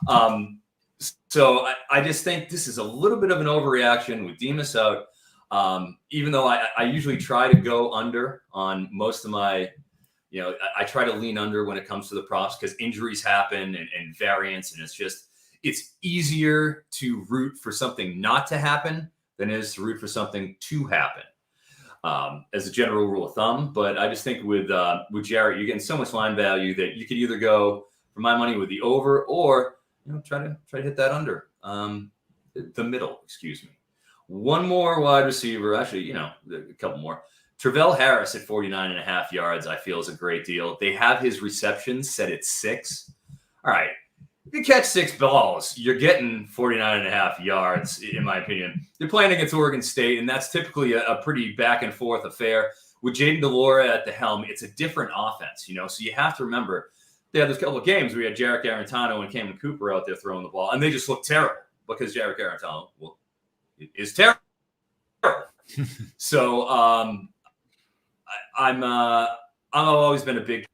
them. So I just think this is a little bit of an overreaction with Demas out. Even though I usually try to go under on most of my, I try to lean under when it comes to the props because injuries happen and variance. And it's easier to root for something not to happen than it is to root for something to happen as a general rule of thumb. But I just think with Jarrett, you're getting so much line value that you could either go for my money with the over or try to hit that under the middle, excuse me. One more wide receiver, actually, a couple more. Travell Harris at 49.5 yards, I feel is a great deal. They have his receptions set at 6. All right. If you catch 6 balls, you're getting 49.5 yards, in my opinion. They're playing against Oregon State, and that's typically a pretty back and forth affair. With Jaden DeLora at the helm, it's a different offense, so you have to remember they had this couple of games where we had Jarek Arantano and Cameron Cooper out there throwing the ball, and they just looked terrible because Jarek Arantano, is terrible. So I've always been a big,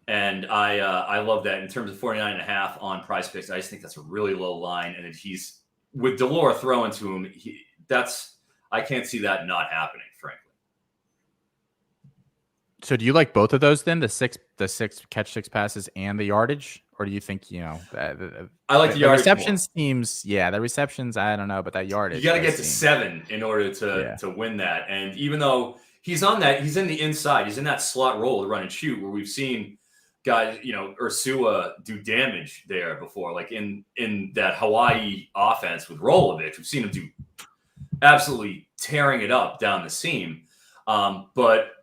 and I love that in terms of 49.5 on Prize Picks. I just think that's a really low line, and he's with DeLora throwing to him. I can't see that not happening, frankly. So do you like both of those then? The six catch 6 passes and the yardage, or do you think I like the yardage receptions more. Teams? Yeah, the receptions I don't know, but that yardage you got to get to 7 in order to win that. And even though he's in the inside, he's in that slot role to run and shoot where we've seen guys, Ursua do damage there before, like in that Hawaii offense with Rolovich. We've seen him do absolutely tearing it up down the seam, but.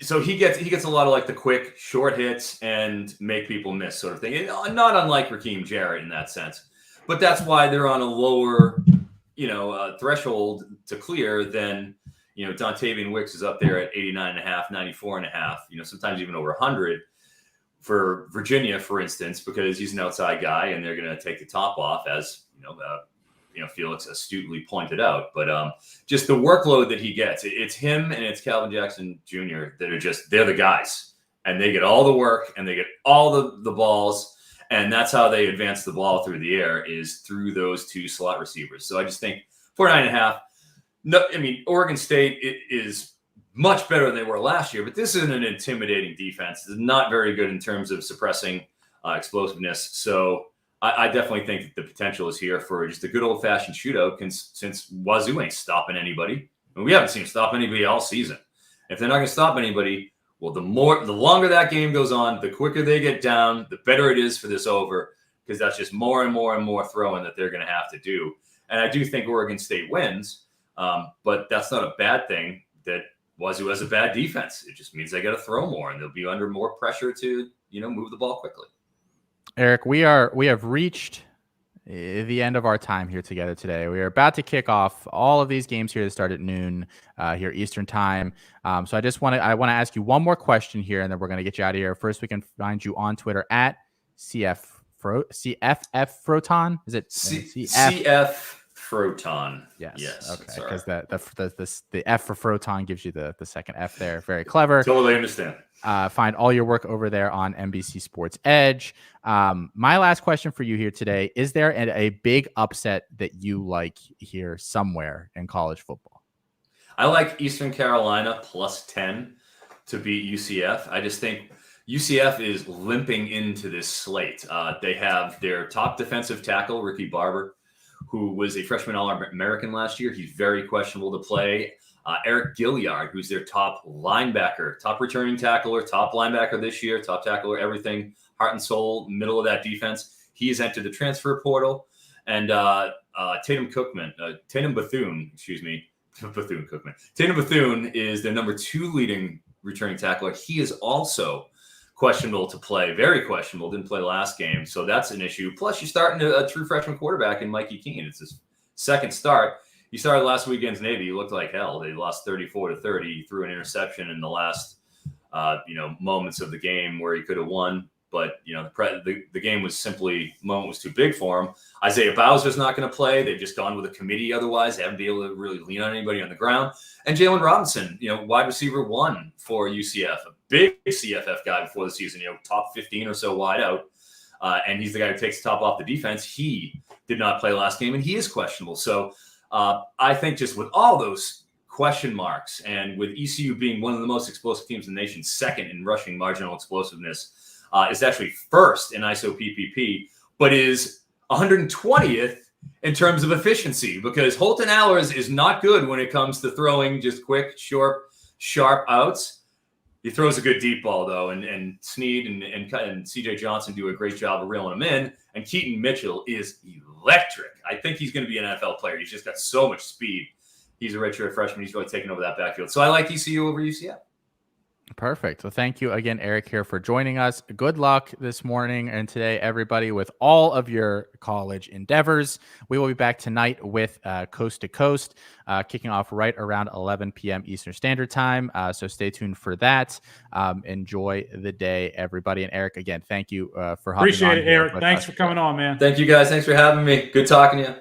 So he gets a lot of like the quick short hits and make people miss sort of thing. Not unlike Raheem Jarrett in that sense, but that's why they're on a lower, threshold to clear than, Dontavian Wicks is up there at 89.5, 94.5, sometimes even over 100 for Virginia, for instance, because he's an outside guy and they're going to take the top off as, Felix astutely pointed out, but just the workload that he gets, it's him and it's Calvin Jackson Jr. that are they're the guys, and they get all the work and they get all the balls, and that's how they advance the ball through the air is through those 2 slot receivers. So I just think 49.5. No, I mean Oregon State is much better than they were last year, but this isn't an intimidating defense. It's not very good in terms of suppressing explosiveness. So. I definitely think that the potential is here for just a good old-fashioned shootout since Wazoo ain't stopping anybody. And we haven't seen them stop anybody all season. If they're not going to stop anybody, well, the longer that game goes on, the quicker they get down, the better it is for this over because that's just more and more and more throwing that they're going to have to do. And I do think Oregon State wins, but that's not a bad thing that Wazoo has a bad defense. It just means they got to throw more, and they'll be under more pressure to move the ball quickly. Eric, we have reached the end of our time here together today. We are about to kick off all of these games here that start at noon here Eastern time. So I want to ask you one more question here, and then we're going to get you out of here. First, we can find you on Twitter at CFF Froton. Is it CF Froton. Yes. Okay. sorry. Because the F for Froton gives you the second F there. Very clever. Totally understand. Find all your work over there on NBC Sports Edge. My last question for you here today: is there a big upset that you like here somewhere in college football? I like Eastern Carolina +10 to beat UCF. I just think UCF is limping into this slate. They have their top defensive tackle, Ricky Barber, who was a freshman All-American last year. He's very questionable to play. Eric Gilliard, who's their top linebacker, top returning tackler, top linebacker this year, top tackler, everything, heart and soul, middle of that defense. He has entered the transfer portal. And Tatum Bethune is their number 2 leading returning tackler. He is also questionable to play, very questionable, didn't play last game. So that's an issue. Plus, you're starting a true freshman quarterback in Mikey Keene. It's his second start. He started last week against Navy. He looked like hell. They lost 34-30. He threw an interception in the last, moments of the game where he could have won. But, the game was simply, moment was too big for him. Isaiah Bowser's not going to play. They've just gone with a committee otherwise. They haven't been able to really lean on anybody on the ground. And Jalen Robinson, wide receiver 1 for UCF, a big CFF guy before the season, top 15 or so wide out. And he's the guy who takes the top off the defense. He did not play last game, and he is questionable. So I think just with all those question marks and with ECU being one of the most explosive teams in the nation, second in rushing marginal explosiveness, is actually first in ISO PPP, but is 120th in terms of efficiency because Holton Allers is not good when it comes to throwing just quick, short, sharp outs. He throws a good deep ball, though, and Snead and C.J. Johnson do a great job of reeling him in, and Keaton Mitchell is electric. I think he's going to be an NFL player. He's just got so much speed. He's a redshirt freshman. He's really taking over that backfield. So I like ECU over UCF. Perfect. Well, thank you again, Eric, here for joining us. Good luck this morning and today, everybody, with all of your college endeavors. We will be back tonight with Coast to Coast, kicking off right around 11 p.m. Eastern Standard Time. So stay tuned for that. Enjoy the day, everybody. And Eric, again, thank you for hopping on. Appreciate it, Eric. Thanks for coming on, man. Thank you, guys. Thanks for having me. Good talking to you.